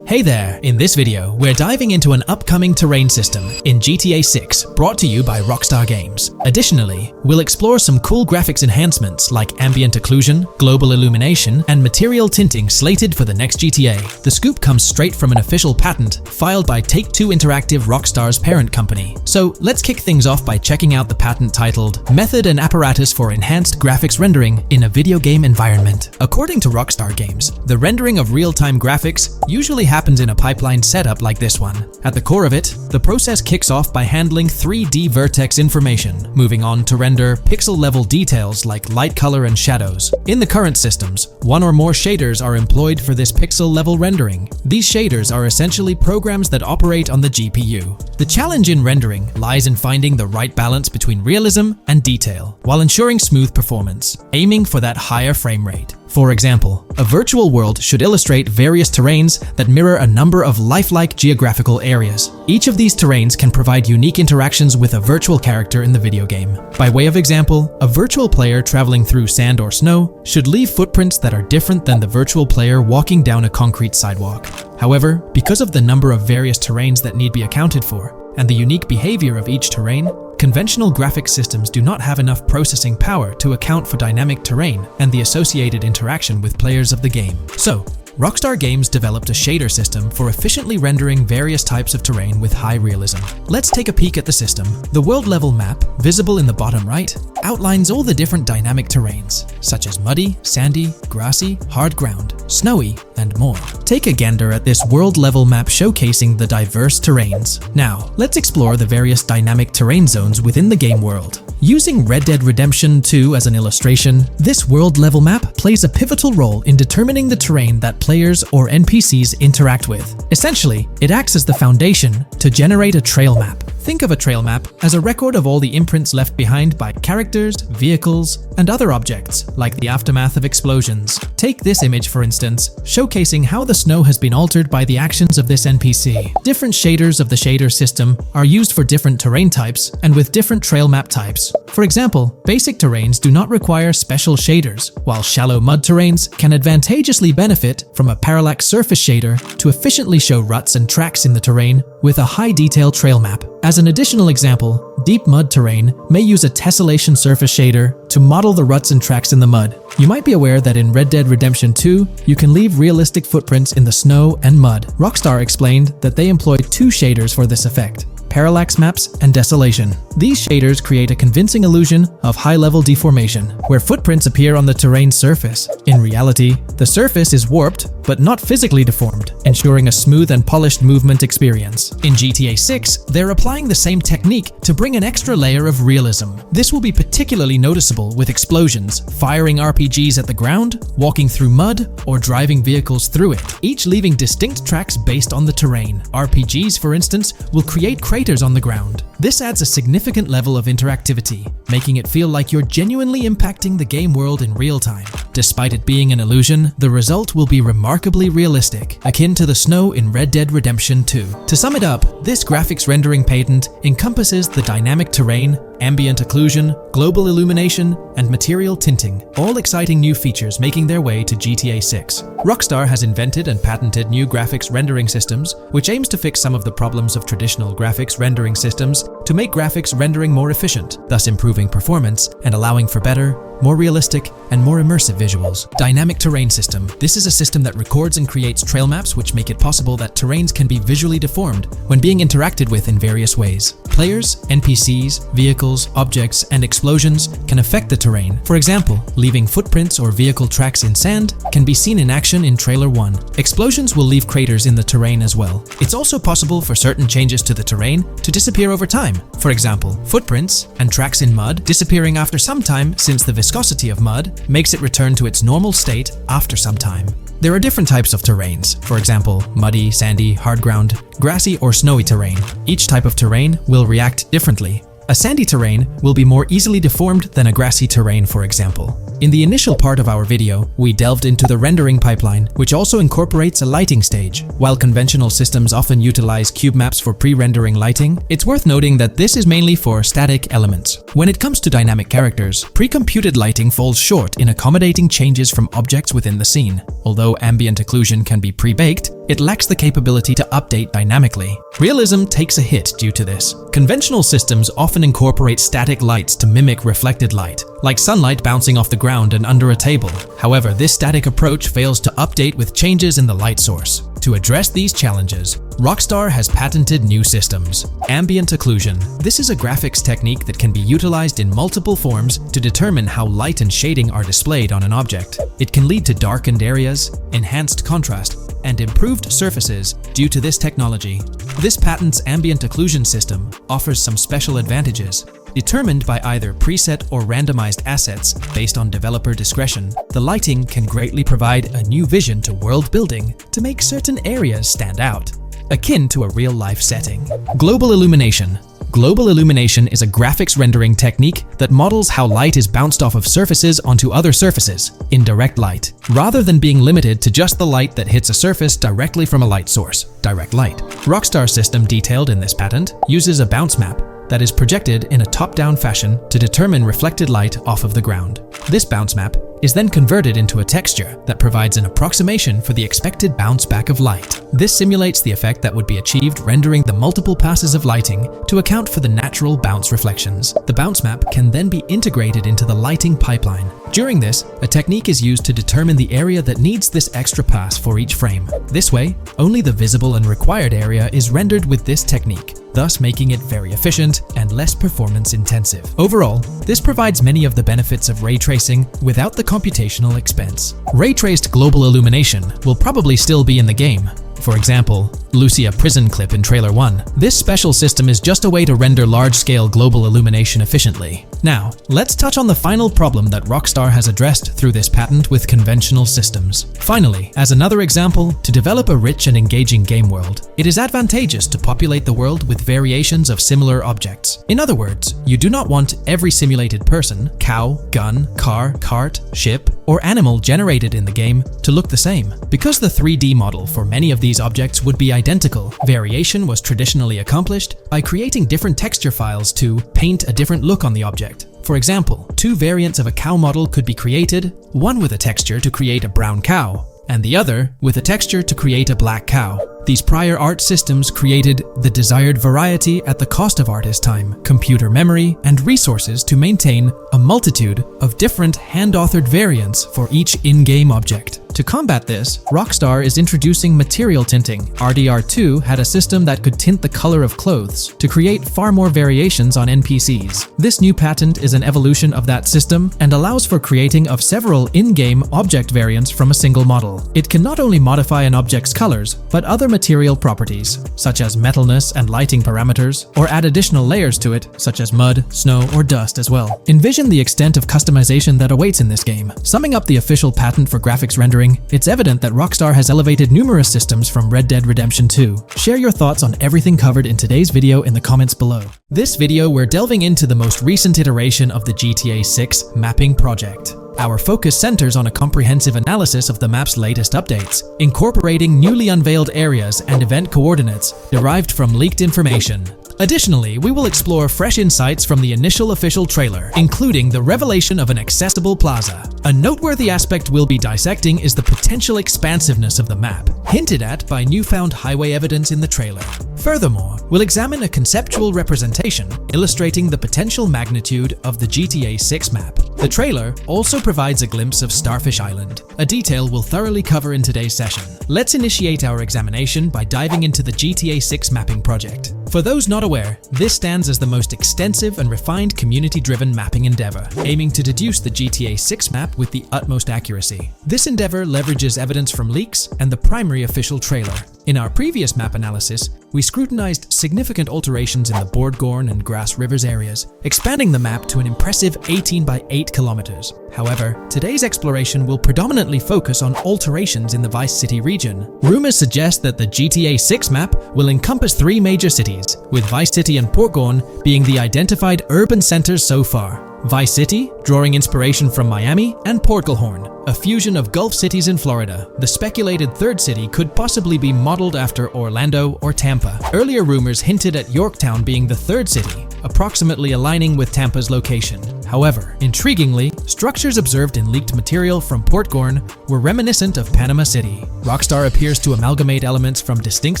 Hey there! In this video, we're diving into an upcoming terrain system in GTA 6 brought to you by Rockstar Games. Additionally, we'll explore some cool graphics enhancements like ambient occlusion, global illumination, and material tinting slated for the next GTA. The scoop comes straight from an official patent filed by Take-Two Interactive, Rockstar's parent company. So let's kick things off by checking out the patent titled Method and Apparatus for Enhanced Graphics Rendering in a Video Game Environment. According to Rockstar Games, the rendering of real-time graphics usually happens happens in a pipeline setup like this one. At the core of it, the process kicks off by handling 3D vertex information, moving on to render pixel-level details like light, color, and shadows. In the current systems, one or more shaders are employed for this pixel-level rendering. These shaders are essentially programs that operate on the GPU. The challenge in rendering lies in finding the right balance between realism and detail, while ensuring smooth performance, aiming for that higher frame rate. For example, a virtual world should illustrate various terrains that mirror a number of lifelike geographical areas. Each of these terrains can provide unique interactions with a virtual character in the video game. By way of example, a virtual player traveling through sand or snow should leave footprints that are different than the virtual player walking down a concrete sidewalk. However, because of the number of various terrains that need to be accounted for, and the unique behavior of each terrain, conventional graphics systems do not have enough processing power to account for dynamic terrain and the associated interaction with players of the game. So, Rockstar Games developed a shader system for efficiently rendering various types of terrain with high realism. Let's take a peek at the system. The world level map, visible in the bottom right, outlines all the different dynamic terrains, such as muddy, sandy, grassy, hard ground, snowy, and more. Take a gander at this world level map showcasing the diverse terrains. Now, let's explore the various dynamic terrain zones within the game world. Using Red Dead Redemption 2 as an illustration, this world level map plays a pivotal role in determining the terrain that players or NPCs interact with. Essentially, it acts as the foundation to generate a trail map. Think of a trail map as a record of all the imprints left behind by characters, vehicles, and other objects, like the aftermath of explosions. Take this image for instance, showcasing how the snow has been altered by the actions of this NPC. Different shaders of the shader system are used for different terrain types and with different trail map types. For example, basic terrains do not require special shaders, while shallow mud terrains can advantageously benefit from a parallax surface shader to efficiently show ruts and tracks in the terrain with a high detail trail map. As an additional example, deep mud terrain may use a tessellation surface shader to model the ruts and tracks in the mud. You might be aware that in Red Dead Redemption 2, you can leave realistic footprints in the snow and mud. Rockstar explained that they employed two shaders for this effect: parallax maps and desolation. These shaders create a convincing illusion of high-level deformation, where footprints appear on the terrain's surface. In reality, the surface is warped but not physically deformed, ensuring a smooth and polished movement experience. In GTA 6, they're applying the same technique to bring an extra layer of realism. This will be particularly noticeable with explosions, firing RPGs at the ground, walking through mud, or driving vehicles through it, each leaving distinct tracks based on the terrain. RPGs, for instance, will create craters on the ground. This adds a significant level of interactivity, making it feel like you're genuinely impacting the game world in real time. Despite it being an illusion, the result will be remarkably realistic, akin to the snow in Red Dead Redemption 2. To sum it up, this graphics rendering patent encompasses the dynamic terrain, ambient occlusion, global illumination, and material tinting, all exciting new features making their way to GTA 6. Rockstar has invented and patented new graphics rendering systems, which aims to fix some of the problems of traditional graphics rendering systems to make graphics rendering more efficient, thus improving performance and allowing for better, more realistic, and more immersive visuals. Dynamic Terrain System. This is a system that records and creates trail maps which make it possible that terrains can be visually deformed when being interacted with in various ways. Players, NPCs, vehicles, objects, and explosions can affect the terrain. For example, leaving footprints or vehicle tracks in sand can be seen in action in Trailer 1. Explosions will leave craters in the terrain as well. It's also possible for certain changes to the terrain to disappear over time. For example, footprints and tracks in mud disappearing after some time, since the viscosity of mud makes it return to its normal state after some time. There are different types of terrains, for example, muddy, sandy, hard ground, grassy, or snowy terrain. Each type of terrain will react differently. A sandy terrain will be more easily deformed than a grassy terrain, for example. In the initial part of our video, we delved into the rendering pipeline, which also incorporates a lighting stage. While conventional systems often utilize cube maps for pre-rendering lighting, it's worth noting that this is mainly for static elements. When it comes to dynamic characters, pre-computed lighting falls short in accommodating changes from objects within the scene. Although ambient occlusion can be pre-baked, it lacks the capability to update dynamically. Realism takes a hit due to this. Conventional systems often incorporate static lights to mimic reflected light, like sunlight bouncing off the ground and under a table. However, this static approach fails to update with changes in the light source. To address these challenges, Rockstar has patented new systems. Ambient occlusion. This is a graphics technique that can be utilized in multiple forms to determine how light and shading are displayed on an object. It can lead to darkened areas, enhanced contrast, and improved surfaces due to this technology. This patent's ambient occlusion system offers some special advantages. Determined by either preset or randomized assets based on developer discretion, the lighting can greatly provide a new vision to world building to make certain areas stand out, akin to a real-life setting. Global illumination. Global illumination is a graphics rendering technique that models how light is bounced off of surfaces onto other surfaces in direct light, rather than being limited to just the light that hits a surface directly from a light source, direct light. Rockstar's system detailed in this patent uses a bounce map that is projected in a top-down fashion to determine reflected light off of the ground. This bounce map is then converted into a texture that provides an approximation for the expected bounce back of light. This simulates the effect that would be achieved rendering the multiple passes of lighting to account for the natural bounce reflections. The bounce map can then be integrated into the lighting pipeline. During this, a technique is used to determine the area that needs this extra pass for each frame. This way, only the visible and required area is rendered with this technique, thus making it very efficient and less performance intensive. Overall, this provides many of the benefits of ray tracing without the computational expense. Ray-traced global illumination will probably still be in the game. For example, Lucia prison clip in Trailer 1. This special system is just a way to render large-scale global illumination efficiently. Now, let's touch on the final problem that Rockstar has addressed through this patent with conventional systems. Finally, as another example, to develop a rich and engaging game world, it is advantageous to populate the world with variations of similar objects. In other words, you do not want every simulated person, cow, gun, car, cart, ship, or animal generated in the game to look the same. Because the 3D model for many of these objects would be identical, variation was traditionally accomplished by creating different texture files to paint a different look on the object. For example, two variants of a cow model could be created, one with a texture to create a brown cow, and the other with a texture to create a black cow. These prior art systems created the desired variety at the cost of artist time, computer memory, and resources to maintain a multitude of different hand-authored variants for each in-game object. To combat this, Rockstar is introducing material tinting. RDR2 had a system that could tint the color of clothes to create far more variations on NPCs. This new patent is an evolution of that system and allows for creating of several in-game object variants from a single model. It can not only modify an object's colors, but other material properties, such as metalness and lighting parameters, or add additional layers to it, such as mud, snow, or dust as well. Envision the extent of customization that awaits in this game. Summing up the official patent for graphics rendering, it's evident that Rockstar has elevated numerous systems from Red Dead Redemption 2. Share your thoughts on everything covered in today's video in the comments below. This video, we're delving into the most recent iteration of the GTA 6 mapping project. Our focus centers on a comprehensive analysis of the map's latest updates, incorporating newly unveiled areas and event coordinates derived from leaked information. Additionally, we will explore fresh insights from the initial official trailer, including the revelation of an accessible plaza. A noteworthy aspect we'll be dissecting is the potential expansiveness of the map, hinted at by newfound highway evidence in the trailer. Furthermore, we'll examine a conceptual representation illustrating the potential magnitude of the GTA 6 map. The trailer also provides a glimpse of Starfish Island, a detail we'll thoroughly cover in today's session. Let's initiate our examination by diving into the GTA 6 mapping project. For those not aware, this stands as the most extensive and refined community-driven mapping endeavor, aiming to deduce the GTA 6 map with the utmost accuracy. This endeavor leverages evidence from leaks and the primary official trailer. In our previous map analysis, we scrutinized significant alterations in the Bordgorn and Grass Rivers areas, expanding the map to an impressive 18 by 8 kilometers. However, today's exploration will predominantly focus on alterations in the Vice City region. Rumors suggest that the GTA 6 map will encompass 3 major cities, with Vice City and Portgorn being the identified urban centers so far. Vice City, drawing inspiration from Miami, and Portgorn, a fusion of Gulf cities in Florida. The speculated third city could possibly be modeled after Orlando or Tampa. Earlier rumors hinted at Yorktown being the third city, approximately aligning with Tampa's location. However, intriguingly, structures observed in leaked material from Portgorn were reminiscent of Panama City. Rockstar appears to amalgamate elements from distinct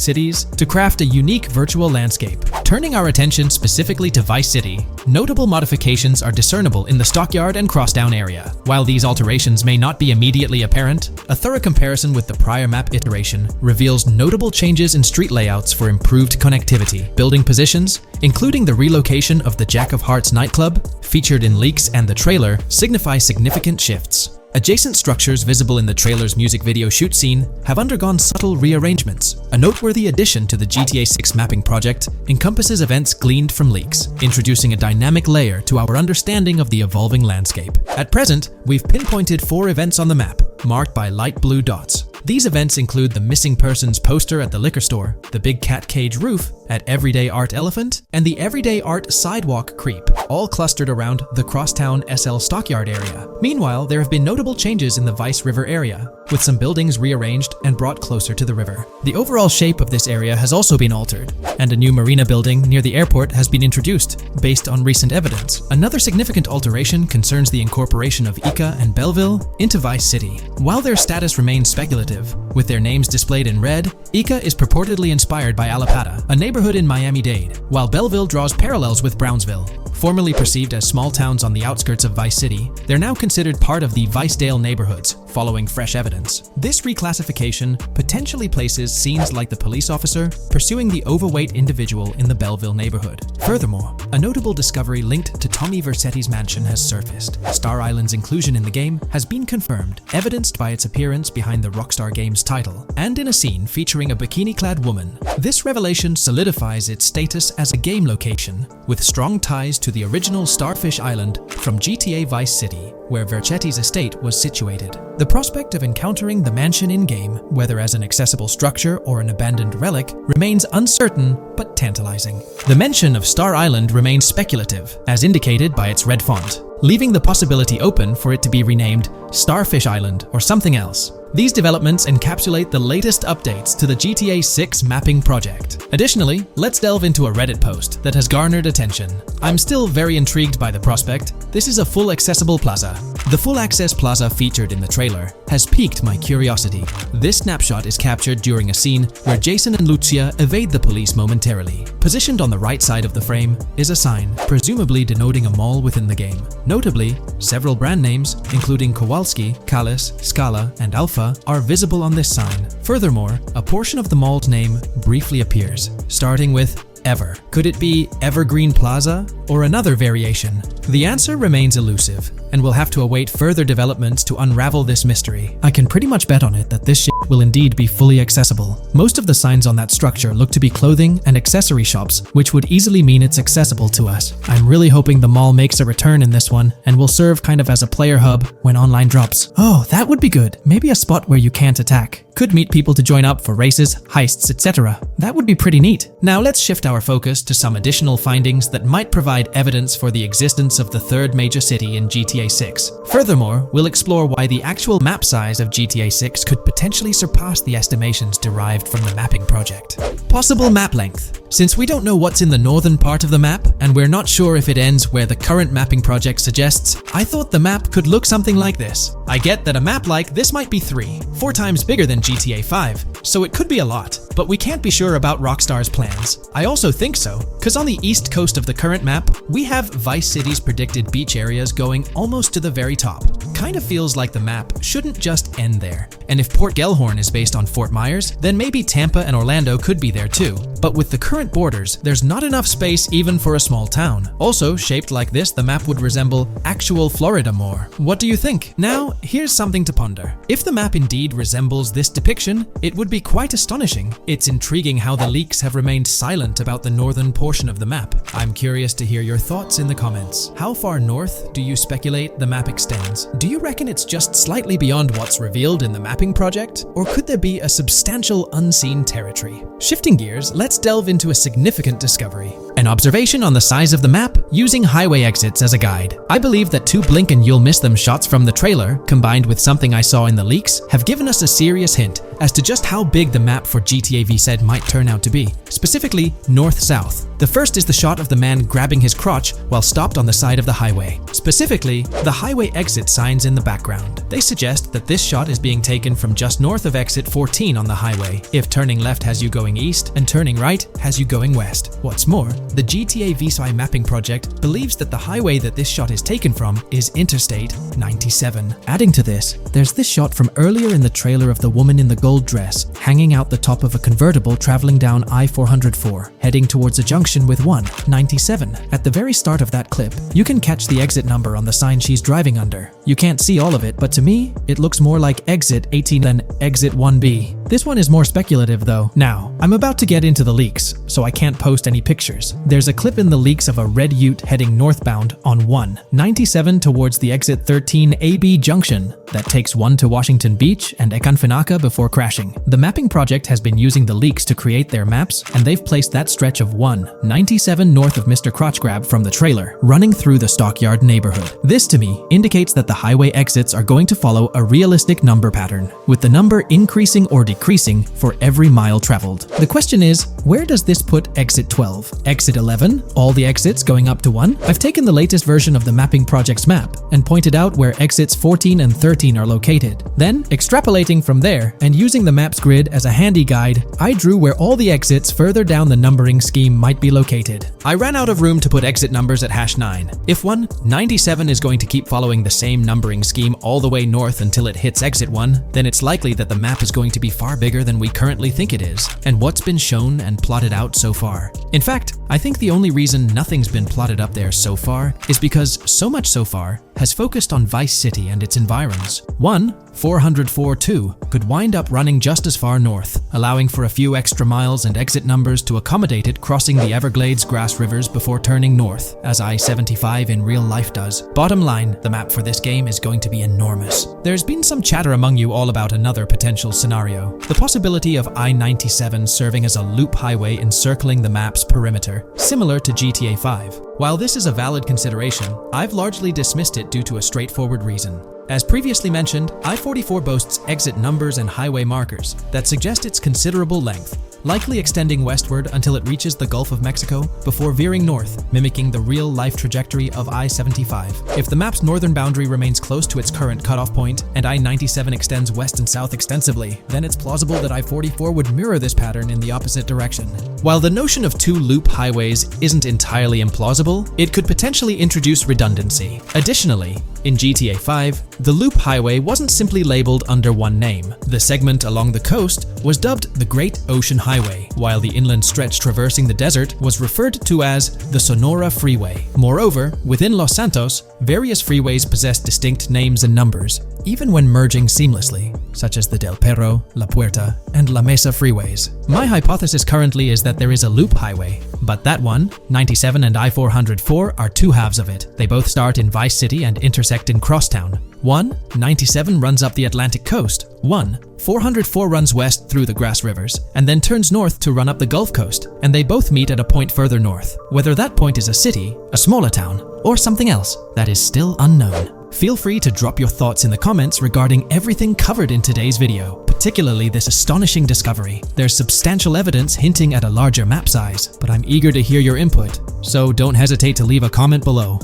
cities to craft a unique virtual landscape. Turning our attention specifically to Vice City, notable modifications are discernible in the Stockyard and Crosstown area. While these alterations may not be immediately apparent, a thorough comparison with the prior map iteration reveals notable changes in street layouts for improved connectivity. Building positions, including the relocation of the Jack of Hearts nightclub, featured in leaks and the trailer, signify significant shifts. Adjacent structures visible in the trailer's music video shoot scene have undergone subtle rearrangements. A noteworthy addition to the GTA 6 mapping project encompasses events gleaned from leaks, introducing a dynamic layer to our understanding of the evolving landscape. At present, we've pinpointed 4 events on the map, marked by light blue dots. These events include the missing persons poster at the liquor store, the big cat cage roof at Everyday Art Elephant, and the Everyday Art Sidewalk Creep, all clustered around the Crosstown SL Stockyard area. Meanwhile, there have been notable changes in the Vice River area, with some buildings rearranged and brought closer to the river. The overall shape of this area has also been altered, and a new marina building near the airport has been introduced, based on recent evidence. Another significant alteration concerns the incorporation of Ica and Belleville into Vice City. While their status remains speculative, with their names displayed in red, Ica is purportedly inspired by Allapattah, a neighborhood in Miami-Dade, while Belleville draws parallels with Brownsville. Formerly perceived as small towns on the outskirts of Vice City, they're now considered part of the Vicedale neighborhoods, following fresh evidence. This reclassification potentially places scenes like the police officer pursuing the overweight individual in the Belleville neighborhood. Furthermore, a notable discovery linked to Tommy Vercetti's mansion has surfaced. Star Island's inclusion in the game has been confirmed, evidenced by its appearance behind the Rockstar Games title, and in a scene featuring a bikini-clad woman. This revelation solidifies its status as a game location, with strong ties to the original Starfish Island from GTA Vice City, where Vercetti's estate was situated. The prospect of encountering the mansion in-game, whether as an accessible structure or an abandoned relic, remains uncertain but tantalizing. The mention of Star Island remains speculative, as indicated by its red font, leaving the possibility open for it to be renamed Starfish Island or something else. These developments encapsulate the latest updates to the GTA 6 mapping project. Additionally, let's delve into a Reddit post that has garnered attention. I'm still very intrigued by the prospect. This is a full accessible plaza. The full access plaza featured in the trailer has piqued my curiosity. This snapshot is captured during a scene where Jason and Lucia evade the police momentarily. Positioned on the right side of the frame is a sign, presumably denoting a mall within the game. Notably, several brand names, including Kowalski, Callis, Scala, and Alpha, are visible on this sign. Furthermore, a portion of the mall's name briefly appears, starting with Ever. Could it be Evergreen Plaza or another variation? The answer remains elusive, and we'll have to await further developments to unravel this mystery. I can pretty much bet on it that this shit will indeed be fully accessible. Most of the signs on that structure look to be clothing and accessory shops, which would easily mean it's accessible to us. I'm really hoping the mall makes a return in this one and will serve kind of as a player hub when online drops. Oh, that would be good. Maybe a spot where you can't attack. Could meet people to join up for races, heists, etc. That would be pretty neat. Now let's shift our focus to some additional findings that might provide evidence for the existence of the third major city in GTA 6. Furthermore, we'll explore why the actual map size of GTA 6 could potentially surpass the estimations derived from the mapping project. Possible map length. Since we don't know what's in the northern part of the map, and we're not sure if it ends where the current mapping project suggests, I thought the map could look something like this. I get that a map like this might be 4 times bigger than GTA 5, so it could be a lot, but we can't be sure about Rockstar's plans. I also think so, cause on the east coast of the current map, we have Vice City's predicted beach areas going almost to the very top. Kind of feels like the map shouldn't just end there. And if Port Gellhorn is based on Fort Myers, then maybe Tampa and Orlando could be there too. But with the current borders, there's not enough space even for a small town. Also, shaped like this, the map would resemble actual Florida more. What do you think? Now, here's something to ponder. If the map indeed resembles this depiction, it would be quite astonishing. It's intriguing how the leaks have remained silent about the northern portion of the map. I'm curious to hear your thoughts in the comments. How far north do you speculate the map extends? Do you reckon it's just slightly beyond what's revealed in the mapping project? Or could there be a substantial unseen territory? Shifting gears, let's delve into a significant discovery. An observation on the size of the map using highway exits as a guide. I believe that 2 blink and you'll miss them shots from the trailer, combined with something I saw in the leaks, have given us a serious hint as to just how big the map for GTA VZ might turn out to be. Specifically, north-south. The first is the shot of the man grabbing his crotch while stopped on the side of the highway. Specifically, the highway exit signs in the background. They suggest that this shot is being taken from just north of exit 14 on the highway, if turning left has you going east and turning right has you going west. What's more, The GTA Visay mapping project believes that the highway that this shot is taken from is Interstate 97. Adding to this, there's this shot from earlier in the trailer of the woman in the gold dress hanging out the top of a convertible traveling down I-404, heading towards a junction with 197. At the very start of that clip, you can catch the exit number on the sign she's driving under. You can't see all of it, but to me, it looks more like exit 18 than exit 1B. This one is more speculative though. Now, I'm about to get into the leaks, so I can't post any pictures. There's a clip in the leaks of a red ute heading northbound on 197 towards the exit 13 AB junction that takes 1 to Washington Beach and Ekanfinaka before crashing. The mapping project has been using the leaks to create their maps, and they've placed that stretch of 197 north of Mr. Crotchgrab from the trailer, running through the Stockyard neighborhood. This to me indicates that the highway exits are going to follow a realistic number pattern, with the number increasing or decreasing for every mile traveled. The question is, where does this put exit 12? Exit 11? All the exits going up to 1? I've taken the latest version of the mapping project's map and pointed out where exits 14 and 13 are located. Then, extrapolating from there and using the map's grid as a handy guide, I drew where all the exits further down the numbering scheme might be located. I ran out of room to put exit numbers at #9. If 197 is going to keep following the same numbering scheme all the way north until it hits exit 1, then it's likely that the map is going to be far bigger than we currently think it is, and what's been shown and plotted out so far. In fact, I think the only reason nothing's been plotted up there so far is because so much so far has focused on Vice City and its environs. 404-2 could wind up running just as far north, allowing for a few extra miles and exit numbers to accommodate it crossing the Everglades grass rivers before turning north, as I-75 in real life does. Bottom line, the map for this game is going to be enormous. There's been some chatter among you all about another potential scenario, the possibility of I-97 serving as a loop highway encircling the map's perimeter, similar to GTA 5. While this is a valid consideration, I've largely dismissed it due to a straightforward reason. As previously mentioned, I-44 boasts exit numbers and highway markers that suggest its considerable length, likely extending westward until it reaches the Gulf of Mexico before veering north, mimicking the real-life trajectory of I-75. If the map's northern boundary remains close to its current cutoff point, and I-97 extends west and south extensively, then it's plausible that I-44 would mirror this pattern in the opposite direction. While the notion of two loop highways isn't entirely implausible, it could potentially introduce redundancy. Additionally, in GTA 5, the loop highway wasn't simply labeled under one name. The segment along the coast was dubbed the Great Ocean Highway, while the inland stretch traversing the desert was referred to as the Sonora Freeway. Moreover, within Los Santos, various freeways possess distinct names and numbers, even when merging seamlessly, such as the Del Perro, La Puerta, and La Mesa freeways. My hypothesis currently is that there is a loop highway, but that one, 97 and I-404, are two halves of it. They both start in Vice City and intersect in Crosstown. 197 runs up the Atlantic coast. 404 runs west through the Grass Rivers, and then turns north to run up the Gulf Coast, and they both meet at a point further north. Whether that point is a city, a smaller town, or something else, that is still unknown. Feel free to drop your thoughts in the comments regarding everything covered in today's video, particularly this astonishing discovery. There's substantial evidence hinting at a larger map size, but I'm eager to hear your input, so don't hesitate to leave a comment below.